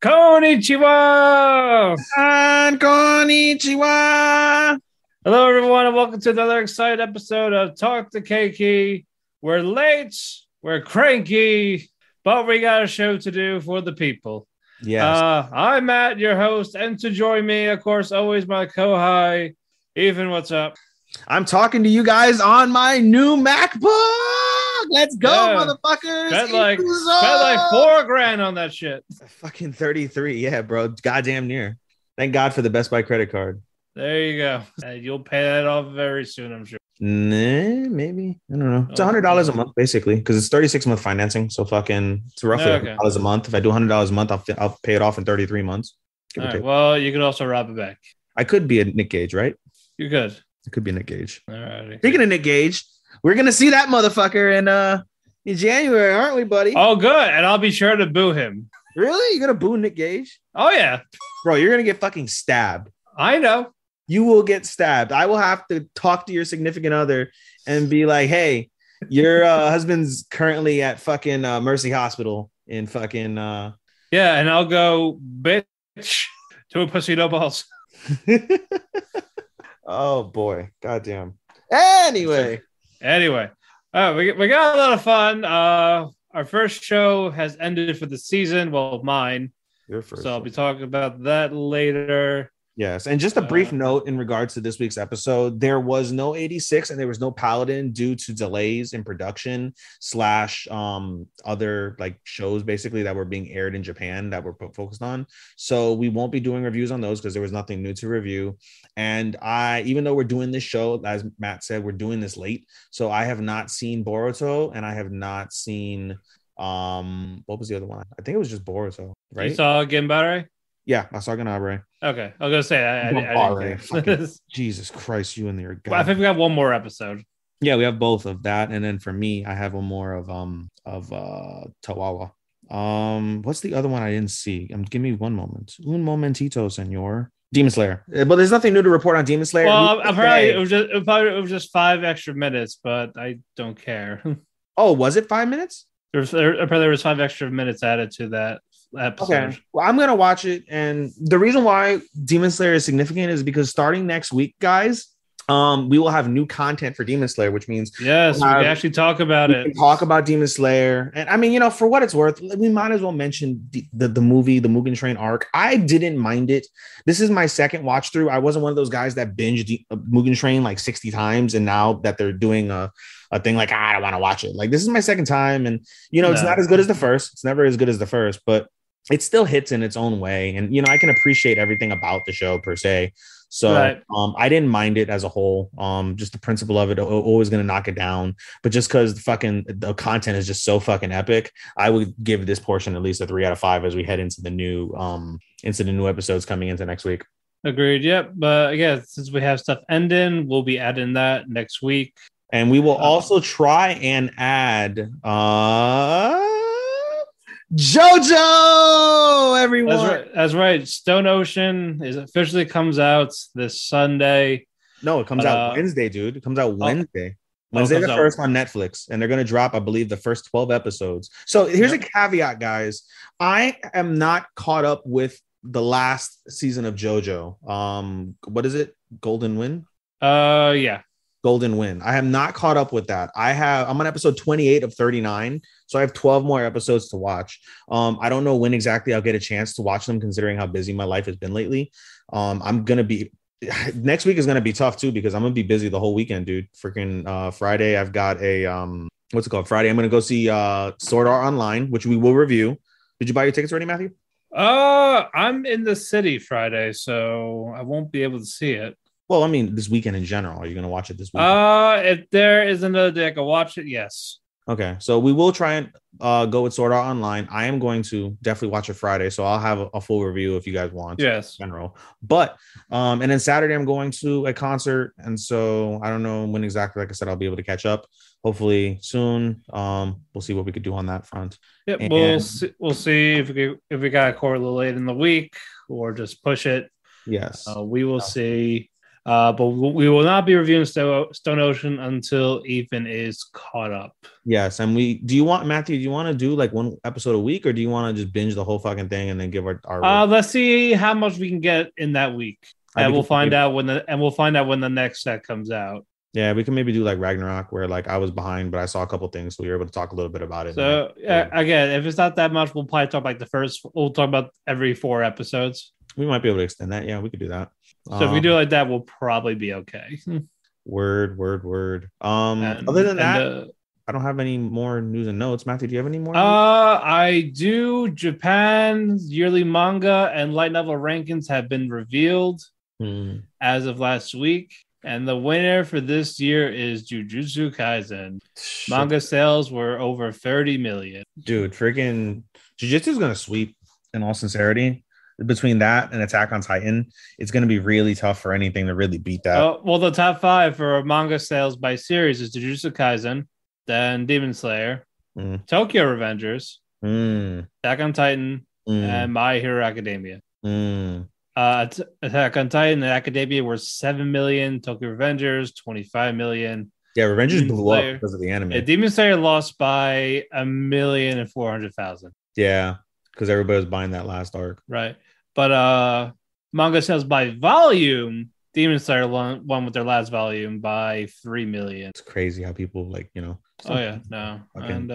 Konnichiwa! And konnichiwa! Hello, everyone, and welcome to another exciting episode of Talk the Keki. We're late, we're cranky, but we got a show to do for the people. Yes. I'm Matt, your host, and to join me, of course, always my co-hi, Ethan. What's up? I'm talking to you guys on my new MacBook. Let's go, motherfuckers. Spent like $4,000 on that shit. Fucking 33. Yeah, bro. Goddamn near. Thank God for the Best Buy credit card. There you go. You'll pay that off very soon, I'm sure. Nah, maybe. I don't know. It's $100 a month, basically, because it's 36-month financing. So it's roughly $100 a month. If I do $100 a month, I'll pay it off in 33 months. All right. Well, you could also rob it back. I could be a Nick Gage, right? You could. It could be Nick Gage. All right. Speaking of Nick Gage, we're gonna see that motherfucker in January, aren't we, buddy? Oh, good. And I'll be sure to boo him. Really? You're gonna boo Nick Gage? Oh yeah, bro. You're gonna get fucking stabbed. I know. You will get stabbed. I will have to talk to your significant other and be like, "Hey, your husband's currently at fucking Mercy Hospital in fucking." Yeah, and I'll go, bitch, to a pussy no balls. Oh boy, goddamn. Anyway, we got a lot of fun. Our first show has ended for the season. Well, mine. Your first. So I'll be talking about that later. Yes, and just a brief note in regards to this week's episode, there was no 86 and there was no Paladin due to delays in production / other like shows basically that were being aired in Japan that were focused on. So we won't be doing reviews on those because there was nothing new to review. And even though we're doing this show, as Matt said, we're doing this late. So I have not seen Boruto and I have not seen what was the other one? I think it was just Boruto, right? You saw Ganbare? Yeah, I saw Ganbare. Okay, I was gonna say I Jesus Christ, you and your guy. Well, I think we got one more episode. Yeah, we have both of that, and then for me, I have one more of Tawawa. What's the other one I didn't see? Give me one moment. Un momentito, senor. Demon Slayer. But there's nothing new to report on Demon Slayer. Well, apparently it was just 5 extra minutes, but I don't care. Oh, was it 5 minutes? Apparently there was 5 extra minutes added to that episode. Okay. Well, I'm gonna watch it, and the reason why Demon Slayer is significant is because starting next week, guys, we will have new content for Demon Slayer, which means we can actually talk about it. Talk about Demon Slayer, and I mean, for what it's worth, we might as well mention the movie, the Mugen Train arc. I didn't mind it. This is my second watch through. I wasn't one of those guys that binged Mugen Train like 60 times, and now that they're doing a thing like I don't want to watch it. Like this is my second time, and it's not as good as the first. It's never as good as the first, but it still hits in its own way. And, I can appreciate everything about the show per se. So right. I didn't mind it as a whole. Just the principle of it, always going to knock it down. But just because the content is just so fucking epic, I would give this portion at least a 3 out of 5 as we head into the new episodes coming into next week. Agreed. Yep. But again, since we have stuff ending, we'll be adding that next week. And we will also try and add JoJo, everyone. That's right. Stone Ocean officially comes out this Sunday. No, it comes out Wednesday, dude. It comes out Wednesday. Wednesday the 1st on Netflix. And they're going to drop, I believe, the first 12 episodes. So here's a caveat, guys. I am not caught up with the last season of JoJo. What is it? Golden Wind? Yeah. Golden Wind. I have not caught up with that. I'm on episode 28 of 39, so I have 12 more episodes to watch. I don't know when exactly I'll get a chance to watch them, considering how busy my life has been lately. Next week is gonna be tough too, because I'm gonna be busy the whole weekend, dude. Freaking Friday, I've got a what's it called? Friday, I'm gonna go see Sword Art Online, which we will review. Did you buy your tickets already, Matthew? I'm in the city Friday, so I won't be able to see it. Well, I mean, this weekend in general. Are you going to watch it this weekend? If there is another day I can watch it, yes. Okay, so we will try and go with Sword Art Online. I am going to definitely watch it Friday, so I'll have a full review if you guys want. Yes. In general. But, and then Saturday I'm going to a concert, and so I don't know when exactly, like I said, I'll be able to catch up. Hopefully soon. We'll see what we could do on that front. Yep, and we'll see if we got a court a little late in the week or just push it. Yes. We will see. But we will not be reviewing Stone Ocean until Ethan is caught up. Yes, and do you want Matthew? Do you want to do like one episode a week, or do you want to just binge the whole fucking thing and then give our let's see how much we can get in that week, and we'll find out when the next set comes out. Yeah, we can maybe do like Ragnarok, where like I was behind, but I saw a couple things, so we were able to talk a little bit about it. So again, if it's not that much, we'll probably talk like we'll talk about every 4 episodes. We might be able to extend that. Yeah, we could do that. So if we do it like that, we'll probably be okay. Word. Other than that, I don't have any more news and notes. Matthew, do you have any more? I do. Japan's yearly manga and light novel rankings have been revealed as of last week. And the winner for this year is Jujutsu Kaisen. Manga sales were over 30 million. Dude, freaking Jujutsu is going to sweep, in all sincerity. Between that and Attack on Titan, it's going to be really tough for anything to really beat that. Well, the top 5 for manga sales by series is Jujutsu Kaisen, then Demon Slayer, Tokyo Revengers, Attack on Titan, and My Hero Academia. Attack on Titan and Academia were 7 million. Tokyo Revengers 25 million. Yeah, Revengers blew up because of the anime. Yeah, Demon Slayer lost by 1,400,000. Yeah, because everybody was buying that last arc, right? But manga sales by volume, Demon Slayer won with their last volume by 3 million. It's crazy how people like, you know. Oh yeah, no. And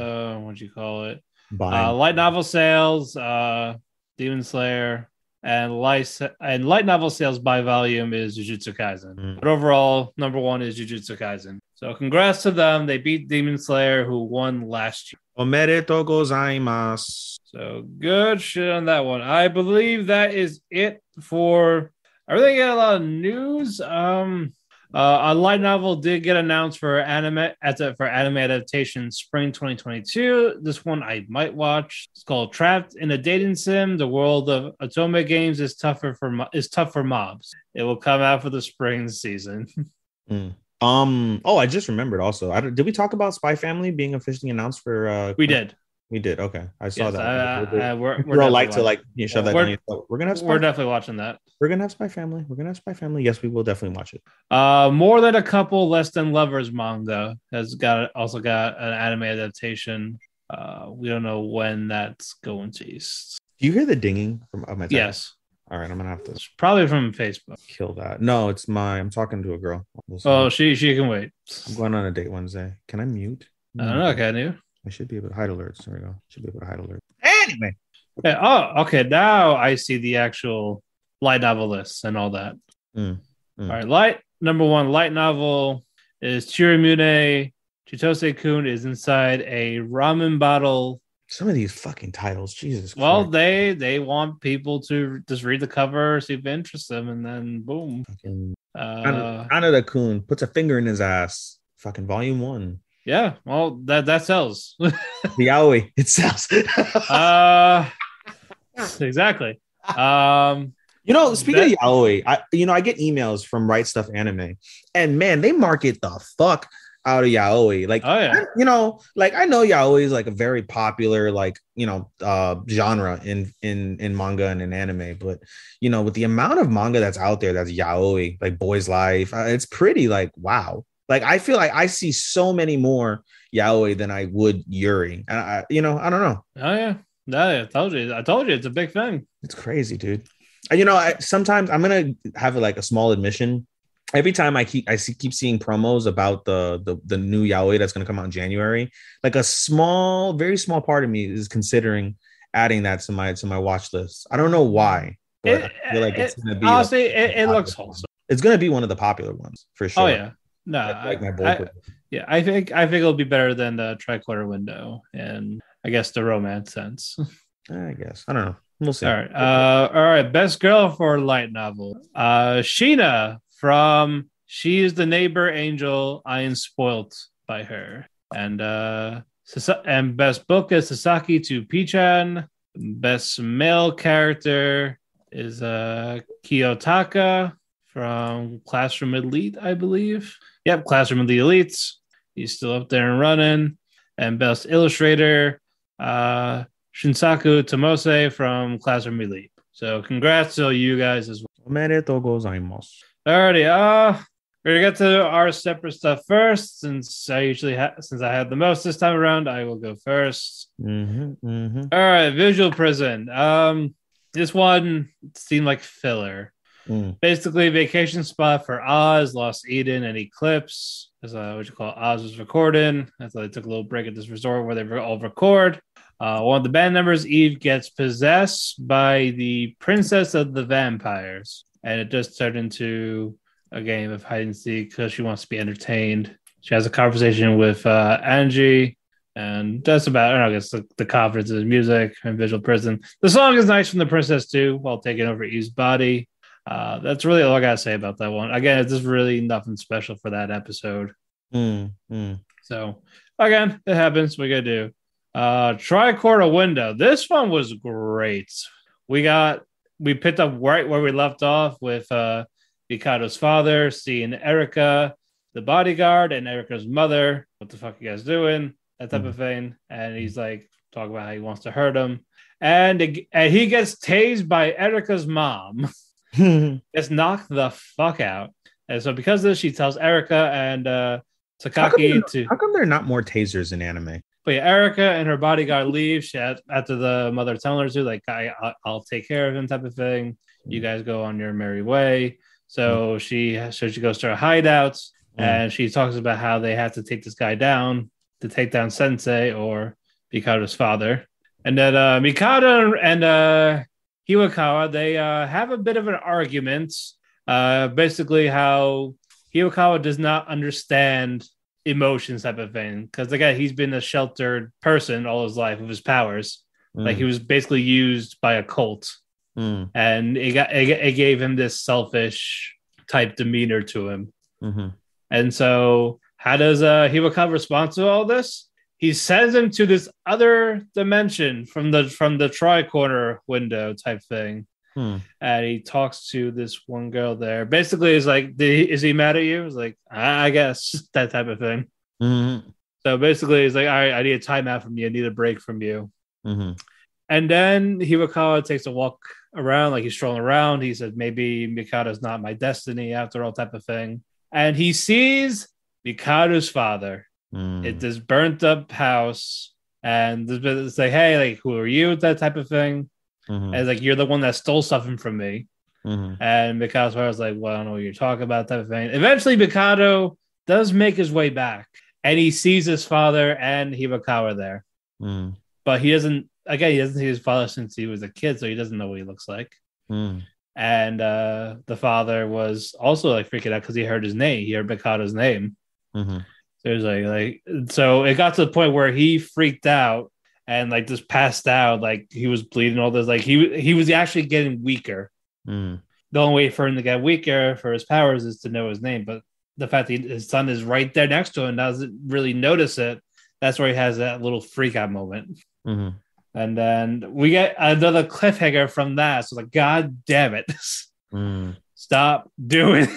what'd you call it? Buying. Light novel sales, Demon Slayer, and light novel sales by volume is Jujutsu Kaisen. But overall, number 1 is Jujutsu Kaisen. So congrats to them. They beat Demon Slayer, who won last year. Omedetou gozaimasu. So good shit on that one. I believe that is it for. I really get a lot of news. A light novel did get announced for anime adaptation spring 2022. This one I might watch. It's called Trapped in a Dating Sim. The world of Otome games is tough for mobs. It will come out for the spring season. I just remembered also. Did we talk about Spy Family being officially announced for We did. We did. Okay. I saw that. We're all like to like shove that down. We're gonna have We're definitely watching that. We're gonna have Spy Family. Yes, we will definitely watch it. More Than a Couple, Less Than Lovers manga has also got an anime adaptation. We don't know when that's going to east. Do you hear the dinging from my text? Yes. All right, I'm gonna have to. It's probably from Facebook. Kill that. No, I'm talking to a girl. She can wait. I'm going on a date Wednesday. Can I mute? I don't know. Can you? I should be able to hide alerts. There we go. Should be able to hide alerts. Anyway. Okay. Now I see the actual light novel list and all that. All right. Number 1 light novel is Chirimune. Chitose-kun is inside a ramen bottle. Some of these fucking titles, Jesus Christ. Well, they want people to just read the cover, see if it interests them, and then boom. Anada-kun puts a finger in his ass. Fucking volume 1. Yeah, well, that sells. The yaoi, it sells. Exactly. Speaking of yaoi, I get emails from Right Stuff Anime, and man, they market the fuck out of yaoi. Like, oh yeah, I know yaoi is like a very popular genre in manga and in anime, but with the amount of manga that's out there that's yaoi, like Boy's Life, it's pretty like wow. Like I feel like I see so many more yaoi than I would yuri, and I don't know. Oh yeah, no, I told you, it's a big thing. It's crazy, dude. Sometimes I'm gonna have a small admission. Every time I keep seeing promos about the new yaoi that's gonna come out in January, like a very small part of me is considering adding that to my watch list. I don't know why, but I feel like it's gonna be honestly, it looks wholesome. It's gonna be one of the popular ones for sure. Oh yeah. No, I think it'll be better than the Tricolor Window and I guess the romance sense. I guess I don't know. We'll see. All right. Best girl for light novel. Sheena from She Is the Neighbor Angel. I Am Spoilt by Her. And best book is Sasaki to Pichan. Best male character is Kiyotaka from Classroom Elite, I believe. Yep, Classroom Elite Elites. He's still up there and running. And best illustrator, Shinsaku Tomose from Classroom Elite. So congrats to you guys as well. Omedetou gozaimasu. Alrighty, we're gonna get to our separate stuff first, since I had the most this time around. I will go first. All right, Visual Prison. This one seemed like filler. Basically, vacation spot for Oz, Lost Eden, and Eclipse. As what you call Oz was recording. I thought they took a little break at this resort where they all record. One of the band members, Eve, gets possessed by the Princess of the Vampires, and it just turned into a game of hide and seek because she wants to be entertained. She has a conversation with Angie, and that's about it. I guess the confidence is music and Visual Prison. The song is nice from the Princess too, while taking over Eve's body. That's really all I gotta say about that one. Again, it's just really nothing special for that episode. So again, it happens. We gotta do Tricorder Window. This one was great. We picked up right where we left off with Mikado's father seeing Erica, the bodyguard, and Erica's mother. What the fuck you guys doing? That type of thing. And he's like talking about how he wants to hurt him, and he gets tased by Erica's mom. Gets knocked the fuck out. And so because of this, she tells Erica and Takaki How come there are not more tasers in anime? But yeah, Erica and her bodyguard leave. After the mother telling her to, like, I'll take care of him, type of thing. You guys go on your merry way. So she goes to her hideout, and she talks about how they have to take this guy down to take down Sensei, or Mikado's father. And then Mikado and Hiwakawa, they have a bit of an argument. Basically, how Hiwakawa does not understand emotions, type of thing, because the guy, he's been a sheltered person all his life with his powers. Like, he was basically used by a cult, and it gave him this selfish type demeanor to him. And so, how does Hiwakawa respond to all this? He sends him to this other dimension from the Tricorder Window type thing. And he talks to this one girl there. Basically, he's like, is he mad at you? He's like, I guess, that type of thing. So basically, he's like, all right, I need a timeout from you. I need a break from you. And then Hiwakawa takes a walk around, like he's strolling around. He said, maybe Mikado's not my destiny after all, type of thing. And he sees Mikado's father. It's this burnt up house, and it's like, hey, like, who are you? That type of thing. And it's like, you're the one that stole something from me. And Mikado's father's like, well, I don't know what you're talking about, type of thing. Eventually, Mikado does make his way back, and he sees his father and Hiwakawa there. But he doesn't see his father since he was a kid, so he doesn't know what he looks like. And the father was also like freaking out because he heard his name. He heard Mikado's name. So it was so it got to the point where he freaked out and like just passed out, like he was bleeding, all this. Like he was actually getting weaker. The only way for him to get weaker for his powers is to know his name. But the fact that his son is right there next to him, doesn't really notice it. That's where he has that little freak out moment. And then we get another cliffhanger from that. So like, God damn it. Stop doing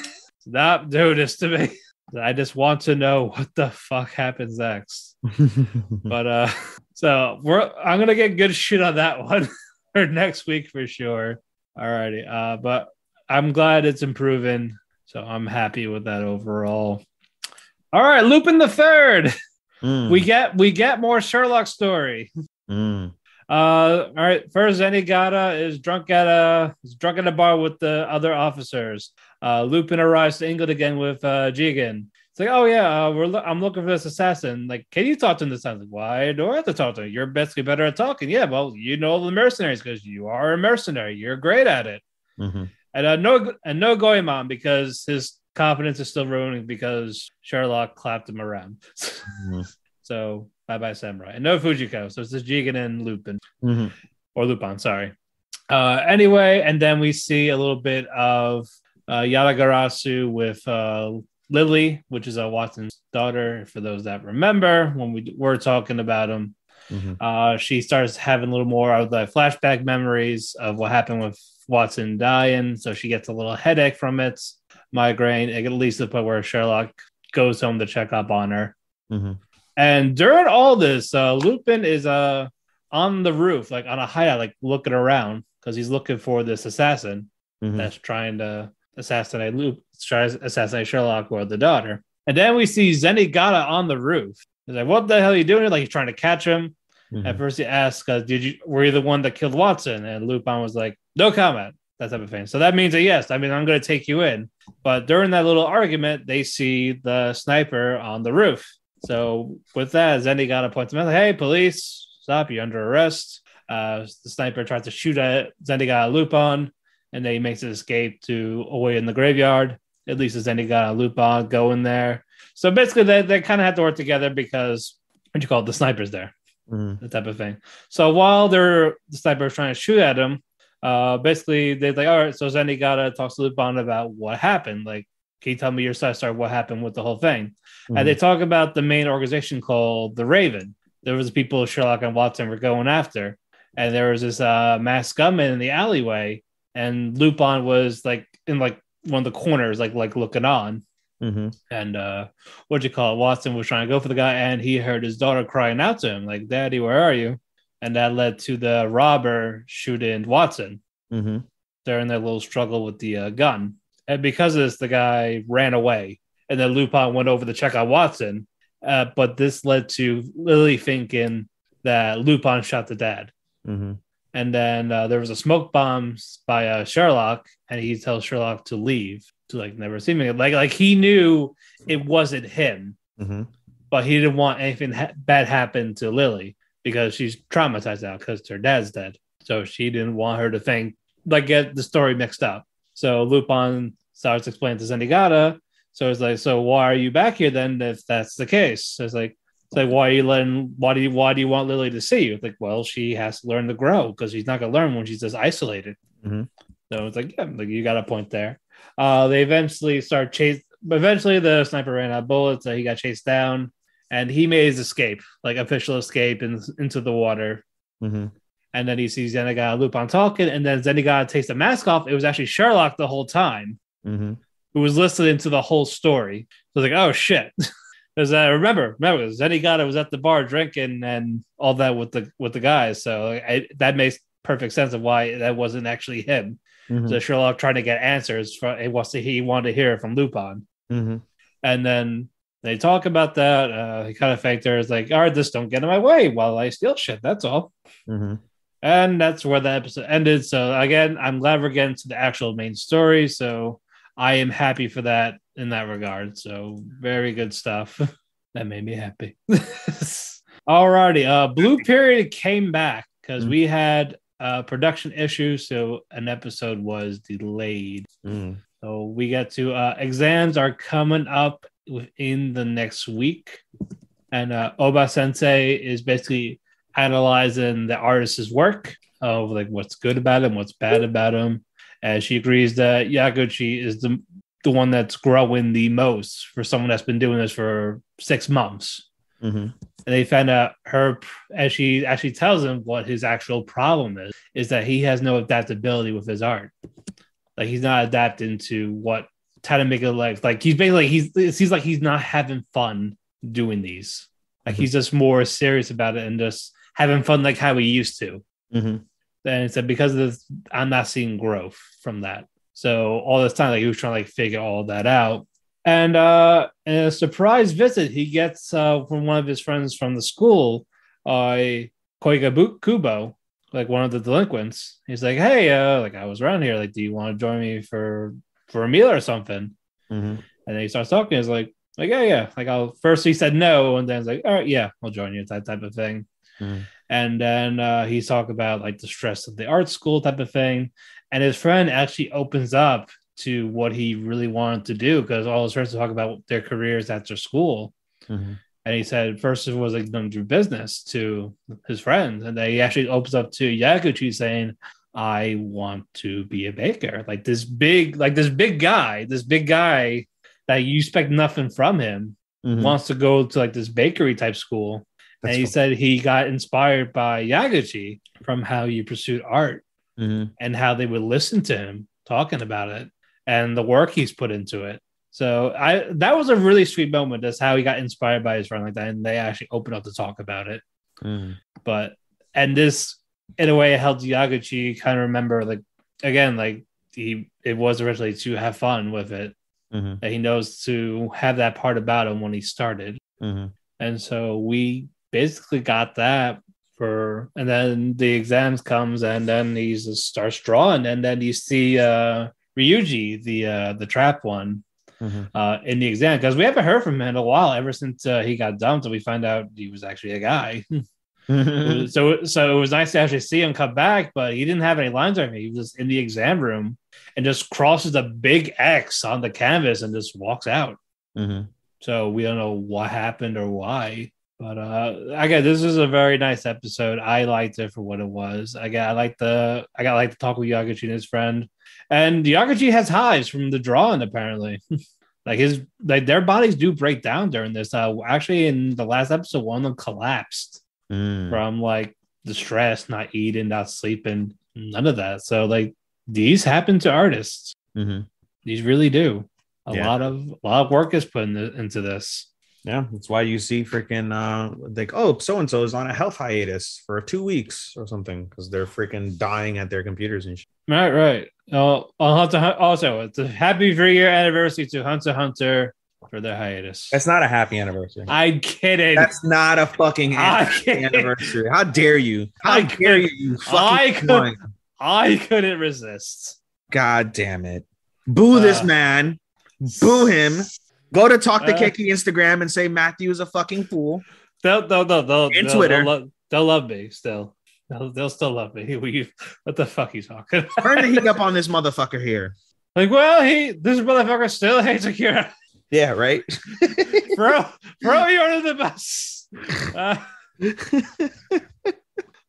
this to me. I just want to know what the fuck happens next. But so I'm gonna get good shit on that one for next week for sure. Alrighty. But I'm glad it's improving. So I'm happy with that overall. All right, Lupin the Third. We get more Sherlock story. All right. First, Zenigata is drunk at a bar with the other officers. Lupin arrives to England again with Jigen. It's like, oh yeah, I'm looking for this assassin. Like, can you talk to him this time? Like, why do I have to talk to him? You're basically better at talking. Yeah, well, you know the mercenaries because you are a mercenary. You're great at it. And no Goemon, because his confidence is still ruining because Sherlock clapped him around. So bye Samurai. And no Fujiko. So it's just Jigen and Lupin. Or Lupin, sorry. Anyway, and then we see a little bit of Yadagarasu with Lily, which is Watson's daughter, for those that remember when we were talking about him. She starts having a little more of the flashback memories of what happened with Watson dying. So she gets a little headache from it, migraine, at least to the point where Sherlock goes home to check up on her. And during all this, Lupin is on the roof, like on a hideout, like looking around because he's looking for this assassin. that's trying to try to assassinate Sherlock or the daughter. And then we see Zenigata on the roof. He's like, "What the hell are you doing?" Like he's trying to catch him. At first, he asks, were you the one that killed Watson?" And Lupin was like, "No comment." That type of thing. So that means that yes, I mean, I'm going to take you in. But during that little argument, they see the sniper on the roof. So with that, Zenigata points him out, like, "Hey, police, stop! You're under arrest." The sniper tries to shoot at Zenigata Lupin, and then he makes his escape to away in the graveyard. At least Zenigata Lupin go in there. So basically, they kind of have to work together because the sniper's there. That type of thing. So while the sniper is trying to shoot at him, basically they're like, "All right." So Zenigata talks to Lupin about what happened. Like, "Can you tell me your side story? What happened with the whole thing?" And they talk about the main organization called the Raven. There was the people Sherlock and Watson were going after, and there was this masked gunman in the alleyway, and Lupin was like in like one of the corners, like looking on. And Watson was trying to go for the guy, and he heard his daughter crying out to him, like, "Daddy, where are you?" And that led to the robber shooting Watson during their little struggle with the gun. And because of this, the guy ran away, and then Lupin went over to check on Watson. But this led to Lily thinking that Lupin shot the dad. And then there was a smoke bomb by Sherlock, and he tells Sherlock to leave, to like never see him again. Like he knew it wasn't him, but he didn't want anything bad happen to Lily because she's traumatized now because her dad's dead. So she didn't want her to get the story mixed up. So Lupin starts explaining to Zenigata. So it's like, "So why are you back here then if that's the case?" So it's like, why do you want Lily to see you? It's like, well, she has to learn to grow because she's not gonna learn when she's just isolated. So it's like, yeah, like you got a point there. They eventually start chase. Eventually, the sniper ran out of bullets, so he got chased down, and he made his escape, like official escape into the water. And then he sees Zenigata Lupin talking, and then Zenigata takes the mask off. It was actually Sherlock the whole time, who was listening to the whole story. So it's like, oh shit. Because remember, Zenigata was at the bar drinking and all that with the guys. So that makes perfect sense of why that wasn't actually him. So Sherlock trying to get answers he wanted to hear from Lupin. And then they talk about that. He kind of thanked her. It's like, "All right, just don't get in my way while I steal shit. That's all." And that's where the episode ended. So again, I'm glad we're getting to the actual main story. So I am happy for that in that regard. So very good stuff. That made me happy. Alrighty. Blue Period came back because we had production issues. So an episode was delayed. So we get to exams are coming up within the next week. And Oba Sensei is basically analyzing the artist's work of like what's good about him, what's bad about him. And she agrees that Yaguchi is the one that's growing the most for someone that's been doing this for 6 months. And they found out as she actually tells him what his actual problem is that he has no adaptability with his art. Like he's not adapting to what to make it like he's basically it seems like he's not having fun doing these. Like he's just more serious about it and just having fun like how he used to. And it said because of this, I'm not seeing growth from that. So all this time, like he was trying to like figure all that out. And in a surprise visit, he gets from one of his friends from the school, Koiga Kubo, like one of the delinquents. He's like, "Hey, like I was around here. Like, do you want to join me for a meal or something?" And then he starts talking. He's like, yeah. Like first he said no, and then it's like, "All right, yeah, I'll join you," that type of thing. And then he's talking about like the stress of the art school type of thing. And his friend actually opens up to what he really wanted to do because all his friends talk about their careers after school. And he said first it was like going to do business to his friends. And then he actually opens up to Yaguchi saying, "I want to be a baker." Like this big guy that you expect nothing from him wants to go to like this bakery type school. And he said he got inspired by Yaguchi from how you pursued art and how they would listen to him talking about it and the work he's put into it. So that was a really sweet moment. That's how he got inspired by his friend like that. And they actually opened up to talk about it. But this, in a way, it helped Yaguchi kind of remember, like, again, like it was originally to have fun with it. That he knows to have that part about him when he started. And so we basically got that and then the exams comes and then he just starts drawing and then you see Ryuji, the trap one, in the exam, because we haven't heard from him in a while ever since he got dumped and we find out he was actually a guy. So it was nice to actually see him come back, but he didn't have any lines on me. He was just in the exam room and just crosses a big X on the canvas and just walks out. So we don't know what happened or why. But again, this is a very nice episode. I liked it for what it was. I like the talk with Yagachi and his friend, and Yagachi has hives from the drawing apparently. Their bodies do break down during this. Actually, in the last episode, one of them collapsed from like the stress, not eating, not sleeping, none of that. So these happen to artists. These really do. A lot of work is put into this. Yeah, that's why you see freaking so and so is on a health hiatus for 2 weeks or something because they're freaking dying at their computers and shit. Right. Also, it's a happy 3-year anniversary to Hunter x Hunter for their hiatus. That's not a happy anniversary. I'm kidding. That's not a fucking anniversary. How dare you? How dare you? I couldn't resist. God damn it! Boo this man. Boo him. Go to Talk the Keki Instagram and say Matthew is a fucking fool. They'll Twitter. They'll love me still. They'll still love me. What the fuck are you talking about? Turn the heat up on this motherfucker here. This motherfucker still hates Akira. Yeah, right. Throw you under the bus.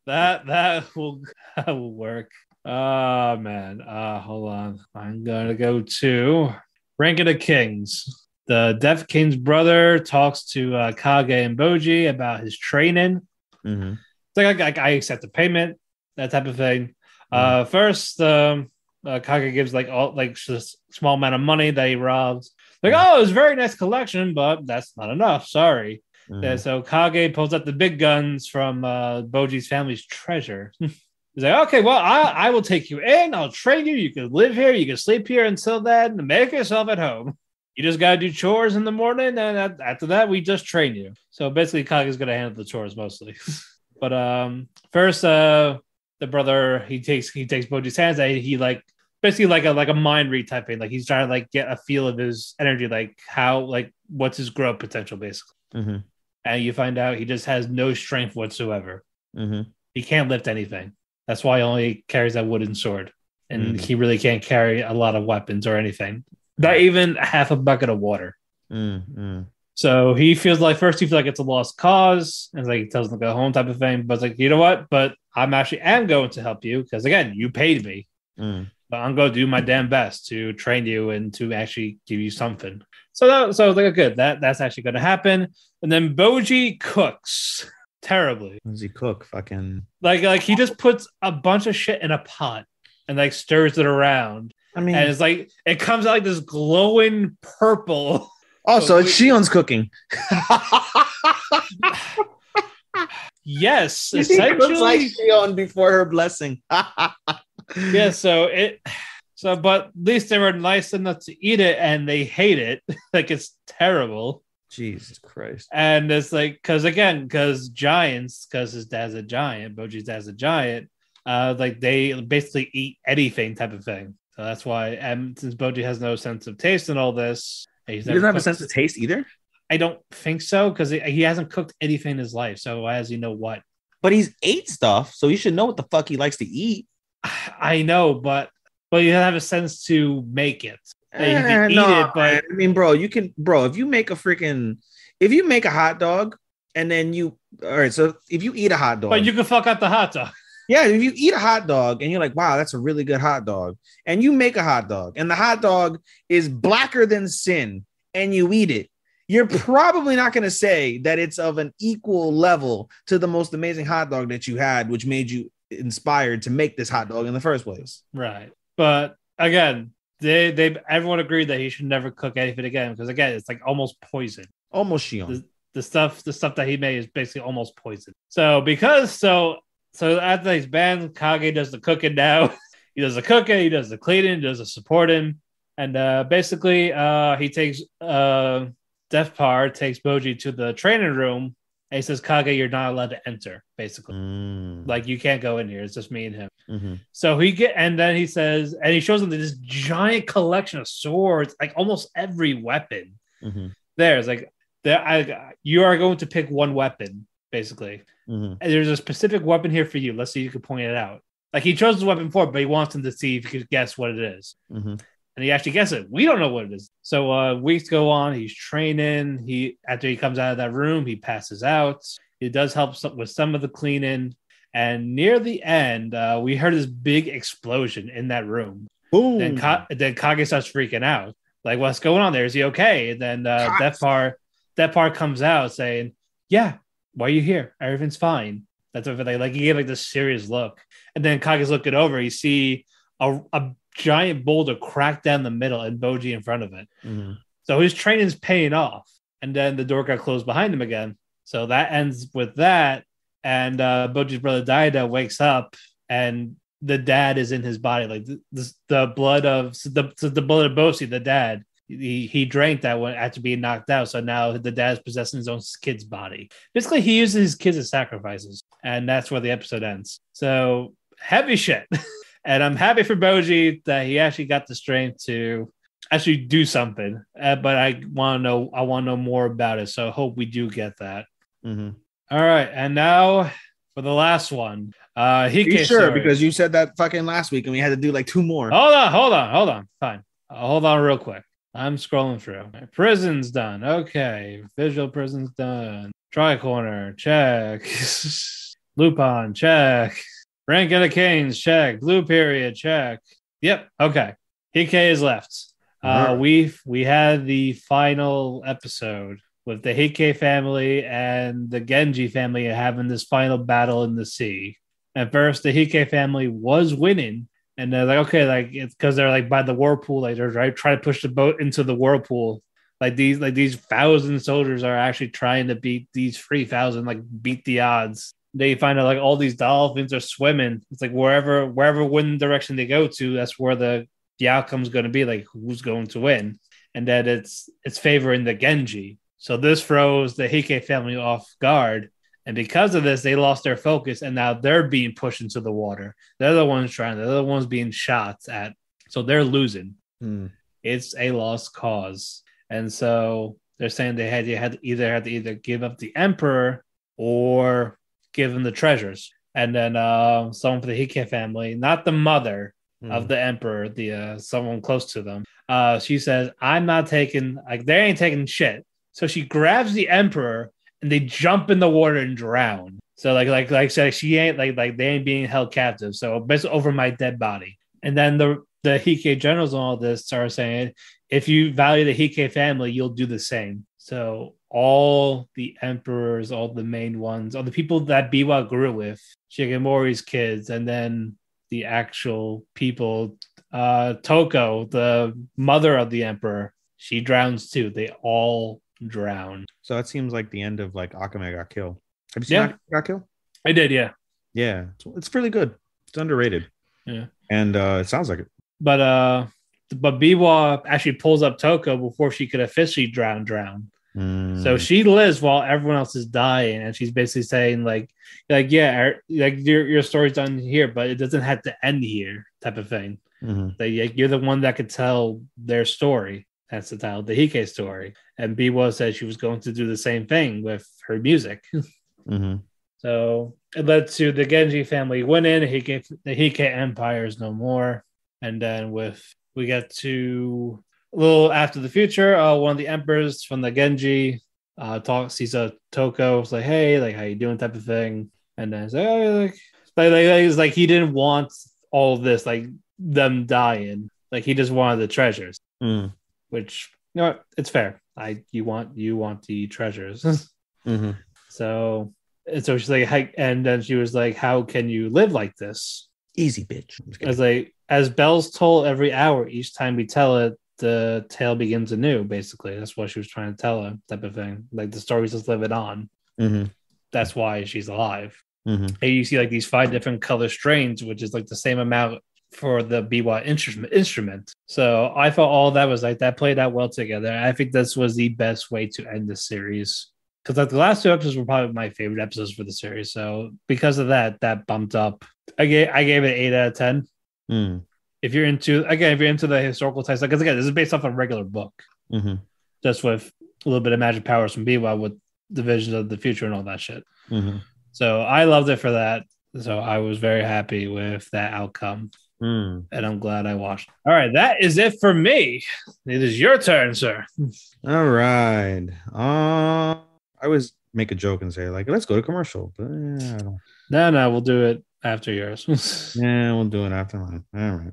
That will work. Oh man. Hold on. I'm gonna go to Ranking of Kings. The Deaf King's brother talks to Kage and Boji about his training. It's like I accept the payment, that type of thing. First, Kage gives just a small amount of money that he robs. Oh, it was a very nice collection, but that's not enough. Sorry. Yeah, so Kage pulls out the big guns from Boji's family's treasure. He's like, okay, well, I will take you in. I'll train you. You can live here. You can sleep here until then. Make yourself at home. You just got to do chores in the morning. And after that, we just train you. So basically, Kage's going to handle the chores mostly. But first, the brother, he takes Boji's hands. He basically like a mind read type thing. Like he's trying to get a feel of his energy, what's his growth potential, basically. And you find out he just has no strength whatsoever. He can't lift anything. That's why he only carries that wooden sword. And he really can't carry a lot of weapons or anything. Not even half a bucket of water. So he feels like it's a lost cause. And he tells him to go home type of thing. But it's you know what? But I'm going to help you. Because again, you paid me. But I'm going to do my damn best to train you and to actually give you something. So good. That's actually going to happen. And then Boji cooks terribly. What does he cook? Fucking he just puts a bunch of shit in a pot and stirs it around. I mean, and it's it comes out like this glowing purple. Oh, so it's Shion's cooking. Yes, essentially. He cooks like Shion before her blessing. Yeah, but at least they were nice enough to eat it, and they hate it. It's terrible. Jesus Christ. And it's because giants, because his dad's a giant, Boji's dad's a giant, they basically eat anything type of thing. So that's why, and since Boji has no sense of taste in all this, he doesn't have a sense of taste either? I don't think so, because he hasn't cooked anything in his life. So why does he know what? But he's ate stuff, so he should know what the fuck he likes to eat. I know, but you have a sense to make it. You can eat it, but I mean, if you make a hot dog and then so if you eat a hot dog, but you can fuck up the hot dog. Yeah, if you eat a hot dog and you're like, wow, that's a really good hot dog, and you make a hot dog and the hot dog is blacker than sin and you eat it, you're probably not going to say that it's of an equal level to the most amazing hot dog that you had, which made you inspired to make this hot dog in the first place. Right. But again, everyone agreed that he should never cook anything again, because again, it's almost poison. Almost Shion. The stuff that he made is basically almost poison. So after he's banned, Kage does the cooking now. He does the cooking, he does the cleaning, he does the supporting, and basically he takes Death Par takes Boji to the training room, and he says, Kage, you're not allowed to enter, basically. Like, you can't go in here. It's just me and him. So and then he says, and he shows him this giant collection of swords, like almost every weapon. There's like, you are going to pick one weapon, basically. And there's a specific weapon here for you. Let's see if you can point it out. Like, he chose the weapon for it, but he wants him to see if he could guess what it is. And he actually guesses it. We don't know what it is. So weeks go on. He's training. After he comes out of that room, he passes out. He does help with some of the cleaning. And near the end, we heard this big explosion in that room. Boom. Then Kage starts freaking out. Like, what's going on there? Is he okay? And then that part comes out saying, yeah, why are you here? Everything's fine. That's what like he gave like this serious look. And then Kage's looking over. You see a giant boulder cracked down the middle and Boji in front of it. So his training's paying off. And then the door got closed behind him again. So that ends with that. And Boji's brother Daida wakes up and the dad is in his body. Like the blood of Boji, the dad. He drank that one after being knocked out. So now the dad's possessing his own kid's body. Basically, he uses his kids as sacrifices. And that's where the episode ends. So heavy shit. And I'm happy for Boji that he actually got the strength to actually do something. But I want to know more about it. So I hope we do get that. All right. And now for the last one. Heike sure? Story. Because you said that fucking last week and we had to do like 2 more. Hold on. Fine. Hold on real quick. I'm scrolling through. Prison's done. Okay. Visual Prison's done. Tri-Corner, check. Lupin, check. Rank of the Kings, check. Blue Period, check. Yep. Okay. Heike is left. We had the final episode with the Heike family and the Genji family having this final battle in the sea. At first, the Heike family was winning. And they're like, okay, like it's because they're like by the whirlpool, like they're trying to push the boat into the whirlpool. Like these 1,000 soldiers are actually trying to beat these 3,000, like beat the odds. They find out like all these dolphins are swimming. It's like wherever wind direction they go to, that's where the outcome's going to be. Like who's going to win, and that it's favoring the Genji. So this throws the Heike family off guard. And because of this, they lost their focus, and now they're being pushed into the water. They're the ones being shot at. So they're losing. It's a lost cause. And so they're saying they had to either give up the emperor or give them the treasures. And then someone for the Heike family, not the mother of the emperor, someone close to them, she says, I'm not taking, like, they ain't taking shit. So she grabs the emperor and they jump in the water and drown. So like said, she ain't like they ain't being held captive. So basically over my dead body. And then the Heike generals and all this start saying, if you value the Heike family, you'll do the same. So all the emperors, all the main ones, all the people that Biwa grew with, Shigemori's kids, and then the actual people, Toko, the mother of the emperor, she drowns too. They all drown. So that seems like the end of like Akame got killed. Have you seen Akame got killed? I did, yeah. Yeah, it's really good. It's underrated. Yeah, and it sounds like it. But Biwa actually pulls up Toko before she could officially drown. So she lives while everyone else is dying, and she's basically saying like yeah, like your story's done here, but it doesn't have to end here, type of thing. Like you're the one that could tell their story. That's the title, the Heike story. And Biwa said she was going to do the same thing with her music. So it led to the Genji family winning. The Heike Empire is no more. And then we get to a little after the future. One of the emperors from the Genji sees a Toko. It's like, hey, like how you doing, type of thing. And then it's like, oh, it's like he didn't want all of this, like them dying. Like he just wanted the treasures. Which, you know what, it's fair. You want the treasures. So she's like, and then she was like, how can you live like this? Easy, bitch. As bells toll every hour, each time we tell it, the tale begins anew. Basically, that's what she was trying to tell her, type of thing. Like the story's just living on. That's why she's alive. And you see like these 5 different color strains, which is like the same amount for the biwa instrument. So I thought all that was like that played out well together. I think this was the best way to end the series. Because like the last 2 episodes were probably my favorite episodes for the series. So because of that, that bumped up. I gave it 8 out of 10. If you're into the historical types, because again, this is based off a regular book, just with a little bit of magic powers from Biwa with the visions of the future and all that shit. So I loved it for that. So I was very happy with that outcome. And I'm glad I watched. All right, that is it for me. It is your turn, sir. All right. I always make a joke and say, like, let's go to commercial. But No, we'll do it after yours. Yeah, we'll do it after mine. All right.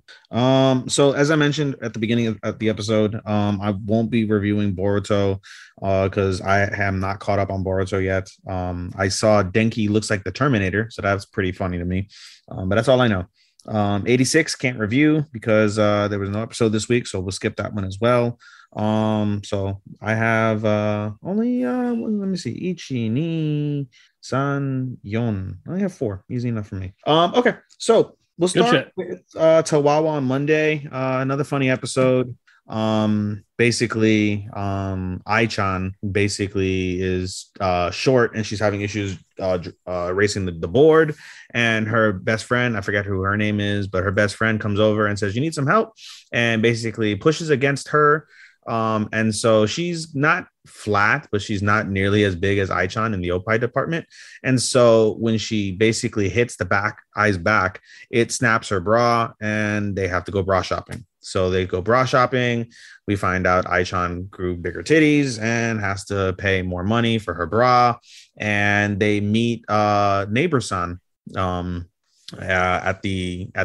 So as I mentioned at the beginning of the episode, I won't be reviewing Boruto because I am not caught up on Boruto yet. I saw Denki looks like the Terminator, so that's pretty funny to me. But that's all I know. 86 can't review because there was no episode this week, so we'll skip that one as well. So I have only let me see, Ichi, ni, san, yon. I only have 4. Easy enough for me. Okay, so we'll start with Tawawa on Monday. Another funny episode. Basically, Ai-chan basically is short and she's having issues racing the board, and her best friend, I forget who her name is, but her best friend comes over and says, you need some help, and basically pushes against her. And so she's not flat, but she's not nearly as big as Ai-chan in the Oppai department. And so when she basically hits the Ai's back, it snaps her bra and they have to go bra shopping. So they go bra shopping. We find out Ai-chan grew bigger titties and has to pay more money for her bra. And they meet neighbor-san at the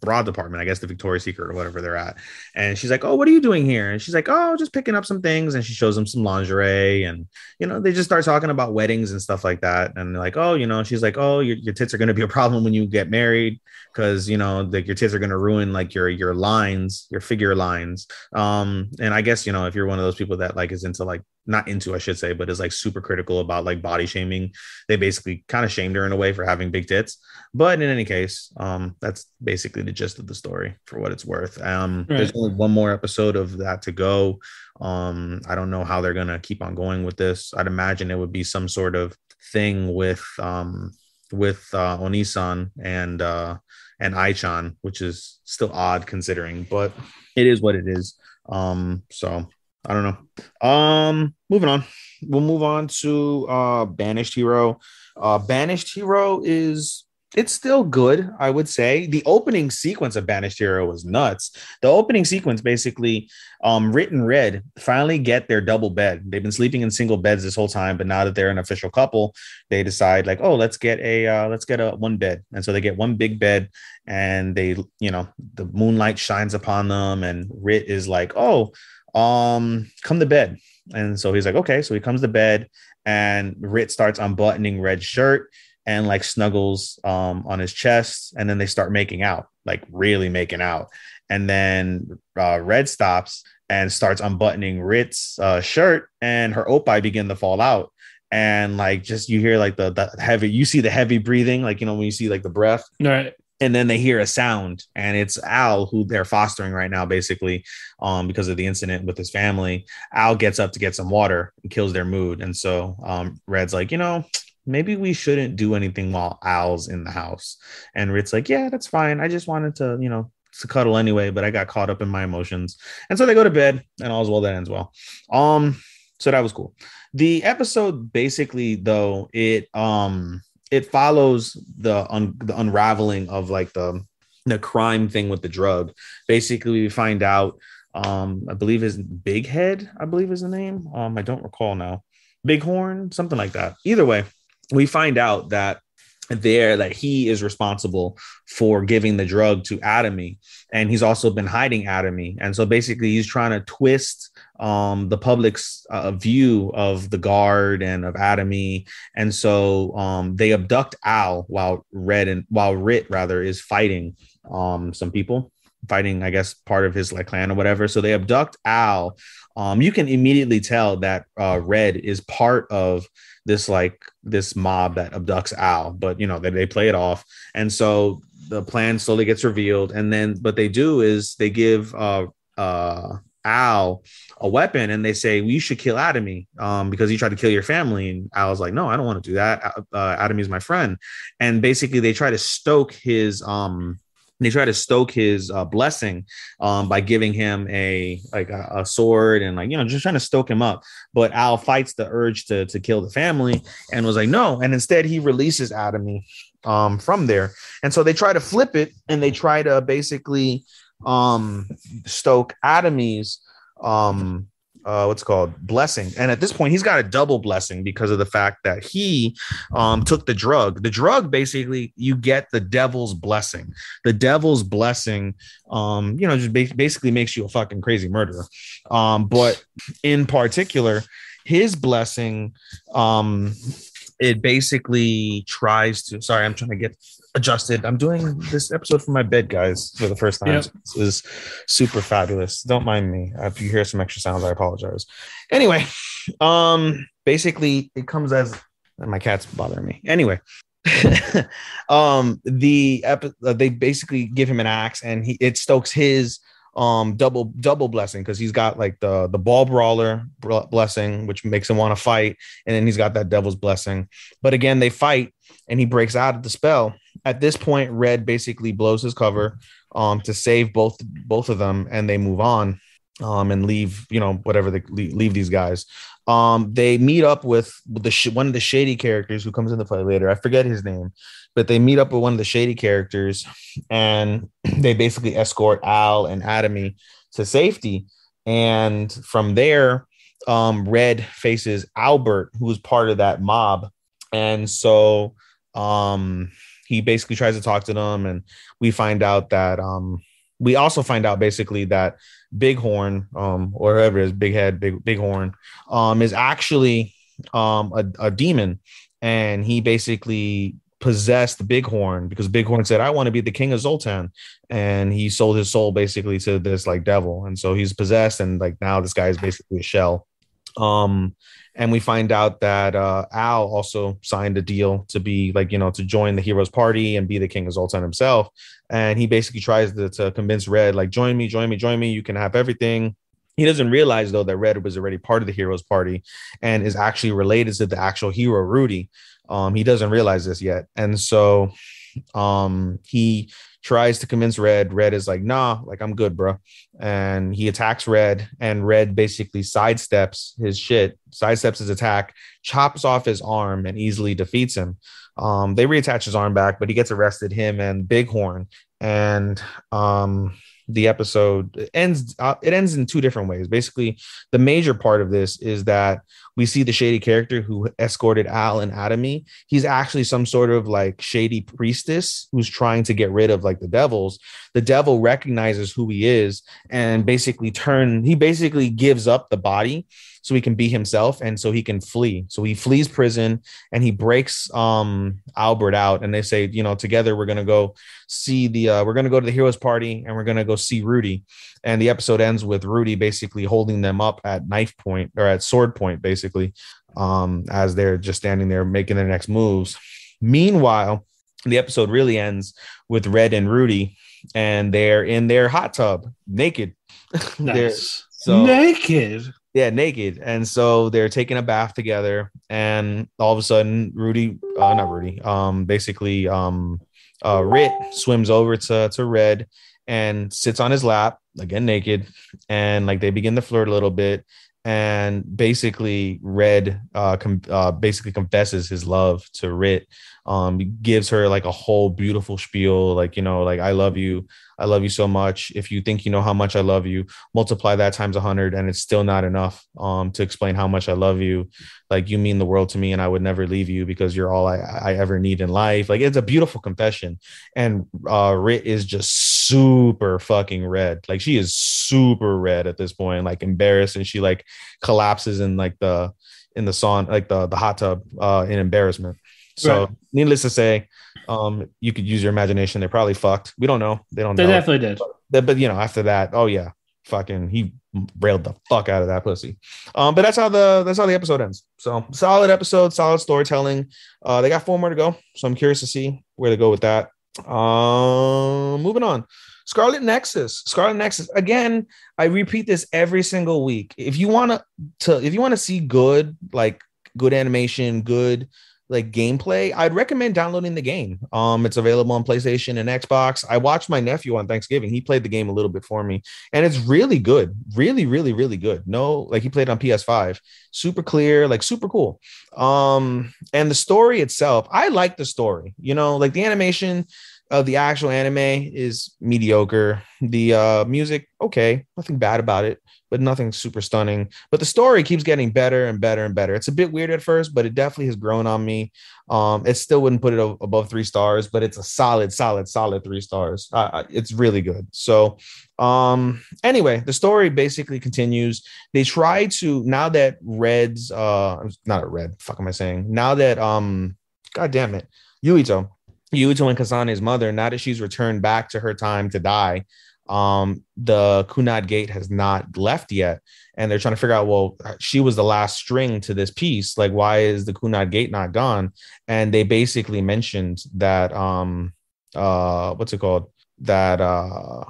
bra department, I guess the Victoria's Secret or whatever they're at. And she's like, oh, what are you doing here? And she's like, oh, just picking up some things. And she shows them some lingerie, and they just start talking about weddings and stuff like that. And they're like, oh, she's like, oh, your tits are going to be a problem when you get married, because like your tits are going to ruin like your lines, your figure lines. And I guess if you're one of those people that like is into like, not into, I should say, but is like super critical about like body shaming, they basically kind of shamed her in a way for having big tits. But in any case, that's basically the gist of the story for what it's worth. Right. There's only one more episode of that to go. I don't know how they're gonna keep on going with this. I'd imagine it would be some sort of thing with Onisan and Ai-chan, which is still odd considering, but it is what it is. So I don't know. Moving on. We'll move on to Banished Hero. Banished Hero it's still good, I would say. The opening sequence of Banished Hero was nuts. The opening sequence basically, Rit and Red finally get their double bed. They've been sleeping in single beds this whole time, but now that they're an official couple, they decide like, oh, let's get a one bed. And so they get one big bed, and they, the moonlight shines upon them, and Rit is like, oh, come to bed. And so he's like, okay. So he comes to bed, and Rit starts unbuttoning Red's shirt and like snuggles on his chest, and then they start making out, like really making out. And then Red stops and starts unbuttoning Rit's shirt, and her oppai begin to fall out. And like just you hear like the heavy, you see the heavy breathing, like when you see like the breath. Right. And then they hear a sound, and it's Al, who they're fostering right now, basically, because of the incident with his family. Al gets up to get some water and kills their mood. And so Red's like, maybe we shouldn't do anything while Al's in the house. And Rit's like, yeah, that's fine. I just wanted to, to cuddle anyway, but I got caught up in my emotions. And so they go to bed, and all's well that ends well. So that was cool. The episode basically, though, it follows the unraveling of like the crime thing with the drug. Basically, we find out, I believe his Big Head, I believe is the name. I don't recall now. Bighorn, something like that. Either way, we find out that he is responsible for giving the drug to Atomy, and he's also been hiding Atomy. And so basically he's trying to twist the public's view of the guard and of Atomy. And so they abduct Al while Rit is fighting some people, fighting, I guess, part of his like clan or whatever. So they abduct Al. You can immediately tell that Red is part of this mob that abducts Al, but they play it off. And so the plan slowly gets revealed, and then what they do is they give Al a weapon, and they say, well, you should kill Atomy because he tried to kill your family. And Al's like, no, I don't want to do that. Atomy's my friend. And basically they try to stoke his blessing by giving him a sword and just trying to stoke him up. But Al fights the urge to kill the family and was like, no. And instead he releases Atomy from there. And so they try to flip it, and they try to basically stoke Atomy's blessing. And at this point he's got a double blessing because of the fact that he took the drug. Basically you get the devil's blessing. The devil's blessing just basically makes you a fucking crazy murderer. But in particular his blessing, it basically tries to, sorry, I'm trying to get adjusted. I'm doing this episode from my bed, guys, for the first time. Yep. So this is super fabulous. Don't mind me. If you hear some extra sounds, I apologize. Anyway, basically it comes as, my cat's bothering me. Anyway, they basically give him an axe, and it stokes his double blessing, because he's got like the ball brawler blessing, which makes him want to fight, and then he's got that devil's blessing. But again, they fight and he breaks out of the spell. At this point, Red basically blows his cover to save both of them, and they move on and leave, whatever they leave these guys. They meet up with one of the shady characters who comes into play later. I forget his name, but they meet up with one of the shady characters, and they basically escort Al and Atomy to safety. And from there, Red faces Albert, who is part of that mob. And so he basically tries to talk to them, and we also find out basically that Bighorn, or whoever it is, Big Head, Bighorn, is actually a demon, and he basically possessed Bighorn because Bighorn said, I want to be the king of Zoltan, and he sold his soul basically to this devil, and so he's possessed, and now this guy is basically a shell. And we find out that Al also signed a deal to be to join the heroes party and be the king of Zoltan himself. And he basically tries to convince Red, join me. You can have everything. He doesn't realize, though, that Red was already part of the heroes party and is actually related to the actual hero, Rudy. He doesn't realize this yet. And so he tries to convince Red. Red is like, nah, I'm good, bro. And he attacks Red, and Red basically sidesteps his attack, chops off his arm, and easily defeats him. They reattach his arm back, but he gets arrested, him and Bighorn. And the episode ends. It ends in two different ways. Basically, the major part of this is that we see the shady character who escorted Al and Atomy. He's actually some sort of shady priestess who's trying to get rid of the devils. The devil recognizes who he is and basically gives up the body so he can be himself, and so he can flee. So he flees prison, and he breaks Albert out, and they say, together we're gonna go see we're gonna go to the heroes party, and we're gonna go see Rudy. And the episode ends with Rudy basically holding them up at knife point, or at sword point, basically, as they're just standing there making their next moves. Meanwhile, the episode really ends with Red and Rudy, and they're in their hot tub naked. Nice. Naked. Yeah, naked. And so they're taking a bath together, and all of a sudden Rit swims over to Red and sits on his lap, again naked, and they begin to flirt a little bit. And basically Red basically confesses his love to Rit. Gives her a whole beautiful spiel, I love you so much. If you think you know how much I love you, multiply that times 100, and it's still not enough to explain how much I love you. You mean the world to me, and I would never leave you because you're all I ever need in life. It's a beautiful confession. And Rit is just super fucking red. She is super red at this point, embarrassed, and she collapses in the sauna, the hot tub in embarrassment. So right. Needless to say, you could use your imagination. They probably fucked. We don't know. They definitely did. But after that, oh yeah, fucking he railed the fuck out of that pussy. But that's how the episode ends. So solid episode, solid storytelling. They got 4 more to go, so I'm curious to see where they go with that. Moving on. Scarlet Nexus. Scarlet Nexus. Again, I repeat this every single week. If you want to see good, like good animation, good like gameplay, I'd recommend downloading the game. It's available on PlayStation and Xbox. I watched my nephew on Thanksgiving. He played the game a little bit for me, and it's really good. Really, really, really good. No, like he played on PS5. Super clear, like super cool. And the story itself, I like the story. You know, like the animation of the actual anime is mediocre. The music, okay, nothing bad about it, but nothing super stunning. But the story keeps getting better and better and better. It's a bit weird at first, but it definitely has grown on me. It still wouldn't put it above 3 stars, but it's a solid 3 stars. It's really good. So, anyway, the story basically continues. They try to, now that Red's not a Red, fuck am I saying? Now that god damn it, Yuito and Kasane's mother, now that she's returned back to her time to die, the Kunad Gate has not left yet. And they're trying to figure out, well, she was the last string to this piece. Like, why is the Kunad Gate not gone? And they basically mentioned that, what's it called? That,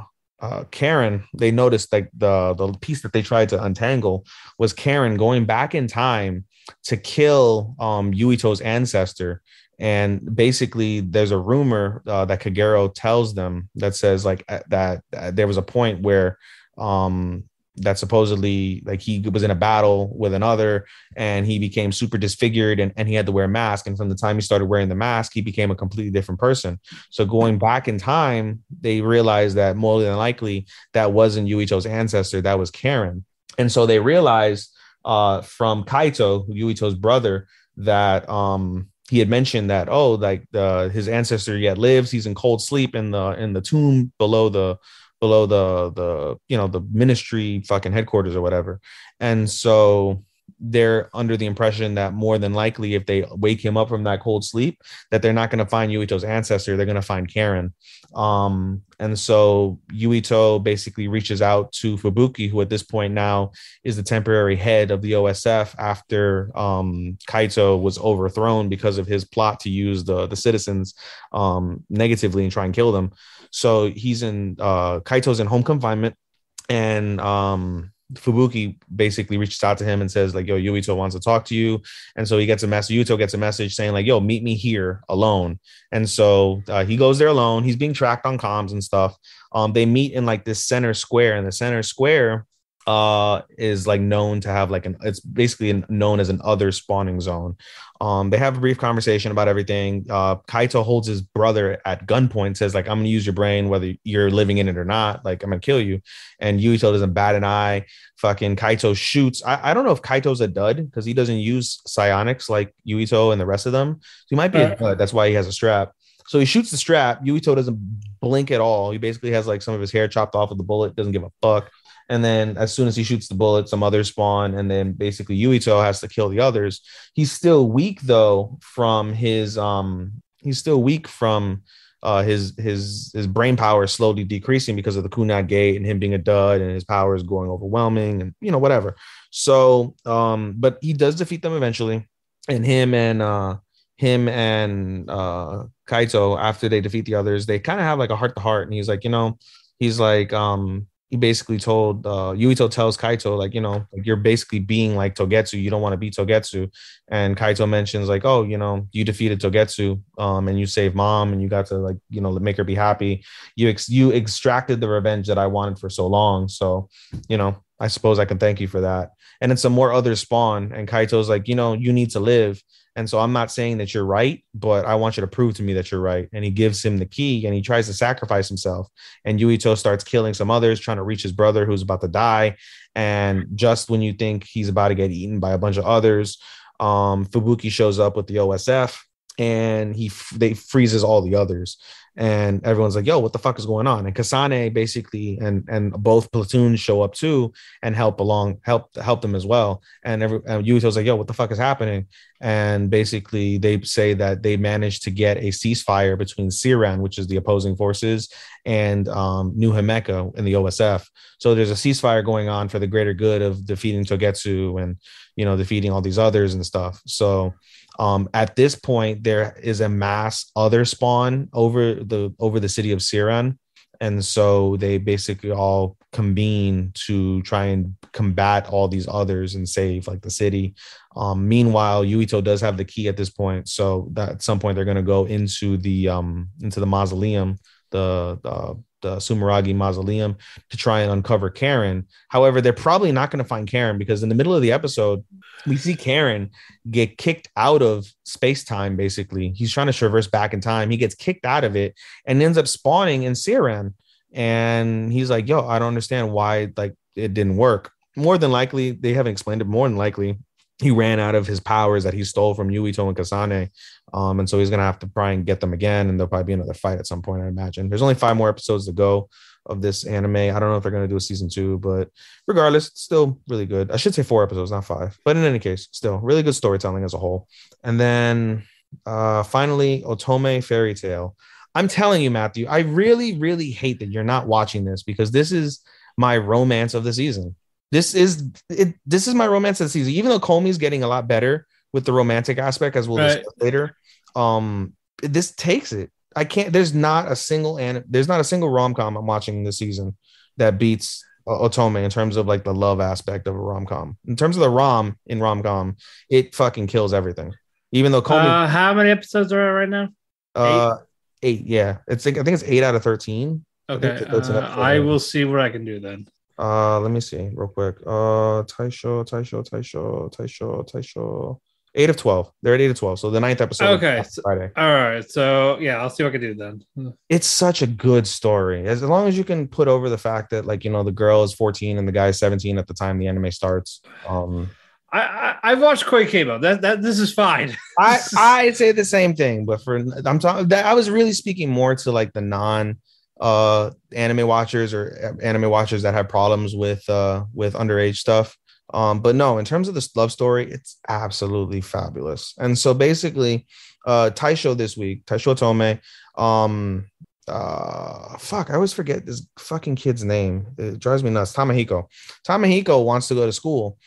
Karen, they noticed like the piece that they tried to untangle was Karen going back in time to kill Yuito's ancestor. And basically, there's a rumor that Kagero tells them that says like that there was a point where that supposedly like he was in a battle with another and he became super disfigured and he had to wear a mask. And from the time he started wearing the mask, he became a completely different person. So going back in time, they realized that more than likely that wasn't Yuito's ancestor, that was Karen. And so they realized from Kaito, Yuito's brother, that he had mentioned that, oh, like his ancestor yet lives. He's in cold sleep in the tomb below the the ministry fucking headquarters or whatever. And so they're under the impression that more than likely, if they wake him up from that cold sleep, that they're not going to find Yuito's ancestor. They're going to find Karen. And so Yuito basically reaches out to Fubuki, who at this point now is the temporary head of the OSF after Kaito was overthrown because of his plot to use the citizens negatively and try and kill them. So he's in Kaito's in home confinement, and Fubuki basically reaches out to him and says like, yo, Yuito wants to talk to you. And so he gets a message. Yuito gets a message saying like, yo, meet me here alone. And so he goes there alone. He's being tracked on comms and stuff. They meet in like this center square, and the center square is like known to have like it's basically known as an other spawning zone. They have a brief conversation about everything. Kaito holds his brother at gunpoint, says like, I'm gonna use your brain whether you're living in it or not, like I'm gonna kill you. And Yuito doesn't bat an eye. Fucking Kaito shoots. I don't know if Kaito's a dud because he doesn't use psionics like Yuito and the rest of them, so he might be a dud. That's why he has a strap. So he shoots the strap. Yuito doesn't blink at all. He basically has like some of his hair chopped off with the bullet, doesn't give a fuck. And then as soon as he shoots the bullet, some others spawn, and then basically Yuito has to kill the others. He's still weak though from his his brain power slowly decreasing because of the Kunai Gate and him being a dud, and his power is going overwhelming, and whatever. So but he does defeat them eventually, and him and Kaito, after they defeat the others, they kind of have like a heart to heart, and he's like, he basically told Yuito tells Kaito like, like you're basically being like Togetsu. You don't want to be Togetsu. And Kaito mentions like, oh, you defeated Togetsu and you saved mom and you got to like, make her be happy. You extracted the revenge that I wanted for so long. So, I suppose I can thank you for that. And then some more others spawn, and Kaito's like, you need to live. And so I'm not saying that you're right, but I want you to prove to me that you're right. And he gives him the key, and he tries to sacrifice himself. And Yuito starts killing some others, trying to reach his brother who's about to die. And just when you think he's about to get eaten by a bunch of others, Fubuki shows up with the OSF, and they freezes all the others. And everyone's like, yo, what the fuck is going on? And Kasane basically and both platoons show up too and help them as well. And Yuito's like, yo, what the fuck is happening? And basically they say that they managed to get a ceasefire between Siran, which is the opposing forces, and New Himeka in the OSF. So there's a ceasefire going on for the greater good of defeating Togetsu and defeating all these others and stuff. So at this point, there is a mass other spawn over over the city of Siran. And so they basically all convene to try and combat all these others and save like the city. Meanwhile, Yuito does have the key at this point, so that at some point they're going to go into the mausoleum, the Sumeragi mausoleum, to try and uncover Karen. However, they're probably not going to find Karen because in the middle of the episode, we see Karen get kicked out of space-time. Basically, he's trying to traverse back in time. He gets kicked out of it and ends up spawning in Siran. And he's like, yo, I don't understand why like it didn't work. More than likely, they haven't explained it. More than likely, he ran out of his powers that he stole from Yuito and Kasane. And so he's going to have to try and get them again. And there'll probably be another fight at some point, I imagine. There's only 5 more episodes to go of this anime. I don't know if they're going to do a season 2, but regardless, it's still really good. I should say 4 episodes, not 5. But in any case, still really good storytelling as a whole. And then finally, Otome Fairy Tale. I'm telling you, Matthew, I really, really hate that you're not watching this because this is my romance of the season. This is my romance of the season. Even though Komi's getting a lot better with the romantic aspect, as we'll discuss later, this takes it. I can't. There's not a single rom-com I'm watching this season that beats Otome in terms of like the love aspect of a rom-com. In terms of the rom-com, it fucking kills everything. Even though Komi, how many episodes are right now? 8. Yeah, I think it's 8 out of 13. Okay, I will see what I can do then. Let me see real quick. Taisho. 8 of 12. They're at 8 of 12. So the 9th episode. Okay. Friday. All right. So yeah, I'll see what I can do then. It's such a good story. As long as you can put over the fact that like, you know, the girl is 14 and the guy is 17 at the time the anime starts. I watched Koi Keibo. This is fine. I say the same thing, but I'm talking that I was really speaking more to like the non anime watchers or anime watchers that have problems with underage stuff. But no, in terms of this love story, it's absolutely fabulous. And so basically, Taisho this week, Taisho Otome, I always forget this fucking kid's name. It drives me nuts. Tamahiko wants to go to school.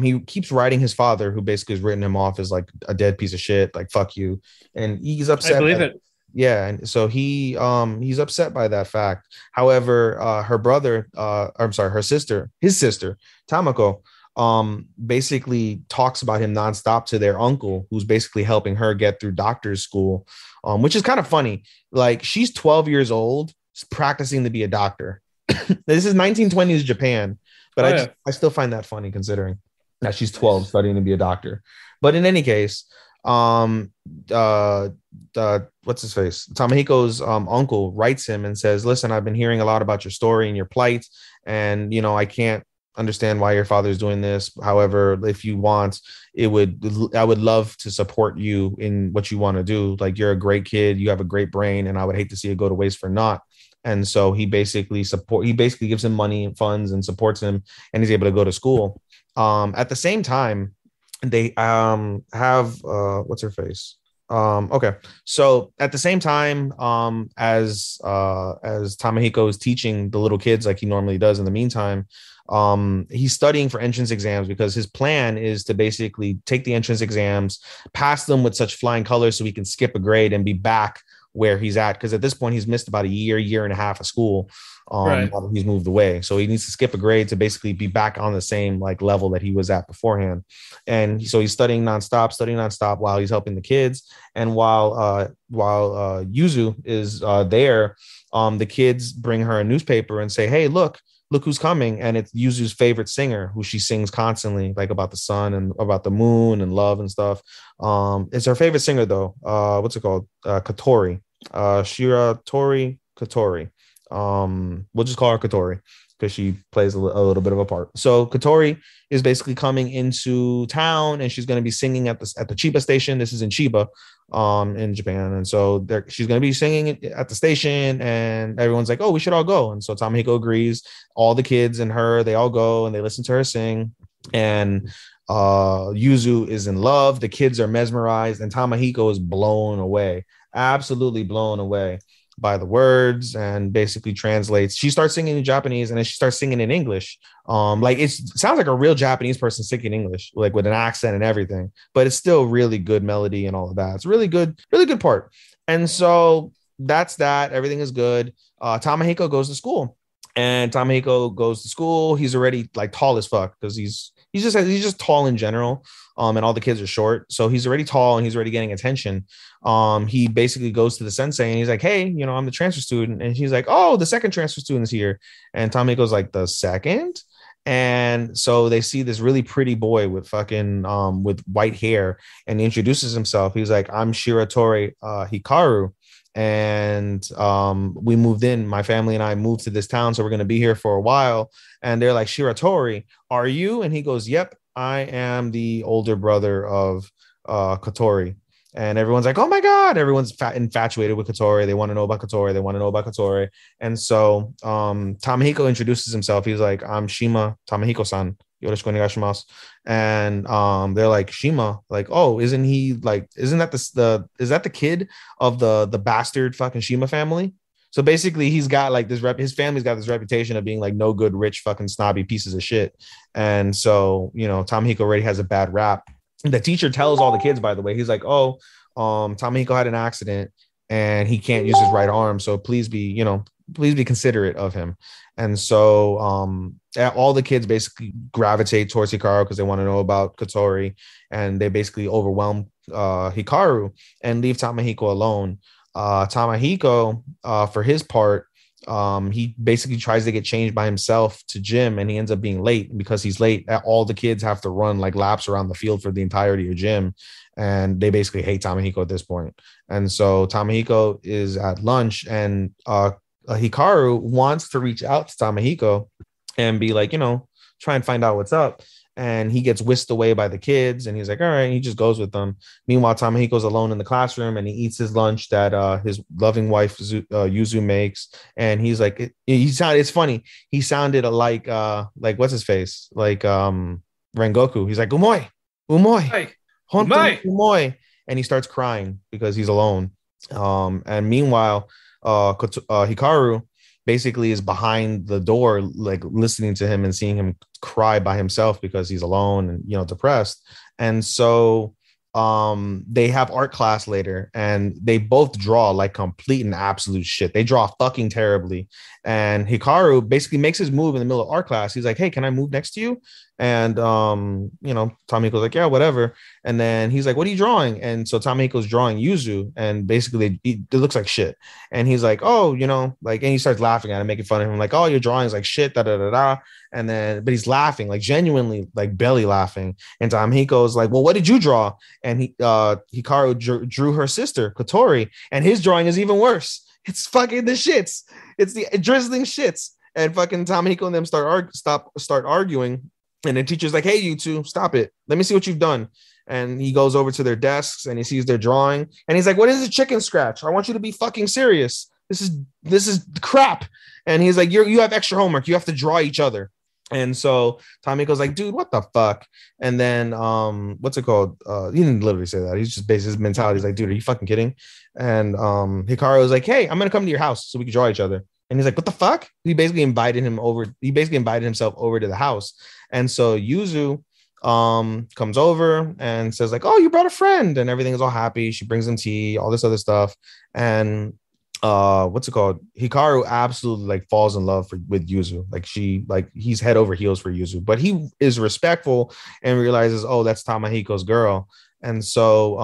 He keeps writing his father, who basically has written him off as like a dead piece of shit, like fuck you, and he's upset. I believe it. Yeah, and so he's upset by that fact. However, his sister Tamako, basically talks about him nonstop to their uncle, who's basically helping her get through doctor's school, which is kind of funny. Like she's 12 years old, practicing to be a doctor. This is 1920s Japan, but I still find that funny considering that she's 12 studying to be a doctor. But in any case, what's his face? Tamahiko's uncle writes him and says, listen, I've been hearing a lot about your story and your plight, and you know, I can't understand why your father's doing this. However, if you want, I would love to support you in what you want to do. Like, you're a great kid, you have a great brain, and I would hate to see it go to waste for naught. And so he basically gives him money and funds and supports him, and he's able to go to school. At the same time, they have what's her face? Okay. So at the same time, as Tamahiko is teaching the little kids like he normally does in the meantime, he's studying for entrance exams because his plan is to basically take the entrance exams, pass them with such flying colors so he can skip a grade and be back where he's at, because at this point he's missed about a year and a half of school. Right. He's moved away, so he needs to skip a grade to basically be back on the same like level that he was at beforehand. And so he's studying nonstop while he's helping the kids. And while Yuzu is there, the kids bring her a newspaper and say, hey, look who's coming. And it's Yuzu's favorite singer, who she sings constantly, like about the sun and about the moon and love and stuff. It's her favorite singer though. What's it called? Katori. Shiratori Katori. We'll just call her Katori because she plays a little bit of a part. So Katori is basically coming into town, and she's going to be singing at the Chiba station. This is in Chiba, in Japan. And so she's going to be singing at the station, and everyone's like, oh, we should all go. And so Tamahiko agrees. All the kids and her, they all go and they listen to her sing. And Yuzu is in love. The kids are mesmerized, and Tamahiko is blown away, absolutely blown away by the words, and basically translates. She starts singing in Japanese, and then she starts singing in English. Like it sounds like a real Japanese person singing English, like with an accent and everything, but it's still really good melody and all of that. It's really good part. And so that's that. Everything is good. Tamahiko goes to school, and Tamahiko goes to school. He's already like tall as fuck because he's just tall in general. And all the kids are short, so he's already tall and he's already getting attention. He basically goes to the sensei and he's like, "Hey, I'm the transfer student," and he's like, "Oh, the second transfer student is here," and Tamahiko's like, "The second?" And so they see this really pretty boy with fucking with white hair, and he introduces himself. He's like, "I'm Shiratori Hikaru." And we moved in. My family and I moved to this town, so we're gonna be here for a while. And they're like, "Shiratori, are you?" And he goes, "Yep, I am the older brother of Kotori." And everyone's like, "Oh my god!" Everyone's infatuated with Kotori. They want to know about Kotori. They want to know about Kotori. And so Tamahiko introduces himself. He's like, "I'm Shima Tamahiko-san. Yoroshiku onegaishimasu." And they're like, "Shima, like, oh, isn't that the kid of the bastard fucking Shima family?" So basically, he's got like his family's got this reputation of being like no good, rich, fucking snobby pieces of shit. And so, Tamahiko already has a bad rap. The teacher tells all the kids, by the way, he's like, "Oh, Tamahiko had an accident and he can't use his right arm. So please be considerate of him." And so all the kids basically gravitate towards Hikaru because they want to know about Kotori, and they basically overwhelm Hikaru and leave Tamahiko alone. Tamahiko, for his part, he basically tries to get changed by himself to gym, and he ends up being late. And because he's late, all the kids have to run like laps around the field for the entirety of gym, and they basically hate Tamahiko at this point. And so Tamahiko is at lunch, and Hikaru wants to reach out to Tamahiko and be like, try and find out what's up. And he gets whisked away by the kids, and he's like, all right, and he just goes with them. Meanwhile, Tamahiko's alone in the classroom, and he eats his lunch that his loving wife Yuzu makes. And he's like, it's funny. He sounded like what's his face? Like Rengoku. He's like, "Umoy, umoy, hontou umoy," and he starts crying because he's alone. And meanwhile, Hikaru basically is behind the door, like listening to him and seeing him cry by himself because he's alone and depressed. And so they have art class later, and they both draw like complete and absolute shit. They draw fucking terribly. And Hikaru basically makes his move in the middle of art class. He's like, "Hey, can I move next to you?" And Tamahiko's like, "Yeah, whatever." And then he's like, "What are you drawing?" And so Tamahiko's drawing Yuzu, and basically it looks like shit. And he's like, "Oh, and he starts laughing at him, making fun of him, like, "Oh, your drawing is like shit, da da da da." And then, but he's laughing, like genuinely, like belly laughing. And Tamahiko's like, "Well, what did you draw?" And Hikaru drew her sister Kotori, and his drawing is even worse. It's fucking the shits. It's the drizzling shits. And fucking Tamahiko and them start arguing. And the teacher's like, "Hey, you two, stop it. Let me see what you've done." And he goes over to their desks and he sees their drawing. And he's like, "What is a chicken scratch? I want you to be fucking serious. This is crap." And he's like, you have extra homework. You have to draw each other." And so Tamiko's like, "Dude, what the fuck?" And then what's it called? He didn't literally say that. He's just based his mentality. He's like, "Dude, are you fucking kidding?" And Hikaru was like, "Hey, I'm gonna come to your house so we can draw each other." And he's like, "What the fuck?" He basically invited himself over to the house. And so Yuzu comes over and says like, "Oh, you brought a friend," and everything is all happy. She brings him tea, all this other stuff. And what's it called? Hikaru absolutely like falls in love with Yuzu. He's head over heels for Yuzu, but he is respectful and realizes, oh, that's Tamahiko's girl. And so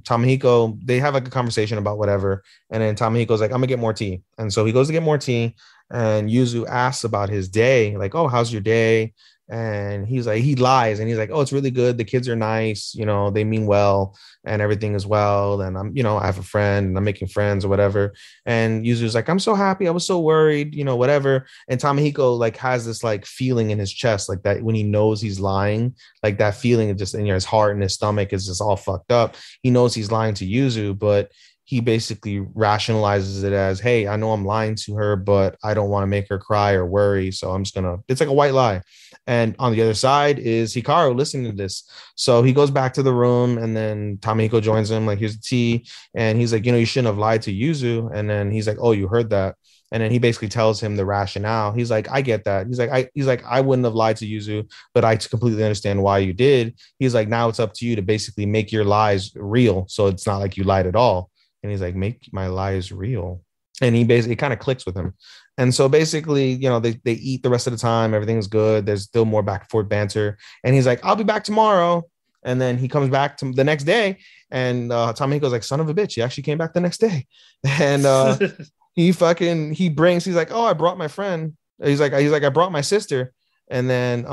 Tamahiko, they have like a conversation about whatever, and then Tamahiko's like, "I'm gonna get more tea." And so he goes to get more tea, and Yuzu asks about his day, like, "Oh, how's your day?" And he's like, he lies, and he's like, "Oh, it's really good. The kids are nice, they mean well, and everything is well. And I have a friend, and I'm making friends or whatever." And Yuzu's like, "I'm so happy. I was so worried, whatever." And Tamahiko like has this like feeling in his chest, like that when he knows he's lying, like that feeling of just in his heart and his stomach is just all fucked up. He knows he's lying to Yuzu, but he basically rationalizes it as, "Hey, I know I'm lying to her, but I don't want to make her cry or worry. So I'm just it's like a white lie." And on the other side is Hikaru listening to this. So he goes back to the room, and then Tamahiko joins him, like, "Here's the tea." And he's like, "You shouldn't have lied to Yuzu." And then he's like, "Oh, you heard that?" And then he basically tells him the rationale. He's like, "I get that." He's like, "I wouldn't have lied to Yuzu, but I completely understand why you did." He's like, "Now it's up to you to basically make your lies real. So it's not like you lied at all." And he's like, make my lies real. And he basically kind of clicks with him. And so basically, they eat the rest of the time. Everything's good. There's still more back and forth banter. And he's like, I'll be back tomorrow. And then he comes back to the next day. And Tamahiko's like, son of a bitch. He actually came back the next day. And he's like, oh, I brought my friend. He's like, I brought my sister. And then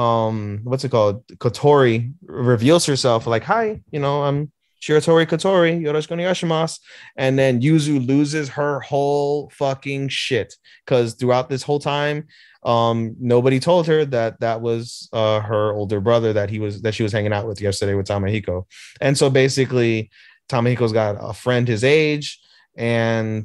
what's it called? Kotori reveals herself like, hi, I'm Shiratori Kotori, yoroshiku onegaishimasu. And then Yuzu loses her whole fucking shit because throughout this whole time, nobody told her that was her older brother that she was hanging out with yesterday with Tamahiko. And so basically, Tamahiko's got a friend his age, and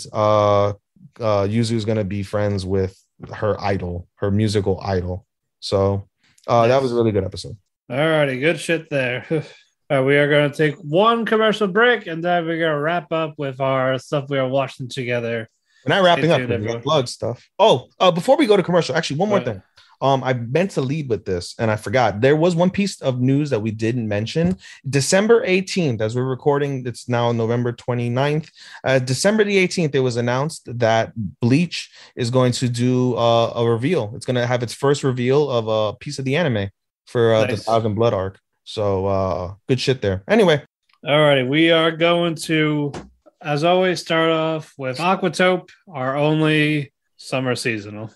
Yuzu's gonna be friends with her idol, her musical idol. So that was a really good episode. All righty, good shit there. We are going to take one commercial break, and then we're going to wrap up with our stuff we are watching together. We're not wrapping up with plug stuff. Before we go to commercial, actually, one more thing. I meant to lead with this, and I forgot. There was one piece of news that we didn't mention. December 18th, as we're recording, it's now November 29th. December the 18th, it was announced that Bleach is going to do a reveal. It's going to have its first reveal of a piece of the anime for the Thousand Blood arc. So good shit there. Anyway. All righty. We are going to, as always, start off with Aquatope, our only summer seasonal.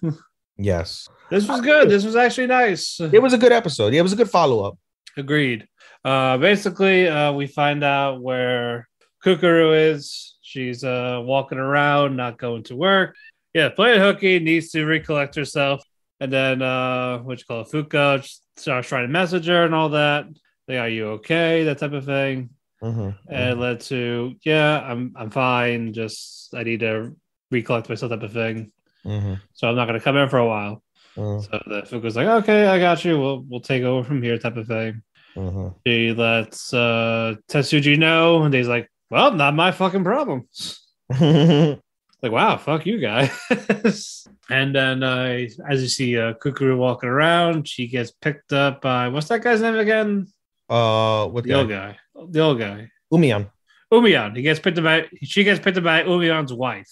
Yes. This was good. This was actually nice. It was a good episode. Yeah, it was a good follow-up. Agreed. Basically, we find out where Kukuru is. She's walking around, not going to work. Yeah, playing hooky, needs to recollect herself. And then, Fuka starts trying to message her and all that. Like, are you okay? That type of thing. And it led to, I'm fine. Just, I need to recollect myself type of thing. So I'm not going to come in for a while. So the Fuka's like, okay, I got you. We'll take over from here type of thing. She lets Tetsuji know. And he's like, well, not my fucking problem. Like, wow, fuck you guys. And then as you see Kukuru walking around, she gets picked up by, what's that guy's name again? What the old guy? The old guy. Umiyan. She gets picked up by Umiyan's wife.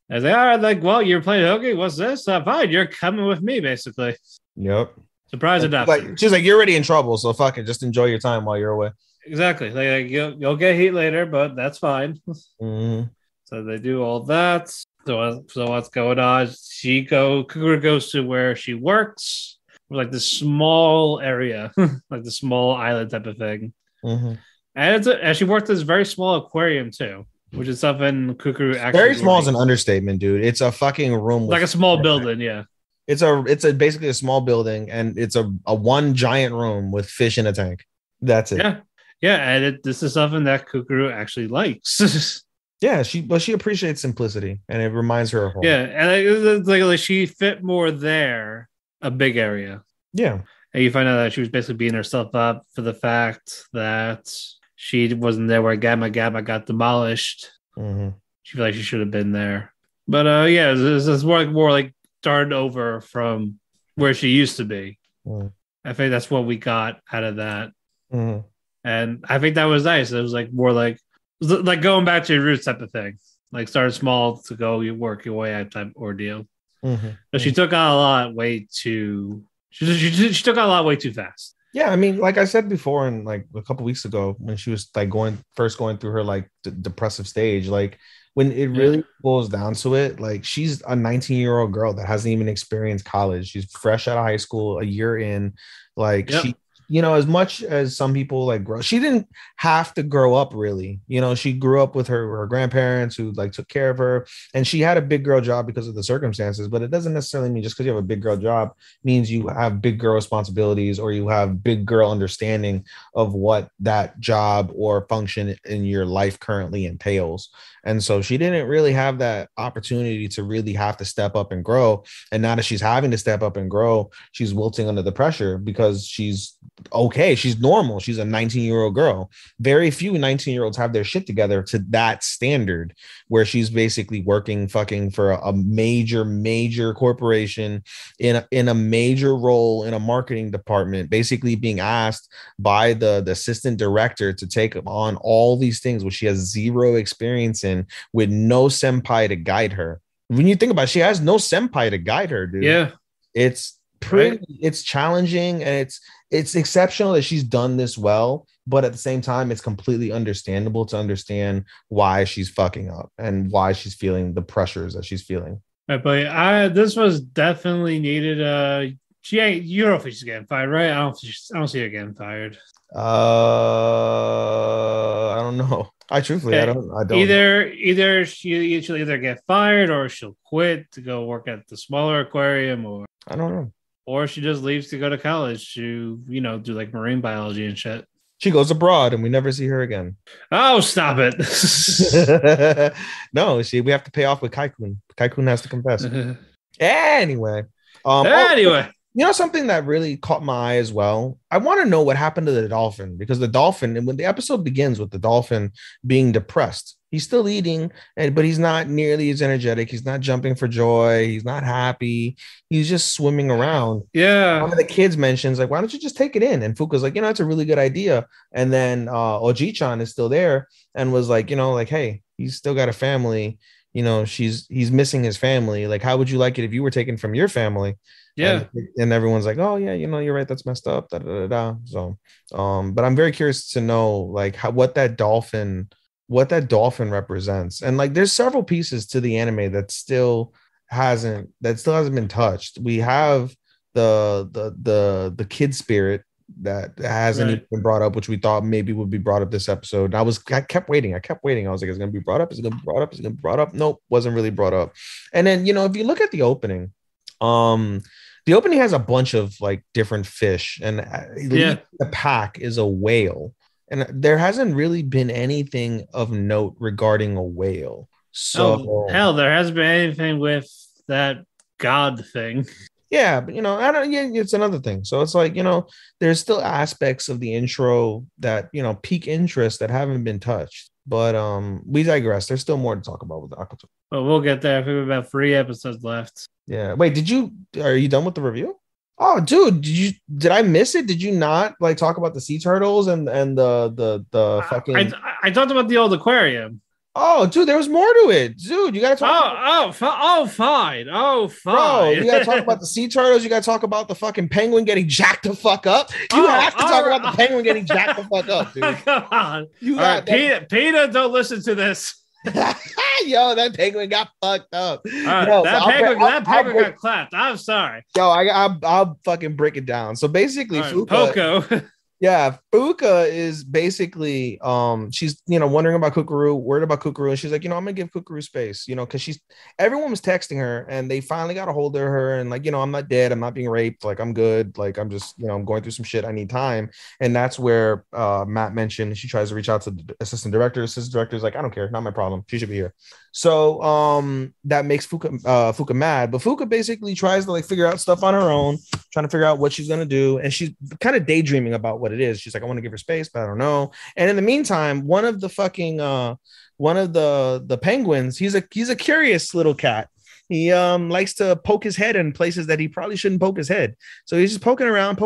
I was like, all right, like, well, you're playing hooky. What's this? Fine, you're coming with me, basically. Yep. Surprise adoption. She's like, you're already in trouble, so fuck it. Just enjoy your time while you're away. Exactly. Like you'll get heat later, but that's fine. So they do all that. So what's going on? Kukuru goes to where she works, like this small area, like the small island type of thing. And she worked this very small aquarium too, which is something Kukuru actually very small is an understatement, dude. It's a fucking room, like a small building. Yeah, it's basically a small building, and it's a one giant room with fish in a tank. That's it. Yeah, and this is something that Kukuru actually likes. Yeah, she appreciates simplicity, and it reminds her of home. Yeah, and like she fit more there, a big area. Yeah, and you find out that she was basically beating herself up for the fact that she wasn't there where Gamma got demolished. She felt like she should have been there. But it's more like started over from where she used to be. I think that's what we got out of that. And I think that was nice. It was like more like going back to your roots type of thing. Like start small to go, you work your way out type ordeal. But she took on a lot way too. She took on a lot way too fast. Yeah, I mean, like I said before, and like a couple weeks ago, when she was like going through her like depressive stage, like when it really boils down to it, like she's a 19-year-old girl that hasn't even experienced college. She's fresh out of high school, a year in. Like she, as much as some people like grow, she didn't have to grow up really. She grew up with her grandparents who like took care of her, and she had a big girl job because of the circumstances. But it doesn't necessarily mean just because you have a big girl job means you have big girl responsibilities or you have big girl understanding of what that job or function in your life currently entails. And so she didn't really have that opportunity to really have to step up and grow. And now that she's having to step up and grow, she's wilting under the pressure because she's okay. She's normal. She's a 19-year-old girl. Very few 19-year-olds have their shit together to that standard, where she's basically working fucking for a major corporation in a major role in a marketing department, basically being asked by the assistant director to take on all these things which she has zero experience in, with no senpai to guide her. When you think about it, she has no senpai to guide her, dude. Yeah. It's pretty, it's challenging, and it's exceptional that she's done this well, but at the same time, it's completely understandable to understand why she's fucking up and why she's feeling the pressures that she's feeling. Right, but this was definitely needed. She ain't. You don't think she's getting fired, right? I don't see her getting fired. I don't know. I truthfully, I don't. Either she'll either get fired or she'll quit to go work at the smaller aquarium, or I don't know. Or she just leaves to go to college to, do like marine biology and shit. She goes abroad and we never see her again. Oh, stop it. No, we have to pay off with Kaikun. Kaikun has to confess. Anyway. Something that really caught my eye as well. I want to know what happened to the dolphin, because the dolphin, and when the episode begins with the dolphin being depressed, he's still eating, but he's not nearly as energetic. He's not jumping for joy. He's not happy. He's just swimming around. Yeah. One of the kids mentions, like, why don't you just take it in? And Fuka's like, it's a really good idea. And then Oji-chan is still there and was like, hey, he's still got a family. He's missing his family. Like, how would you like it if you were taken from your family? Yeah. And everyone's like, oh yeah, you're right. That's messed up. So, but I'm very curious to know, like, what that dolphin represents. And like, there's several pieces to the anime that still hasn't been touched. We have the kid spirit that hasn't even been brought up, which we thought maybe would be brought up this episode. And I kept waiting. I was like, is it going to be brought up? Is it going to be brought up? Is it going to be brought up? Nope, wasn't really brought up. And then, if you look at the opening, the opening has a bunch of like different fish, and the pack is a whale, and there hasn't really been anything of note regarding a whale. So hell, there hasn't been anything with that god thing. Yeah, but it's another thing. So it's like, there's still aspects of the intro that pique interest that haven't been touched. But we digress. There's still more to talk about with the Akuto. But we'll get there. I think we have about 3 episodes left. Yeah. Wait, are you done with the review? Oh, dude, did I miss it? Did you not like talk about the sea turtles and the fucking? I talked about the old aquarium. Oh, dude, there was more to it. Dude, you got to talk. Fine. Bro, you got to talk about the sea turtles. You got to talk about the fucking penguin getting jacked the fuck up. You have to talk about the penguin getting jacked the fuck up, dude. Come on. Peter, don't listen to this. Yo, that penguin got fucked up. That penguin got clapped. I'm sorry. Yo, I'll fucking break it down. So basically, Fuka. Yeah, Fuka is basically she's wondering about Kukuru, worried about Kukuru, and she's like, I'm gonna give Kukuru space, because everyone was texting her and they finally got a hold of her and like, I'm not dead, I'm not being raped, like I'm good, like I'm just I'm going through some shit, I need time. And that's where Matt mentioned she tries to reach out to the assistant director. Assistant director is like, I don't care, not my problem, she should be here. So that makes Fuka mad, but Fuka basically tries to like figure out stuff on her own, trying to figure out what she's gonna do, and she's kind of daydreaming about what it is. She's like, I want to give her space, but I don't know. And in the meantime, one of the penguins, he's a curious little cat. He likes to poke his head in places that he probably shouldn't poke his head. So he's just poking around,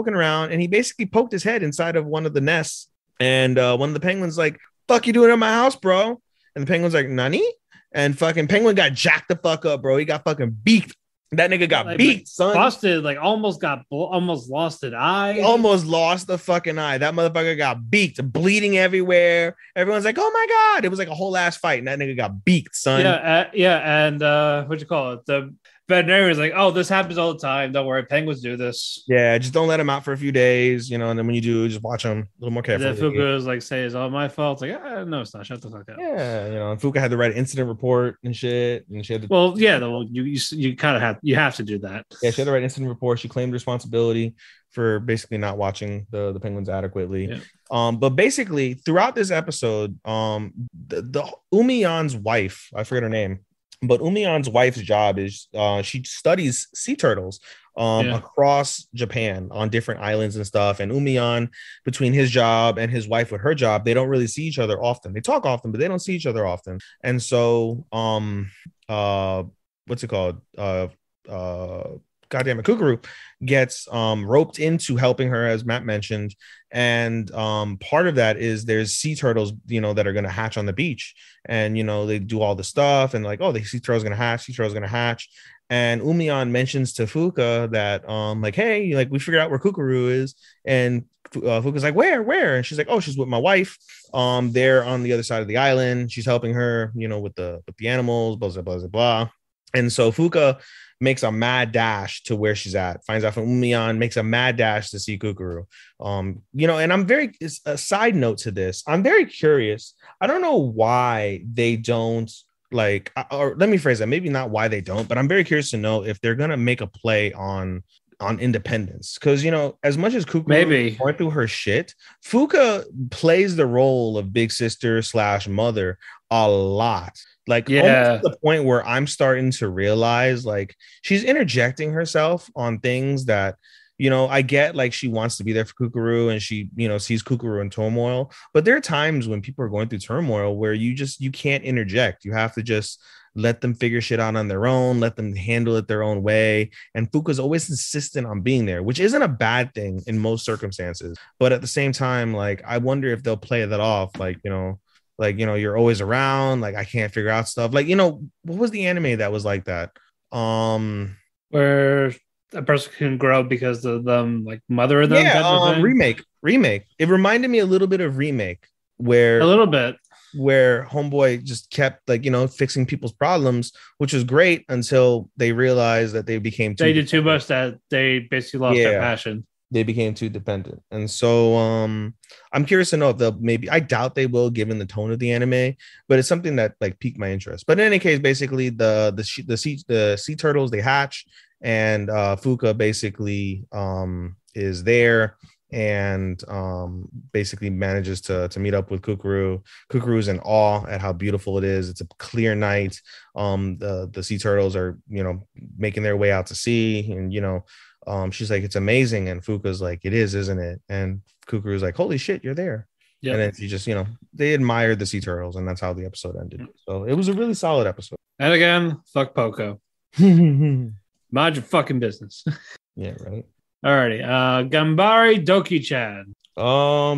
and he basically poked his head inside of one of the nests. And one of the penguins like, fuck you doing in my house, bro? And the penguin's like, nani? And fucking penguin got jacked the fuck up, bro. He got fucking beaked. That nigga got beat, son. Busted, like almost lost an eye. He almost lost the fucking eye. That motherfucker got beaked, bleeding everywhere. Everyone's like, oh my God. It was like a whole ass fight, and that nigga got beaked, son. And what you call it? The veterinarian's like, oh, this happens all the time. Don't worry, penguins do this. Yeah, just don't let him out for a few days, and then when you do, just watch him a little more carefully. And then Fuka was like, say it's all my fault. It's like, no, it's not. Shut the fuck up. Yeah, and Fuka had to write an incident report and shit. And she had you kind of have to do that. Yeah, she had to write an incident report. She claimed responsibility for basically not watching the penguins adequately. Yeah. But basically, throughout this episode, the Umiyan's wife, I forget her name, but Umiyan's wife's job is she studies sea turtles across Japan on different islands and stuff. And Umiyan, between his job and his wife with her job, they don't really see each other often. They talk often, but they don't see each other often. And so what's it called? Goddamn it, Kukuru gets roped into helping her, as Matt mentioned. And part of that is there's sea turtles, that are going to hatch on the beach. And, they do all the stuff and like, oh, the sea turtle's going to hatch. And Umiyan mentions to Fuka that, like, hey, like, we figured out where Kukuru is. And Fuka's like, where? And she's like, oh, she's with my wife. They're on the other side of the island. She's helping her, with the animals, blah, blah, blah, blah, blah. And so Fuka makes a mad dash to where she's at, finds out from Umiyan, makes a mad dash to see Kukuru. And it's a side note to this. I'm very curious. I don't know why they don't or let me phrase that. Maybe not why they don't, but I'm very curious to know if they're going to make a play on independence. Because, as much as Kukuru maybe going through her shit, Fuka plays the role of big sister / mother a lot. Like, almost to the point where I'm starting to realize, like, she's interjecting herself on things that, I get, like, she wants to be there for Kukuru and she, sees Kukuru in turmoil. But there are times when people are going through turmoil where you can't interject. You have to just let them figure shit out on their own, let them handle it their own way. And Fuka's always insistent on being there, which isn't a bad thing in most circumstances. But at the same time, like, I wonder if they'll play that off, like, you're always around, like, I can't figure out stuff. Like, what was the anime that was like that? Where a person can grow because of them, like, mother them. Yeah, remake. It reminded me a little bit of Remake, where homeboy just kept, like, fixing people's problems, which was great until they realized that they did too much, that they basically lost their passion. They became too dependent. And so I'm curious to know if they'll I doubt they will, given the tone of the anime, but it's something that, like, piqued my interest. But in any case, basically the sea turtles, they hatch, and Fuka basically is there and basically manages to meet up with Kukuru. Kukuru's in awe at how beautiful it is. It's a clear night. The sea turtles are, making their way out to sea, and she's like, it's amazing. And Fuka's like, it is, isn't it? And Kukuru's like, holy shit, you're there. Yep. And then she just, they admired the sea turtles, and that's how the episode ended. So it was a really solid episode. And again, fuck Poco. Mind your fucking business. Yeah, right. Alrighty. Gambari Doki-chan.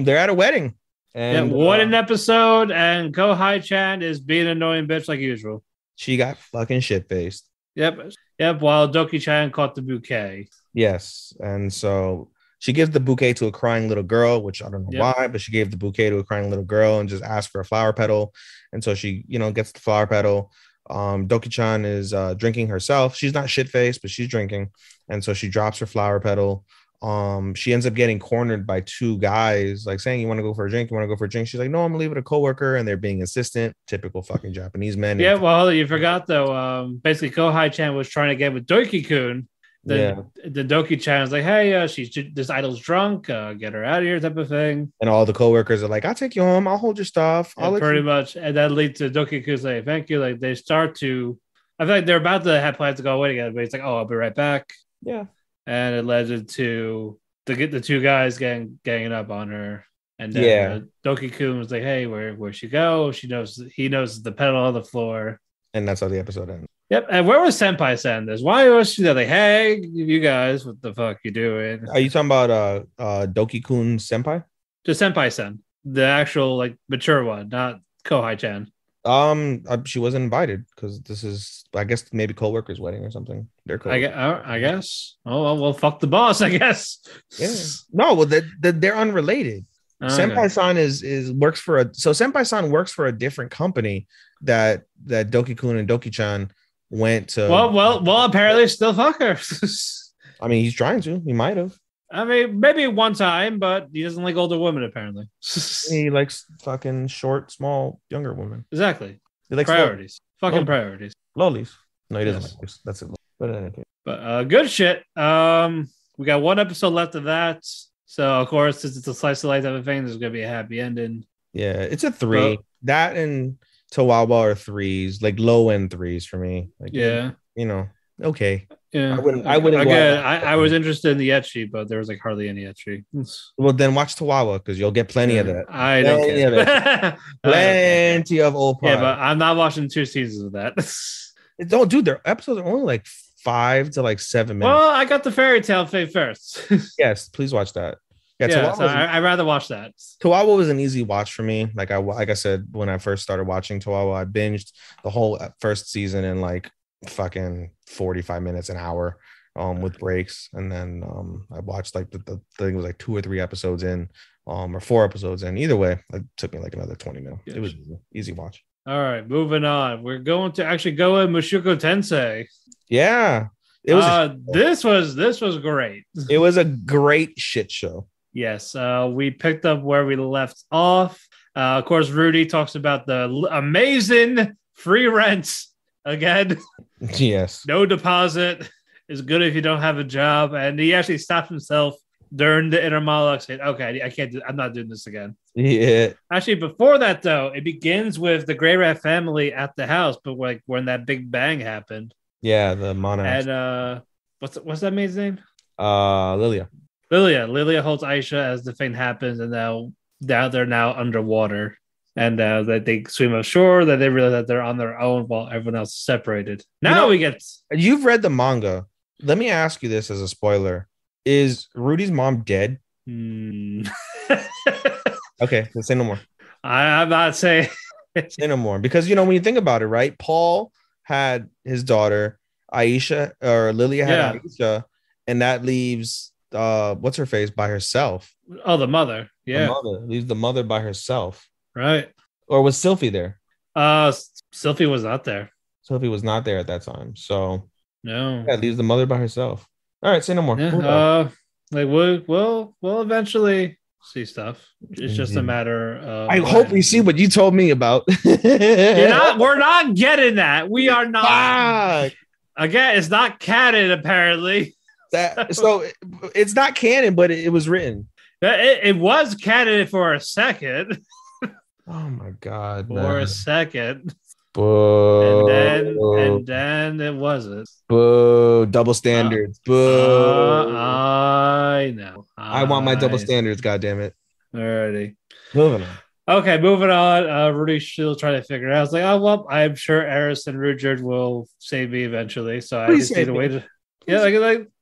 They're at a wedding. And what an episode. And Kohai-chan is being an annoying bitch like usual. She got fucking shit-faced. Yep. While Doki-chan caught the bouquet. Yes. And so she gives the bouquet to a crying little girl, which I don't know why, but she gave the bouquet to a crying little girl and just asked for a flower petal. And so she, gets the flower petal. Doki-chan is drinking herself. She's not shit-faced, but she's drinking. And so she drops her flower petal. She ends up getting cornered by two guys, like, saying, you want to go for a drink? She's like, no, I'm gonna leave it a coworker. And they're being insistent. Typical fucking Japanese men. Yeah, well, you forgot though. Basically, Kohai-chan was trying to get with Doki-kun. The Doki-chan is like, hey, this idol's drunk. Get her out of here, type of thing. And all the coworkers are like, I'll take you home. I'll hold your stuff. Pretty much. And that leads to Doki-kun saying, thank you. Like, they start to, I feel like they're about to have plans to go away together, but he's like, oh, I'll be right back. Yeah. And it led to the two guys ganging up on her. And then Doki-kun was like, hey, where'd she go? He knows the pedal on the floor. And that's how the episode ends. Yep. And where was Senpai saying this? Why was she there? Like, hey, you guys, what the fuck you doing? Are you talking about Doki-kun Senpai? Just Senpai-san. The actual, like, mature one, not Kohai-chan. She wasn't invited because this is, I guess, maybe co-worker's wedding or something. They're I guess. Oh well, fuck the boss, I guess. Yeah. No, well, they're unrelated. Senpai-san Senpai-san works for a different company that Doki-kun and Doki-chan went to. Well, apparently still fuck her. I mean, he's trying to. He might have. I mean, maybe one time, but he doesn't like older women, apparently. He likes fucking short, small, younger women. Exactly. He likes priorities. Fucking priorities. Lolis. No, he doesn't like this. That's it. But good shit. We got one episode left of that. So, of course, since it's a slice of life type of thing, there's going to be a happy ending. Yeah, it's a 3. That and Tawawa are 3s, like low-end 3s for me. Like, okay. Yeah, I wouldn't again. I was interested in the ecchi, but there was like hardly any ecchi. Well, then watch Tawawa because you'll get plenty of that. I don't Plenty care. of it. Plenty of old Yeah, pie. but I'm not watching 2 seasons of that. Don't, dude. Their episodes are only like 5 to like 7 minutes. Well, I got the fairy tale thing first. Yes, please watch that. Yeah, so I'd rather watch that. Tawawa was an easy watch for me. Like I said, when I first started watching Tawawa, I binged the whole first season in like fucking 45 minutes, an hour, with breaks. And then I watched like the thing was like 2 or 3 episodes in, or 4 episodes in. Either way, it took me like another 20 minutes. It was easy watch. All right, moving on. We're going to actually go in Mushoko Tensei. Yeah. It was this was great. It was a great shit show. Yes, we picked up where we left off. Of course, Rudy talks about the amazing free rent again. Yes. No deposit is good if you don't have a job. And he actually stopped himself during the inner monologue saying, okay, I can't I'm not doing this again. Yeah. Actually, before that, though, it begins with the Grey Rat family at the house, but like when that big bang happened. Yeah, the monarch. And what's that maid's name? Lilia. Lilia holds Aisha as the thing happens, and now they're now underwater, and that they swim ashore. That they realize that they're on their own while everyone else is separated. Now we get. You've read the manga. Let me ask you this as a spoiler: is Rudy's mom dead? Okay, let's say no more. I'm not saying. Say no more, because when you think about it, right? Paul had his daughter Aisha, or Lilia had Aisha, and that leaves. What's her face by herself? Oh, the mother. Yeah. The mother leaves the mother by herself. Right. Or was Sylphie there? Sylphie was not there. Sylphie was not there at that time. So no. Yeah, leaves the mother by herself. All right, say no more. Yeah, like we'll eventually see stuff. It's just a matter of I hope we see what you told me about. We're not getting that. We are not. Again, it's not canon, apparently. So it's not canon, but it was written. It was canon for a second. Oh my god! For a second. Boo. And then it wasn't. Boo! Double standards. Boo! I know. I want my double standards. God damn it! Alrighty. Moving on. Okay, moving on. Rudy's still trying to figure it out. I was like, oh well, I'm sure Eris and Rudyard will save me eventually. So I just need to wait. Yeah,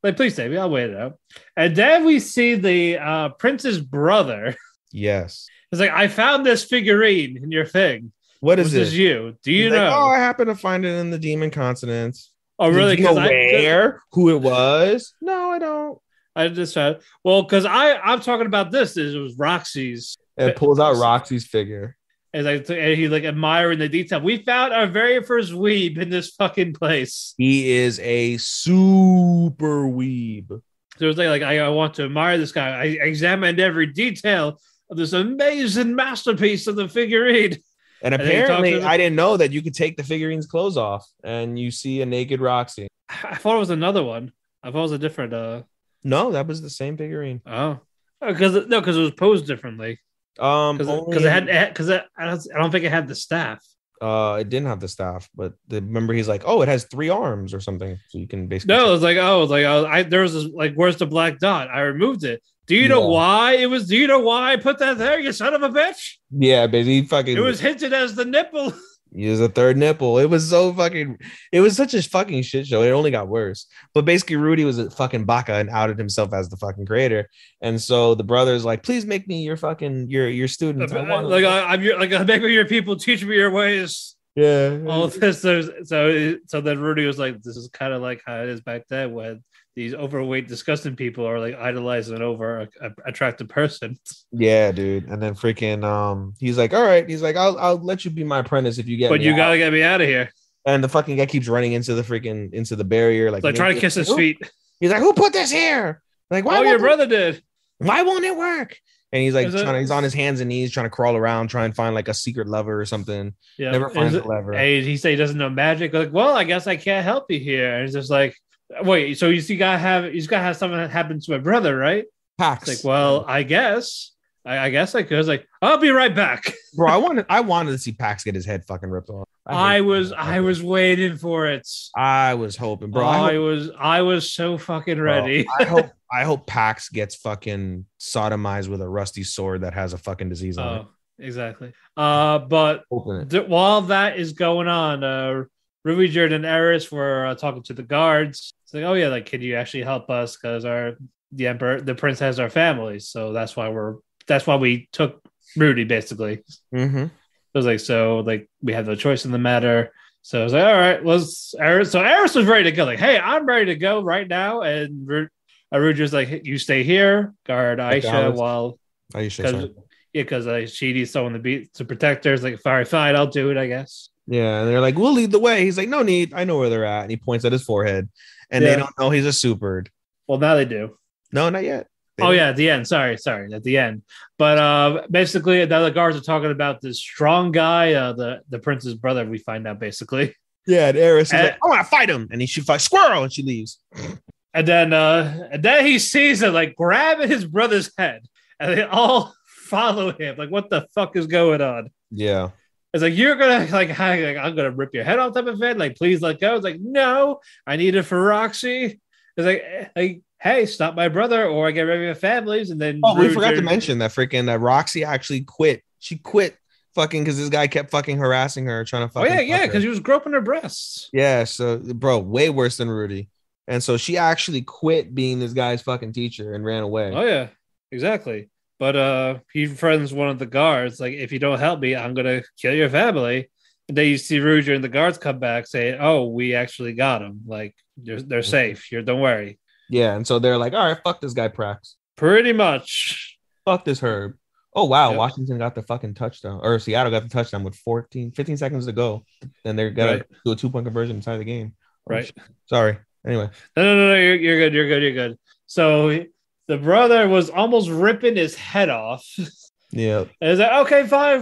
like, please save me. I'll wait it out. And then we see the prince's brother. Yes. It's like, I found this figurine in your thing. What is this? Is you? Do you know? Like, I happen to find it in the demon consonants. Oh, really? Do you know who it was? No, I don't. I just said, well, because I'm talking about this. It was Roxy's. It pulls out Roxy's figure. And he's like admiring the detail. We found our very first weeb in this fucking place. He is a super weeb. So it was like I want to admire this guy. I examined every detail of this amazing masterpiece of the figurine. And apparently, I didn't know that you could take the figurine's clothes off and you see a naked Roxy. I thought it was another one. I thought it was a different. No, that was the same figurine. Oh, because it was posed differently. I don't think it had the staff. It didn't have the staff, but remember he's like, oh, it has 3 arms or something, so you can basically. No, it was like there was this, like, where's the black dot? I removed it. Do you know why it was? Do you know why I put that there? You son of a bitch! Yeah, baby, fucking. It was hinted as the nipple. Use a third nipple. It was so fucking. It was such a fucking shit show. It only got worse. But basically, Rudy was a fucking baka and outed himself as the fucking creator. And so the brother's like, "Please make me your fucking your student. I'm make me your people. Teach me your ways." Yeah. All of this. So then Rudy was like, "This is kind of like how it is back then when these overweight, disgusting people are like idolizing an over attractive person." Yeah, dude. And then freaking he's like, all right. He's like, I'll let you be my apprentice if you get. But you gotta get me out of here. And the fucking guy keeps running into the barrier, like trying to kiss his feet. He's like, who put this here? Like, why? Oh, your brother did. Why won't it work? And he's like, he's on his hands and knees trying to crawl around, try and find like a secret lever or something. Yeah, never finds the lever. And he said he doesn't know magic. Like, well, I guess I can't help you here. And it's just like, wait, so he's gotta have something that happens to my brother, right? Pax. It's like, well, I guess I could. I was like, I'll be right back. Bro, I wanted to see Pax get his head fucking ripped off. I was waiting for it. I was hoping, bro. I was so fucking ready. Bro, I hope Pax gets fucking sodomized with a rusty sword that has a fucking disease on it. Exactly. But while that is going on, Ruby, Jordan, and Eris were talking to the guards. It's like, oh yeah, like, can you actually help us? Because the prince has our families, so that's why we took Rudy, basically. Mm-hmm. It was like, so like we had no choice in the matter. So I was like, all right, Eris. So Eris was ready to go. Like, hey, I'm ready to go right now. And Rudy's like, you stay here, guard Aisha while because she needs someone to protect her. It's like, fine, I'll do it, I guess. Yeah, and they're like, we'll lead the way. He's like, no need, I know where they're at. And he points at his forehead, and they don't know he's a supered. Well, now they do. No, not yet. At the end. Sorry, at the end. But basically, the other guards are talking about this strong guy, the prince's brother. We find out basically. Yeah, and Eris is like, I want to fight him, and she fights Squirrel, and she leaves. And then he sees it like grabbing his brother's head, and they all follow him. Like, what the fuck is going on? Yeah. It's like, you're gonna I'm gonna rip your head off type of it. Like, please let go. It's like, no, I need it for Roxy. It's like, hey, stop my brother, or I get rid of your families. And then we forgot to mention that freaking Roxy actually quit. She quit fucking because this guy kept fucking harassing her, trying to fucking. Oh yeah, because he was groping her breasts. Yeah, so bro, way worse than Rudy. And so she actually quit being this guy's fucking teacher and ran away. Oh yeah, exactly. But he threatens one of the guards, like, if you don't help me, I'm gonna kill your family. And then you see Ruger and the guards come back saying, oh, we actually got him. Like, they're safe. Don't worry. Yeah, and so they're like, all right, fuck this guy Prax. Pretty much. Fuck this Herb. Oh, wow. Yep. Washington got the fucking touchdown. Or Seattle got the touchdown with 15 seconds to go. Then they're going to do a 2-point conversion inside the game. Right. Sorry. Anyway. No. You're good. So the brother was almost ripping his head off. Yeah. And it's like, okay, fine.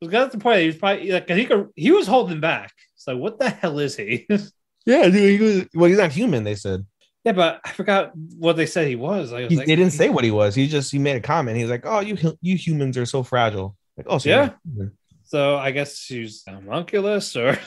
It got to the point that he was probably like, he was holding back. It's like, what the hell is he? Yeah, dude. He's not human, they said. Yeah, but I forgot what they said he was. They didn't say what he was. He made a comment. He was like, "Oh, you humans are so fragile." Like, oh, so yeah. So I guess he's homunculus, or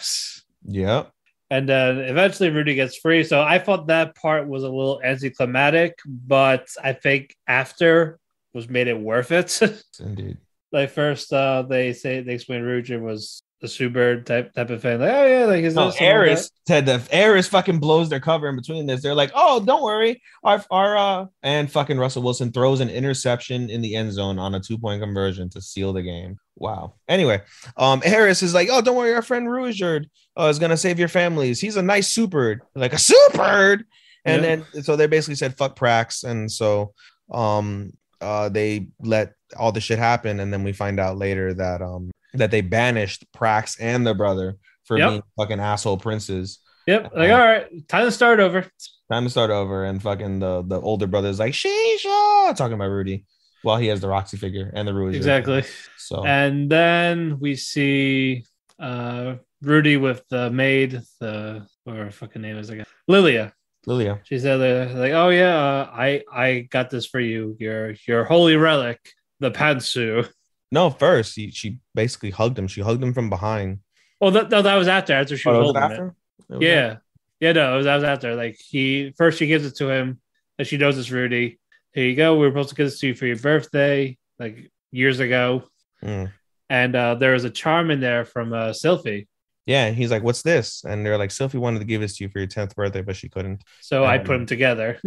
yeah. And then eventually Rudy gets free. So I thought that part was a little anticlimactic, but I think after was made it worth it. Indeed. Like, first, they explain Ruger was the Sue Bird type of thing. Like, oh yeah, like, is this Eris said that Eris fucking blows their cover in between this. They're like, oh, don't worry. Our and fucking Russell Wilson throws an interception in the end zone on a 2-point conversion to seal the game. Wow. Anyway, Eris is like, oh, don't worry, our friend Ruger is gonna save your families. He's a nice Super. Like, a Super. And then so they basically said fuck Prax, and so they let all the shit happen, and then we find out later that that they banished Prax and their brother for being fucking asshole princes. Yep. Like, all right, time to start over. And fucking the older brother's like, Shisha, talking about Rudy while he has the Roxy figure and the Rudy. Exactly. So, and then we see Rudy with the maid, whatever her fucking name is again, Lilia. She said, like, oh yeah, I got this for you. Your holy relic, the pantsu. No, first she basically hugged him. She hugged him from behind. Oh, that was after she was holding it. Yeah. No, that was after. Like, she gives it to him, and she knows it's Rudy. Here you go. We were supposed to give this to you for your birthday, like, years ago. And there was a charm in there from Sylphie. Yeah, and he's like, "What's this?" And they're like, "Sylphie wanted to give this to you for your 10th birthday, but she couldn't." So I put them together.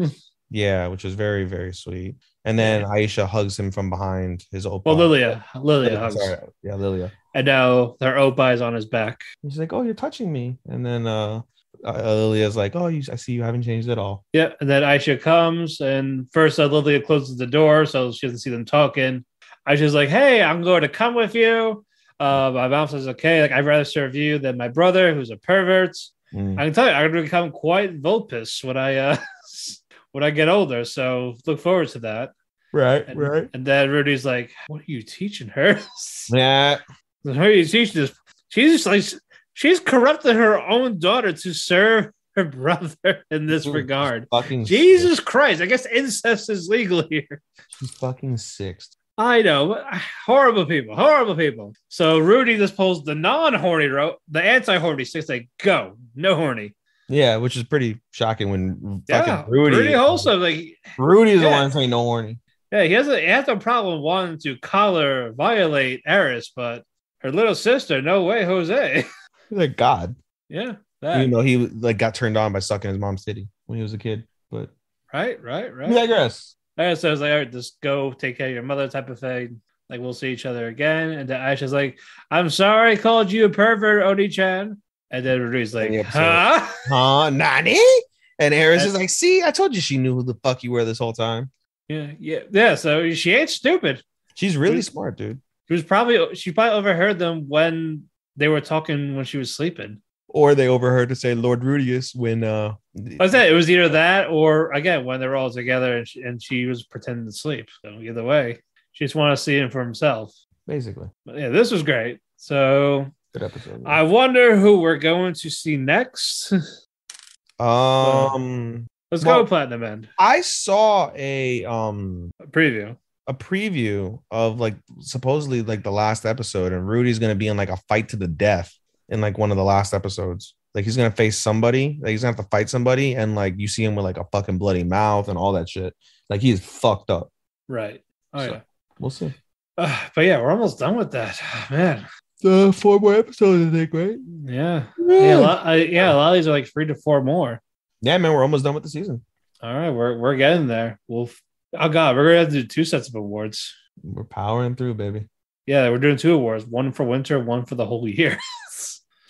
Yeah, which was very, very sweet. And then Aisha hugs him from behind his oppa. Well, Lilia hugs. Sorry. Yeah, Lilia. And now their oppa is on his back. He's like, "Oh, you're touching me." And then Lilia's like, "Oh, I see you haven't changed at all." Yeah, and then Aisha comes, and first Lilia closes the door so she doesn't see them talking. Aisha's like, "Hey, I'm going to come with you." My mom says, "Okay, like, I'd rather serve you than my brother, who's a pervert." I can tell you, I'm going to become quite Vulpus when I get older. So look forward to that. Right. And then Rudy's like, "What are you teaching her?" Yeah. What are you teaching this? She's corrupted her own daughter to serve her brother in this regard. Fucking Jesus sick. Christ. I guess incest is legal here. She's fucking sick. I know, but horrible people. So Rudy just pulls the non-horny rope, the anti-horny stick, like, go, no horny. Yeah, which is pretty shocking when fucking pretty wholesome. Like Rudy's the one saying no horny. Yeah, he has no problem wanting to collar violate Eris, but her little sister, no way, Jose. He's like God. Yeah, even though he like got turned on by sucking his mom's titty when he was a kid, but right. I digress. So I was like, all right, just go take care of your mother, type of thing. Like, we'll see each other again. And then Aisha's like, I'm sorry I called you a pervert, Oni-chan. And then Rudy's like, Nani? And Eris is like, see, I told you she knew who the fuck you were this whole time. Yeah. So she ain't stupid. She's really smart, dude. She probably overheard them when they were talking when she was sleeping. Or they overheard to say Lord Rudius when I said it was either that or again when they were all together and she was pretending to sleep. So either way, she just wanted to see him for himself. Basically. But yeah, this was great. So good episode. I wonder who we're going to see next. Let's go Platinum End. I saw a preview. A preview of like supposedly like the last episode, and Rudy's gonna be in like a fight to the death in like one of the last episodes. Like he's gonna face somebody, like he's gonna have to fight somebody, and like you see him with like a fucking bloody mouth and all that shit. Like he's fucked up. Right. Oh so, yeah. We'll see. But yeah, we're almost done with that. Oh, man. 4 more episodes, I think, right? Yeah. A lot of these are like 3 to 4 more. Yeah, man, we're almost done with the season. All right, we're getting there. Oh God, we're gonna have to do 2 sets of awards. We're powering through, baby. Yeah, we're doing 2 awards, one for winter, one for the whole year.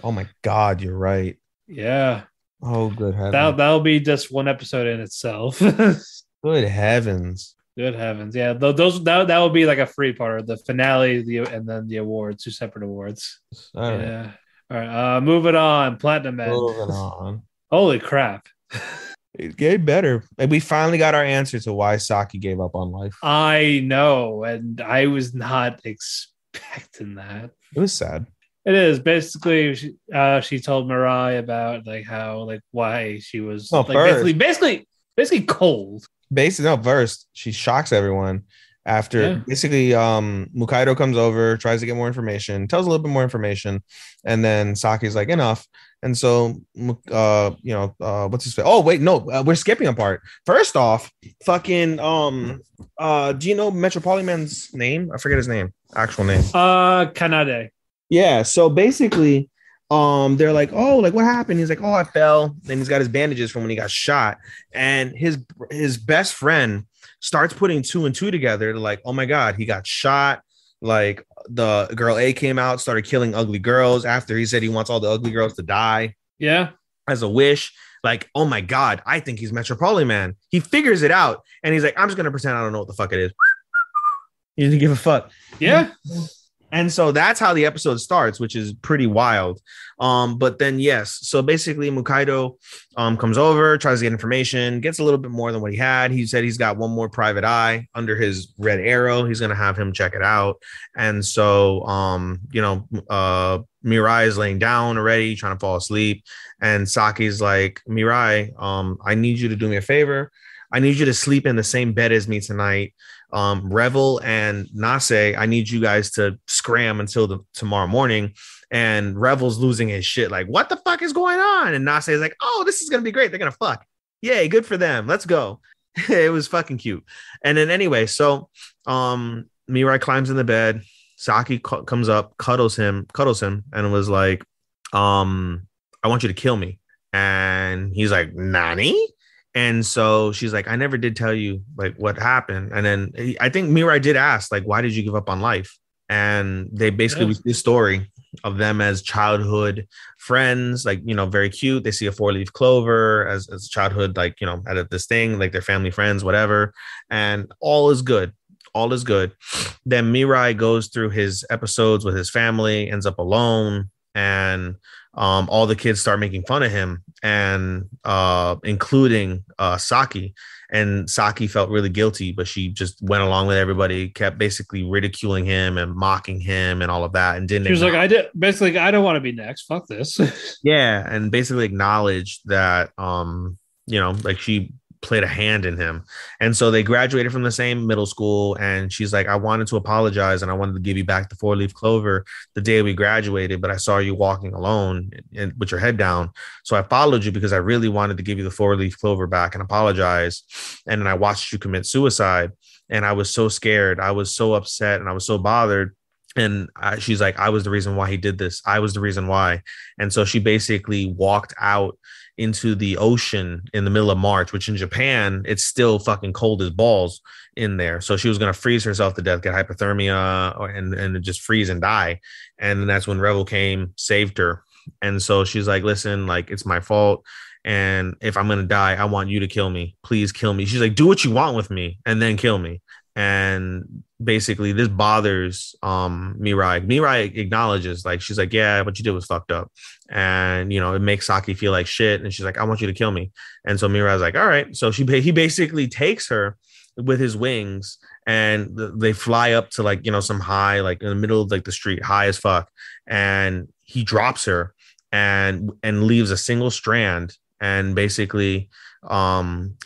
Oh my God, you're right. Yeah. Oh, good heavens. That'll be just one episode in itself. Good heavens. Good heavens. Yeah, that will be like a 3-parter, the finale, and then the awards, 2 separate awards. All right. Yeah. All right. Moving on. Platinum End. Moving on. Holy crap. It gave better. And we finally got our answer to why Saki gave up on life. I know, and I was not expecting that. It was sad. It is. Basically, she told Mirai about like how like why she was basically cold. First, she shocks everyone after basically Mukaido comes over, tries to get more information, tells a little bit more information, and then Saki's like, enough. And so what's his face? Oh wait, no, we're skipping a part. First off, fucking do you know Metropoliman's name? I forget his name, actual name. Kanade. Yeah, so basically they're like, oh, like what happened? He's like, oh, I fell. And he's got his bandages from when he got shot. And his best friend starts putting 2 and 2 together to like, oh my God, he got shot. Like the girl A came out, started killing ugly girls after he said he wants all the ugly girls to die. Yeah. As a wish. Like, oh my God, I think he's Metropoliman. He figures it out. And he's like, I'm just going to pretend I don't know what the fuck it is. He didn't give a fuck. Yeah. And so that's how the episode starts, which is pretty wild. But then, yes. So basically, Mukaido comes over, tries to get information, gets a little bit more than what he had. He said he's got one more private eye under his red arrow. He's going to have him check it out. And so, Mirai is laying down already, trying to fall asleep. And Saki's like, Mirai, I need you to do me a favor. I need you to sleep in the same bed as me tonight. Revel and Nase, I need you guys to scram until tomorrow morning. And Revel's losing his shit. Like, what the fuck is going on? And Nase is like, oh, this is going to be great. They're going to fuck. Yay, good for them. Let's go. It was fucking cute. And then anyway, so Mirai climbs in the bed. Saki comes up, cuddles him, and was like, I want you to kill me. And he's like, Nani? And so she's like, I never did tell you like what happened. And then I think Mirai did ask, like, why did you give up on life? And they basically was this story of them as childhood friends, like, very cute. They see a 4-leaf clover as childhood, like, at this thing, like their family friends, whatever. And all is good. All is good. Then Mirai goes through his episodes with his family, ends up alone, and all the kids start making fun of him, and including Saki. And Saki felt really guilty, but she just went along with everybody, kept basically ridiculing him and mocking him and all of that. And didn't. She was like, I don't want to be next. Fuck this. Yeah, and basically acknowledged that, like she played a hand in him. And so they graduated from the same middle school. And she's like, I wanted to apologize and I wanted to give you back the 4-leaf clover the day we graduated, but I saw you walking alone and with your head down. So I followed you because I really wanted to give you the 4-leaf clover back and apologize. And then I watched you commit suicide. And I was so scared. I was so upset and I was so bothered. And she's like, I was the reason why he did this. I was the reason why. And so she basically walked out into the ocean in the middle of March, which in Japan, it's still fucking cold as balls in there. So she was going to freeze herself to death, get hypothermia and just freeze and die. And that's when Revel came, saved her. And so she's like, listen, like, it's my fault. And if I'm going to die, I want you to kill me. Please kill me. She's like, do what you want with me and then kill me. And basically this bothers Mirai. Mirai acknowledges, like, she's like, yeah, what you did was fucked up. And, you know, it makes Saki feel like shit. And she's like, I want you to kill me. And so Mirai's like, all right. So he basically takes her with his wings and they fly up to, like, you know, some high, like in the middle of like the street, high as fuck. And he drops her and leaves a single strand. And basically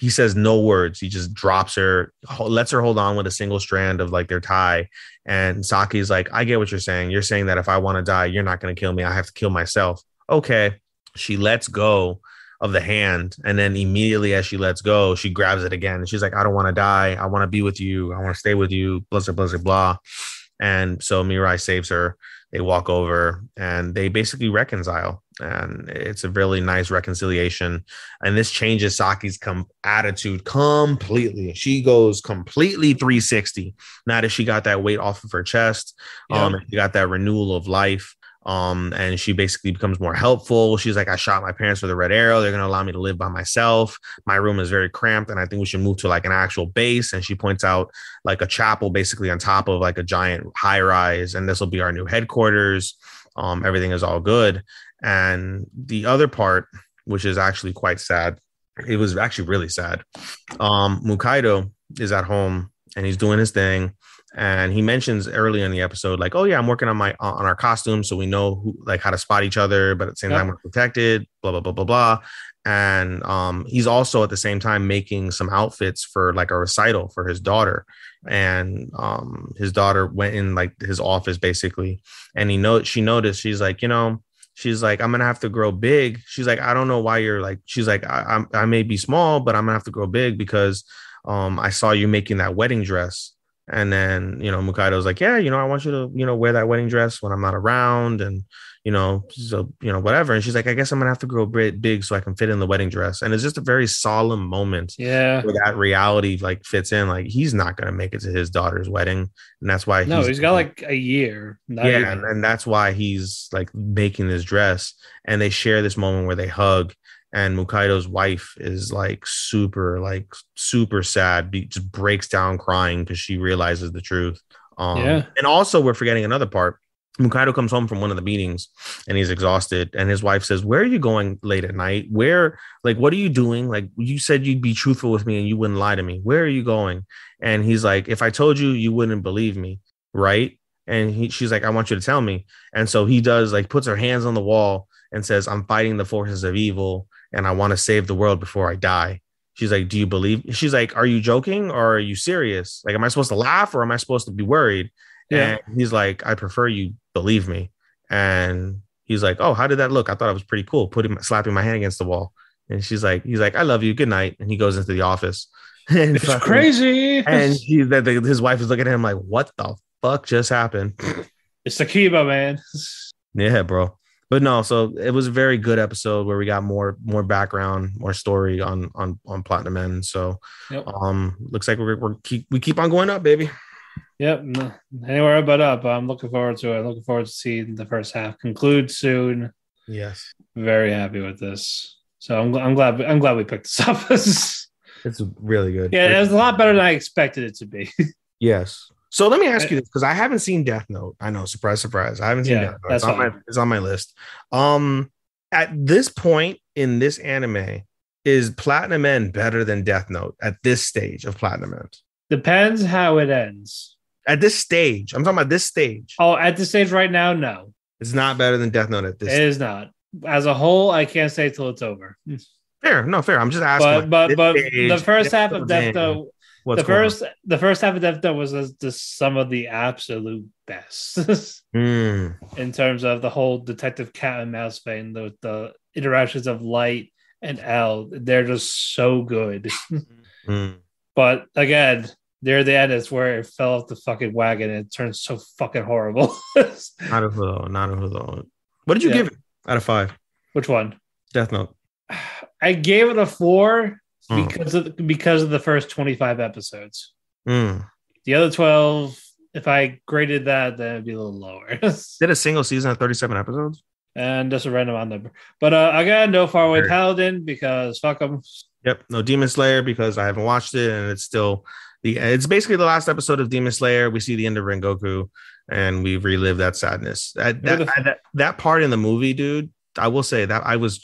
he says no words. He just drops her, lets her hold on with a single strand of like their tie. And Saki's like, I get what you're saying. You're saying that if I want to die, you're not going to kill me. I have to kill myself. Okay. She lets go of the hand. And then immediately as she lets go, she grabs it again. And she's like, I don't want to die. I want to be with you. I want to stay with you. Blah, blah, blah, blah. And so Mirai saves her. They walk over and they basically reconcile. And it's a really nice reconciliation. And this changes Saki's attitude completely. She goes completely 360. Now that she got that weight off of her chest, she got that renewal of life. And she basically becomes more helpful. She's like, I shot my parents with a red arrow. They're going to allow me to live by myself. My room is very cramped. And I think we should move to like an actual base. And she points out like a chapel basically on top of like a giant high rise. And this will be our new headquarters. Everything is all good. And the other part, which is actually quite sad, it was actually really sad. Mukaido is at home and he's doing his thing. And he mentions early in the episode, like, oh yeah, I'm working on our costumes, so we know who, like, how to spot each other, but at the same time we're protected, blah, blah, blah, blah, blah. And he's also at the same time making some outfits for like a recital for his daughter. And his daughter went in like his office basically. And she noticed, she's like, you know, she's like, I'm gonna have to grow big. She's like, I don't know why you're like, she's like, I may be small, but I'm gonna have to grow big because I saw you making that wedding dress. And then, you know, Mukaido's like, yeah, you know, I want you to, you know, wear that wedding dress when I'm not around. And, you know, so, you know, whatever. And she's like, I guess I'm going to have to grow big so I can fit in the wedding dress. And it's just a very solemn moment. Yeah. Where that reality like fits in. Like, he's not going to make it to his daughter's wedding. And that's why he's got like a year. Yeah. And that's why he's like making this dress. And they share this moment where they hug. And Mukaido's wife is like super sad, just breaks down crying because she realizes the truth. And also we're forgetting another part. Mukaido comes home from one of the meetings and he's exhausted. And his wife says, where are you going late at night? Where, like, what are you doing? Like, you said you'd be truthful with me and you wouldn't lie to me. Where are you going? And he's like, if I told you, you wouldn't believe me. Right. And she's like, I want you to tell me. And so he does, like, puts her hands on the wall and says, I'm fighting the forces of evil. And I want to save the world before I die. She's like, do you believe? She's like, are you joking or are you serious? Like, am I supposed to laugh or am I supposed to be worried? Yeah. And he's like, I prefer you believe me. And he's like, oh, how did that look? I thought it was pretty cool. Slapping my hand against the wall. And he's like, I love you. Good night. And he goes into the office. And it's crazy. And his wife is looking at him like, what the fuck just happened? It's Akiba, man. Yeah, bro. But no, so it was a very good episode where we got more background, more story on Platinum End. So, looks like we keep on going up, baby. Yep, anywhere but up. I'm looking forward to it. Looking forward to seeing the first half conclude soon. Yes, very happy with this. So I'm glad we picked this up. It's really good. Yeah, it was a lot better than I expected it to be. Yes. So let me ask you this, because I haven't seen Death Note. I know, surprise, surprise. I haven't seen Death Note. It's on my list. At this point in this anime, is Platinum End better than Death Note at this stage of Platinum End? Depends how it ends. At this stage. I'm talking about this stage. Oh, at this stage right now, no. It's not better than Death Note at this stage. It is not. As a whole, I can't say till it's over. Fair. No, fair. I'm just asking. But the Stage, first half of Death Note, what's going on? the first half of Death Note was just some of the absolute best in terms of the whole detective cat and mouse thing. The interactions of Light and L, they're just so good. But again, near the end is where it fell off the fucking wagon and it turned so fucking horrible. Naruto. What did you give it out of 5? Which one? Death Note. I gave it a 4 because of the first 25 episodes. The other 12, if I graded that, then it'd be a little lower. Did a single season of 37 episodes? And just a random odd number. But again, no Faraway Paladin because fuck them. Yep, no Demon Slayer because I haven't watched it, and it's still it's basically the last episode of Demon Slayer. We see the end of Rengoku, and we relive that sadness. That part in the movie, dude. I will say that I was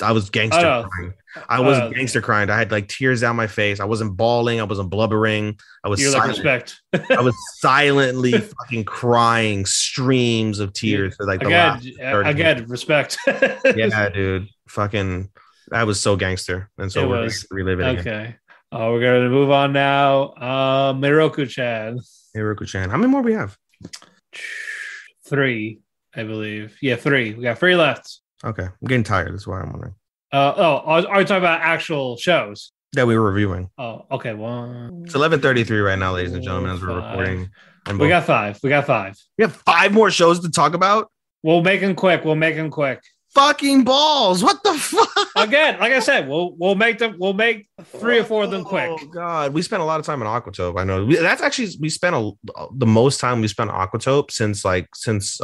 I was gangster crying. I was gangster crying. I had like tears down my face. I wasn't bawling. I wasn't blubbering. I was silent. Respect. I was silently fucking crying streams of tears for like the last 30 minutes. Respect. Yeah, dude. Fucking, I was so gangster. And so we're reliving it. Okay. We're going to move on now. Miroku-chan. How many more we have? 3, I believe. Yeah, 3. We got 3 left. Okay. I'm getting tired. That's why I'm wondering. Are you talking about actual shows that we were reviewing? Oh, okay. Well, it's 11:33 right now, ladies and gentlemen, as we're recording. We got 5. We have 5 more shows to talk about. We'll make them quick. Fucking balls! What the fuck? Again, like I said, we'll make 3 or 4 of them quick. Oh god, we spent a lot of time on Aquatope. I know that's actually we spent the most time we spent on Aquatope since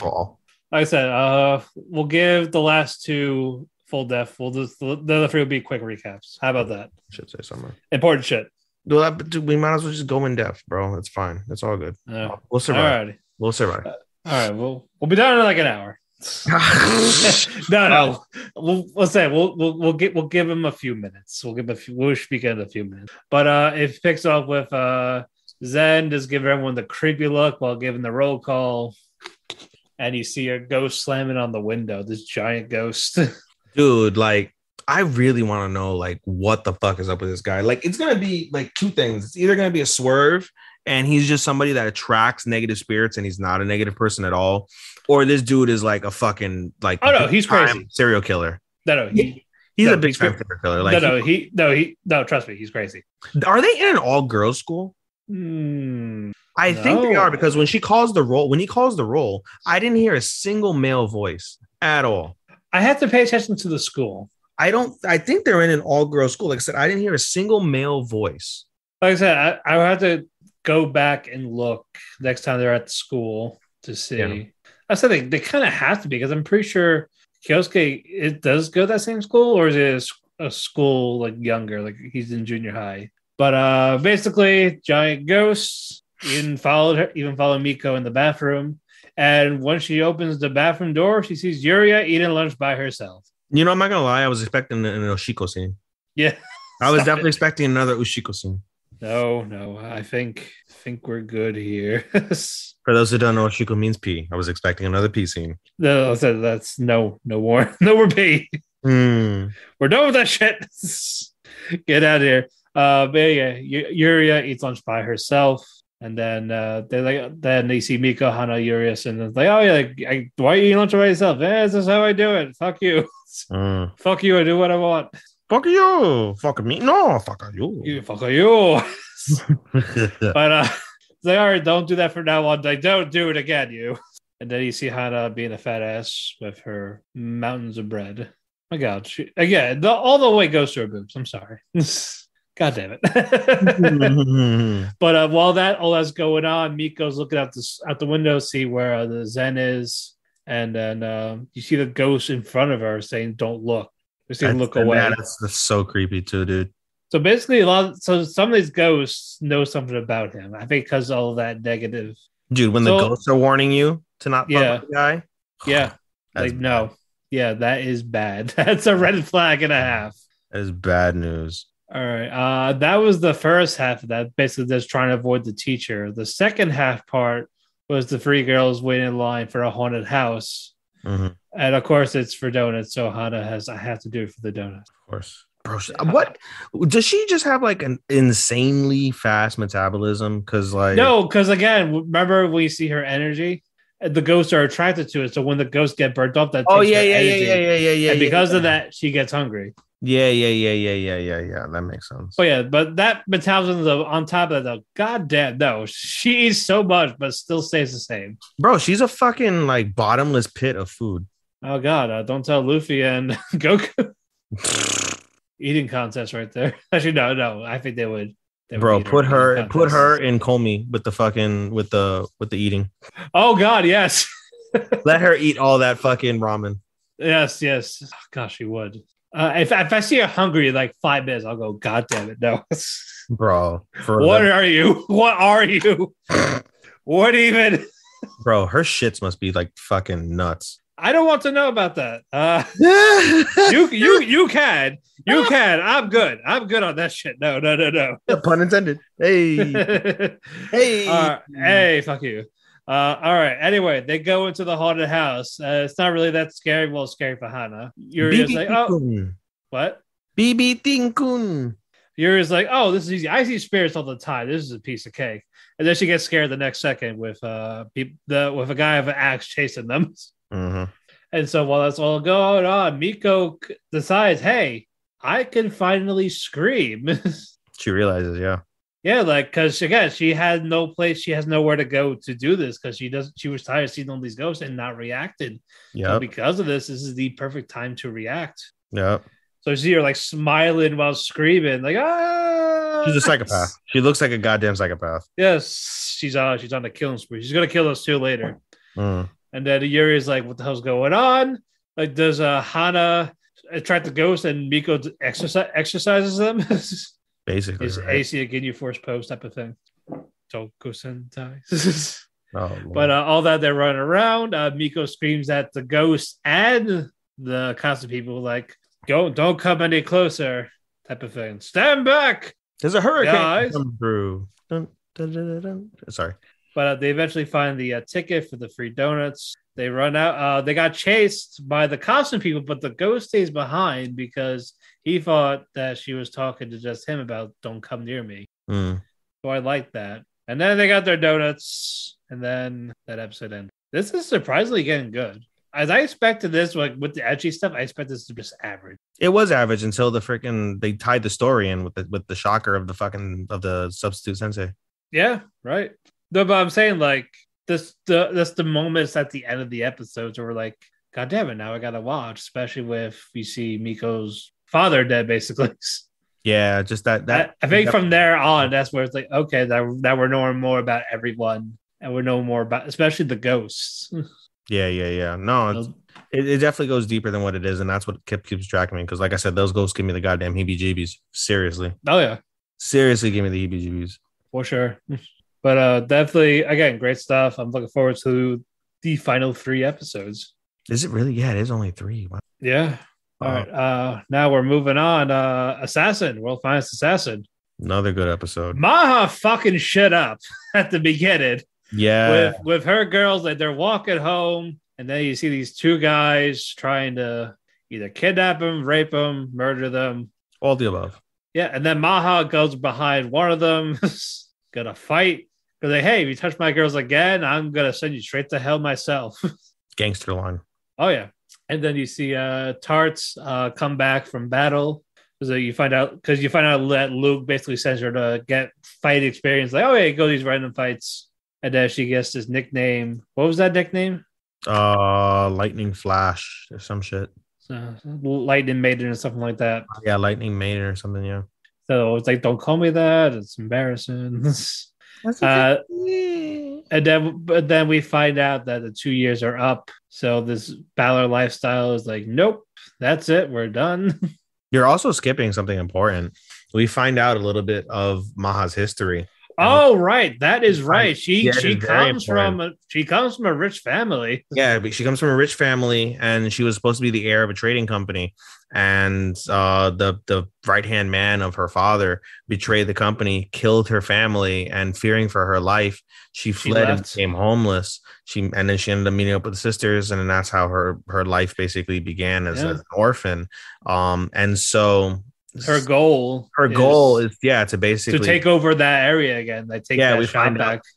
fall. Like I said, we'll give the last 2 full depth. We'll just the other 3 will be quick recaps. How about that? Should say somewhere important shit. Dude, we might as well just go in depth, bro. It's fine. It's all good. We'll survive. Alrighty. We'll survive. All right. We'll be done in like an hour. No. We'll give him a few minutes. We'll speak in a few minutes. But it picks up with Zen just giving everyone the creepy look while giving the roll call. And you see a ghost slamming on the window, this giant ghost. Dude, like, I really want to know, like, what the fuck is up with this guy? Like, it's going to be, like, 2 things. It's either going to be a swerve, and he's just somebody that attracts negative spirits, and he's not a negative person at all. Or this dude is, like, a fucking, like... Oh, no, he's crazy. Serial killer. No, he's a big serial killer. Like, no, trust me, he's crazy. Are they in an all-girls school? I think they are, because when he calls the roll, I didn't hear a single male voice at all. I have to pay attention to the school. I think they're in an all-girls school. Like I said, I didn't hear a single male voice. Like I said, I have to go back and look next time they're at the school to see. Yeah. I said they kind of have to be, because I'm pretty sure Kyosuke, it does go to that same school, or is it a school like younger, like he's in junior high? But basically, giant ghosts. Even followed Miko in the bathroom. And when she opens the bathroom door, she sees Yuria eating lunch by herself. You know, I'm not gonna lie, I was expecting an Ushiko scene. Yeah. I was definitely expecting another Ushiko scene. No, I think we're good here. For those who don't know what Ushiko means, pee. I was expecting another pee scene. No, that's no more pee. We're done with that shit. Get out of here. But yeah, Yuria eats lunch by herself. And then they see Miko, Hana, Urias, and it's like, oh yeah, why are you eating lunch by yourself? This is how I do it. Fuck you. Fuck you. I do what I want. Fuck you. Fuck me. No, fuck you. Fuck you. But it's like, all right, don't do that from now on. Like, don't do it again, you. And then you see Hana being a fat ass with her mountains of bread. My God, all the weight goes to her boobs. I'm sorry. God damn it. But while all that's going on, Miko's looking out the window, see where the Zen is. And then you see the ghost in front of her saying, don't look. They're saying, look away. That's so creepy too, dude. So basically, some of these ghosts know something about him. I think because all of that negative. Dude, when the ghosts are warning you to not fuck with the guy. Yeah. Like, no. Yeah, that is bad. That's a red flag and a half. That is bad news. All right. That was the first half of that, basically just trying to avoid the teacher. The second half part was the 3 girls waiting in line for a haunted house. Mhm. And of course, it's for donuts. So Hana has, I have to do it for the donuts. Of course. Bro, what does she just have like an insanely fast metabolism? Because like No, because again, remember we see her energy, the ghosts are attracted to it. So when the ghosts get burnt up, that takes her energy, and because of that, she gets hungry. Yeah. That makes sense. Oh yeah, but that metabolism on top of that, though, goddamn, no, she eats so much, but still stays the same. Bro, she's a fucking like bottomless pit of food. Oh god, don't tell Luffy and Goku. Eating contest right there. Actually, no, I think they would. Bro, put her in Comey with the fucking with the eating. Oh god, yes. Let her eat all that fucking ramen. Yes. Oh, gosh, she would. If I see her hungry in like 5 minutes, I'll go, God damn it, no. Bro, what are you? What are you? What even? Bro, her shits must be like fucking nuts. I don't want to know about that. You can. I'm good on that shit. No. Pun intended. Hey. Hey, fuck you. All right. Anyway, they go into the haunted house. It's not really that scary. Well, scary for Hana. Yuri's like, oh, what? BB Tinkun. Yuri's like, oh, this is easy. I see spirits all the time. This is a piece of cake. And then she gets scared the next second with a guy with an axe chasing them. Mm-hmm. And so while that's all going on, Miko decides, hey, I can finally scream. She realizes, yeah. Yeah, like, because again, she had no place, she has nowhere to go to do this because she was tired of seeing all these ghosts and not reacted. Yeah. So because of this is the perfect time to react. Yeah. So you see her like smiling while screaming, like, ah. She's a psychopath. She looks like a goddamn psychopath. Yes, she's on the killing spree. She's gonna kill us too later. Mm. And then Yuri is like, what the hell's going on? Like, does Hana attract the ghost and Miko exercises them? Basically. Is right? AC a Ginyu Force pose type of thing. Toko Sentai. Oh, but all that they're running around, Miko screams at the ghost and the constant people like, don't come any closer type of thing. Stand back. There's a hurricane guys. coming through. Dun, dun, dun, dun. Sorry. But they eventually find the ticket for the free donuts. They run out. They got chased by the costume people, but the ghost stays behind because he thought that she was talking to just him about don't come near me. Mm. So I like that. And then they got their donuts, and then that episode ended. This is surprisingly getting good. As I expected this, like with the edgy stuff, I expect this to be just average. It was average until they tied the story in with the shocker of the substitute sensei. Yeah, right. No, but I'm saying like that's the moments at the end of the episodes where we're like, God damn it, now I gotta watch, especially with you see Miko's father dead, basically. Yeah, just that. I think from there on, that's where it's like, okay, that we're knowing more about everyone, and we're knowing more about, especially the ghosts. Yeah. No, it definitely goes deeper than what it is, and that's what keeps tracking me. Because, like I said, those ghosts give me the goddamn heebie-jeebies. Seriously. Oh yeah. Seriously, give me the heebie-jeebies For sure. But definitely, again, great stuff. I'm looking forward to the final 3 episodes. Is it really? Yeah, it is only 3. Wow. Yeah. All right. Now we're moving on. Assassin, World Finest Assassin. Another good episode. Maha fucking shit up at the beginning. Yeah. With her girls, like they're walking home, and then you see these 2 guys trying to either kidnap them, rape them, murder them. All the above. Yeah, and then Maha goes behind one of them, gonna fight. Because like, hey, if you touch my girls again, I'm gonna send you straight to hell myself. Gangster line. Oh yeah. And then you see Tarts come back from battle. So you find out that Luke basically sends her to get fight experience. Like, oh yeah, go these random fights. And then she gets this nickname. What was that nickname? Lightning Flash or some shit. Lightning Maiden or something like that. Yeah, Lightning Maiden or something, yeah. So it's like, don't call me that. It's embarrassing. And then we find out that the 2 years are up. So this Balor lifestyle is like, nope, that's it. We're done. You're also skipping something important. We find out a little bit of Maha's history. Oh, right. That is right. She Comes from a rich family. Yeah, but she comes from a rich family, and she was supposed to be the heir of a trading company. And the right hand man of her father betrayed the company, killed her family, and fearing for her life, she fled and became homeless. And then she ended up meeting up with the sisters, and then that's how her life basically began as an orphan. And so her goal is to basically to take over that area again.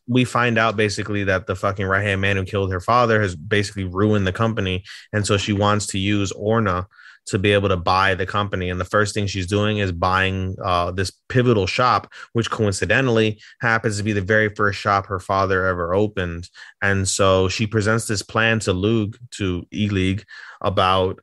We find out basically that the fucking right hand man who killed her father has basically ruined the company, and so she wants to use Orna to be able to buy the company. And the first thing she's doing is buying this pivotal shop, which coincidentally happens to be the very first shop her father ever opened. And so she presents this plan to E-League about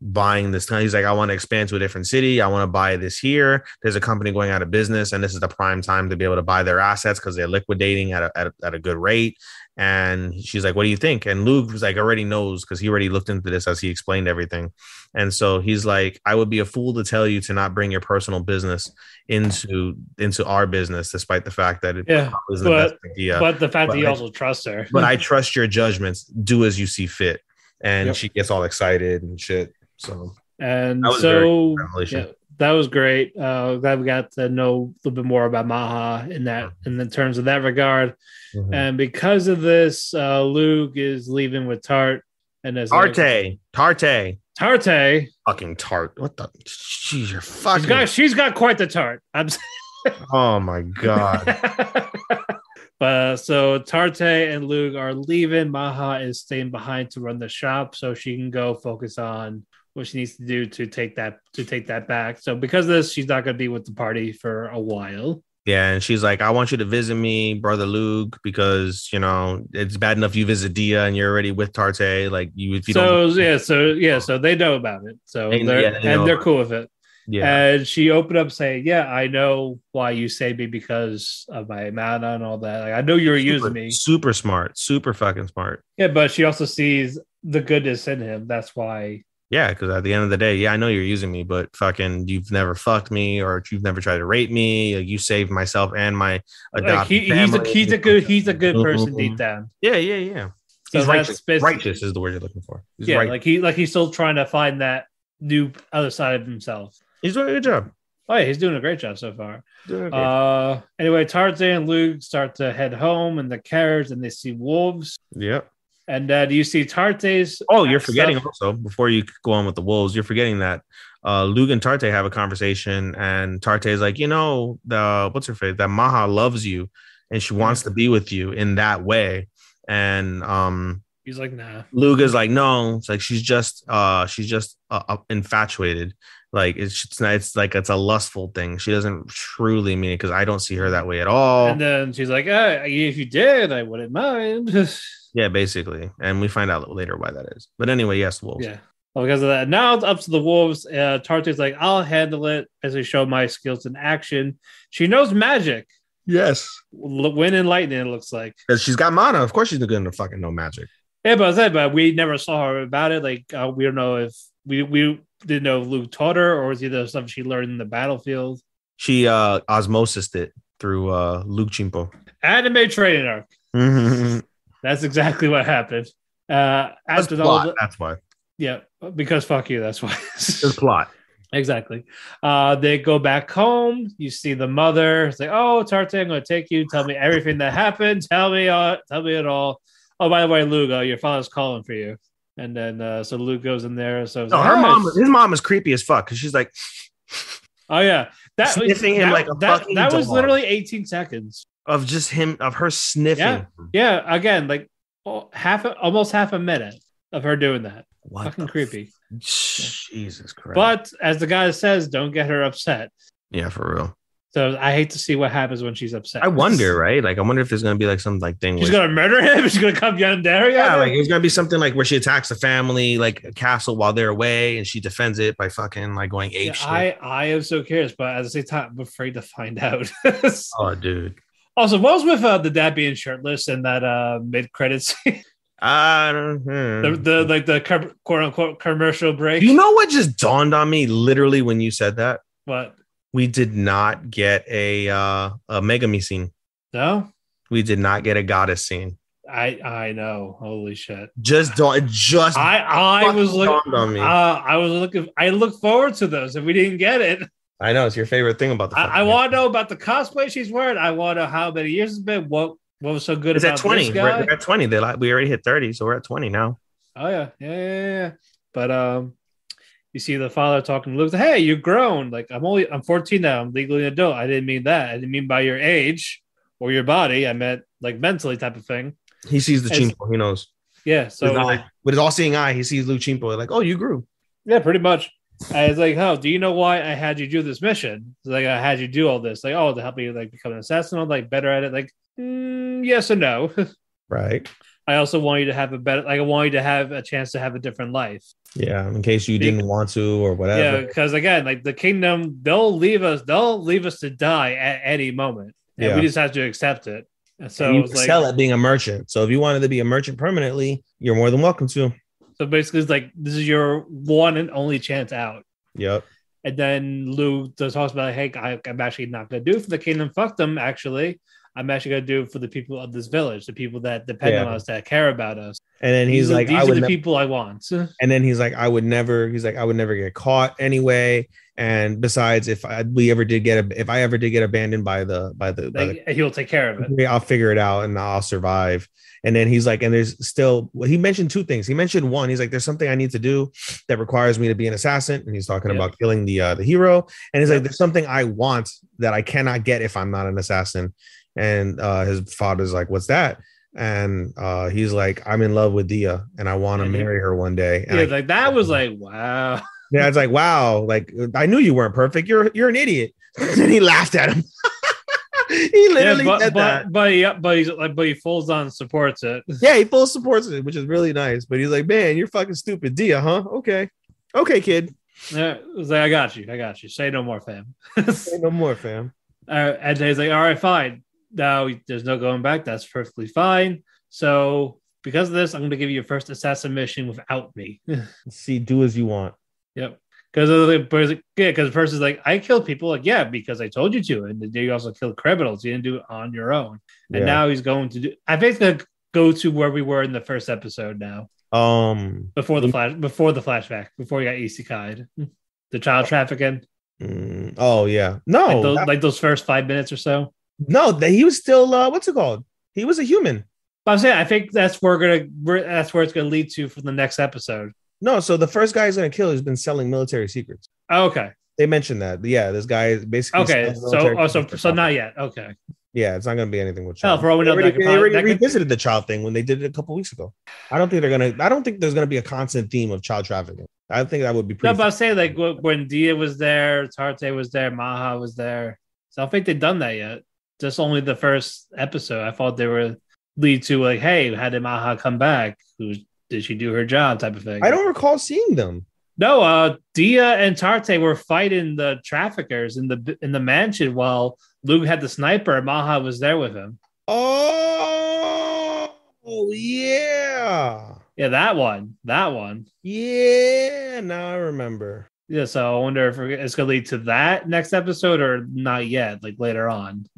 buying this. He's like, I want to expand to a different city. I want to buy this here. There's a company going out of business, and this is the prime time to be able to buy their assets because they're liquidating at a good rate. And she's like, what do you think? And Luke was like, already knows because he already looked into this as he explained everything. And so he's like, I would be a fool to tell you to not bring your personal business into our business, despite the fact that it was the best idea. But the fact that you also trust her. But I trust your judgments. Do as you see fit. And she gets all excited and shit. So that was great. Glad we got to know a little bit more about Maha in the terms of that regard. Mm-hmm. And because of this, Luke is leaving with Tarte. And Tarte. Fucking Tarte. What the? Jeez, you're fucking. She's got quite the tart. Oh my god. But so Tarte and Luke are leaving. Maha is staying behind to run the shop so she can go focus on what she needs to do to take that back. So because of this, she's not going to be with the party for a while. Yeah, and she's like, I want you to visit me, brother Luke, because it's bad enough you visit Dia and you're already with Tarte. Like so they know about it. So they're cool with it. Yeah. And she opened up saying, yeah, I know why you saved me because of my mana and all that. Like, I know you're using me. Super smart. Super fucking smart. Yeah, but she also sees the goodness in him. That's why. Yeah, because at the end of the day, I know you're using me, but fucking you've never fucked me or you've never tried to rape me. Like, you saved myself and my adopted family. He's a good person deep down. Yeah. So he's righteous. Righteous is the word you're looking for. He's still trying to find that new other side of himself. He's doing a good job. Oh, yeah, he's doing a great job so far. Anyway, Tarzan and Luke start to head home in the carriage and they see wolves. Yep. And do you see Tarte's? Oh, you're forgetting also, before you go on with the wolves, you're forgetting that Luke and Tarte have a conversation, and Tarte is like, what's her face? That Maha loves you, and she wants to be with you in that way. And he's like, nah. Luke is like, no. It's like she's just infatuated. Like it's like it's a lustful thing. She doesn't truly mean it because I don't see her that way at all. And then she's like, if you did, I wouldn't mind. Yeah, basically. And we find out later why that is. But anyway, yes, wolves. Yeah. Well, because of that. Now it's up to the wolves. Tarte's like, I'll handle it as I show my skills in action. She knows magic. Yes. Wind and lightning, it looks like. Because she's got mana. Of course she's going to fucking know magic. Yeah, but we never saw her about it. Like, we don't know if we didn't know if Luke taught her or was either stuff she learned in the battlefield. She osmosis it through Luke Chimpo. Anime training arc. Mm-hmm. That's exactly what happened. That's why. Yeah, because fuck you. That's why. It's plot. Exactly. They go back home. You see the mother. It's like, oh, Tarte, I'm going to take you. Tell me everything that happened. Tell me it all. Oh, by the way, Luke, your father's calling for you. And then so Luke goes in there. So his mom is creepy as fuck because she's like, oh yeah, sniffing him like a fucking that dog. was literally 18 seseconds of just her sniffing. Yeah. Again, like almost half a minute of her doing that. What fucking creepy. Jesus Christ! But as the guy says, don't get her upset. Yeah, for real. So I hate to see what happens when she's upset. I wonder, right? Like, I wonder if there's going to be like some like thing. She's going to murder him. She's going to come yandere. Yeah, like it's going to be something like where she attacks the family, like a castle while they're away, and she defends it by fucking like going ape shit. I am so curious, but at the same time, I'm afraid to find out. Oh, dude. Also, what was with the dad being shirtless in that mid credits scene? I don't know. The quote unquote commercial break. You know what just dawned on me literally when you said that? What? We did not get a Megami scene. No, We did not get a goddess scene. I know. Holy shit! I was looking. on me. I was looking. I look forward to those, and we didn't get it. I know it's your favorite thing about the. I want to know about the cosplay she's wearing. I want to know how many years it's been. What was so good it's about at 20. this guy? We're at 20. We already hit 30, so we're at 20 now. Oh yeah. But you see the father talking to Luke. Hey, you've grown. Like I'm 14 now. I'm legally an adult. I didn't mean that. I didn't mean by your age or your body. I meant like mentally type of thing. He sees the chimpo. He knows. Yeah. So with his all-seeing eye, he sees Luke Chimpo. Like, oh, you grew. Yeah, pretty much. I was like, oh, do you know why I had you do this mission? Like, I had you do all this. Like, oh, to help you like become an assassin. I'm like better at it. Like, yes and no. Right. I also want you to have a better. Like, I want you to have a chance to have a different life. Yeah, in case you didn't want to or whatever. Yeah, because again, like the kingdom, they'll leave us to die at any moment, and we just have to accept it. And so you it's like, excel at being a merchant. So if you wanted to be a merchant permanently, you're more than welcome to. So basically, it's like this is your one and only chance out. Yep. And then Luke talks about, hey, I'm actually not going to do it for the kingdom. Fuck them. Actually, I'm actually going to do it for the people of this village, the people that depend on us, that care about us. And then he's like, these are the people I want. And then he's like, I would never get caught anyway. And besides, if I ever did get abandoned by the he'll take care of it. I'll figure it out and I'll survive. And then he's like, and there's still, he mentioned two things. He mentioned one, he's like, there's something I need to do that requires me to be an assassin. And he's talking about killing the hero. And he's like, there's something I want that I cannot get if I'm not an assassin. And his father's like, what's that? And he's like, I'm in love with Dia and I want to marry her one day. And like that was like, wow. Yeah, it's like, wow, like I knew you weren't perfect. You're an idiot. And he laughed at him. He literally said that. But he fulls on supports it. Yeah, he full supports it, which is really nice. But he's like, man, you're fucking stupid, Dia, huh? Okay, kid. Yeah, it was like, I got you. Say no more, fam. Say no more, fam. And he's like, all right, fine. Now there's no going back. That's perfectly fine. So because of this, I'm going to give you your first assassin mission without me. See, do as you want. Yep. Because the person's like, I killed people. Like, yeah, because I told you to. And you also killed criminals. You didn't do it on your own. And now he's going to do. I think it's going to go to where we were in the first episode now. Before the flashback, before he got isekai'd, the child trafficking. Oh yeah, no, like those first 5 minutes or so. No, he was still what's it called? He was a human. But I'm saying I think that's where it's gonna lead to for the next episode. No, so the first guy he's gonna kill has been selling military secrets. Oh, okay, they mentioned that. Yeah, this guy is basically okay. So not yet. Okay. Yeah, it's not going to be anything with child. They already revisited the child thing when they did it a couple weeks ago. I don't think there's going to be a constant theme of child trafficking. I think that would be pretty. No, but I say like when Dia was there, Tarte was there, Maha was there. So I don't think they've done that yet. Just only the first episode. I thought they were lead to like, hey, how did Maha come back? Did she do her job? Type of thing. I don't recall seeing them. No, Dia and Tarte were fighting the traffickers in the mansion while Luke had the sniper and Maha was there with him. Oh yeah. Yeah, that one. Yeah, now I remember. Yeah, so I wonder if it's going to lead to that next episode or not yet, like later on.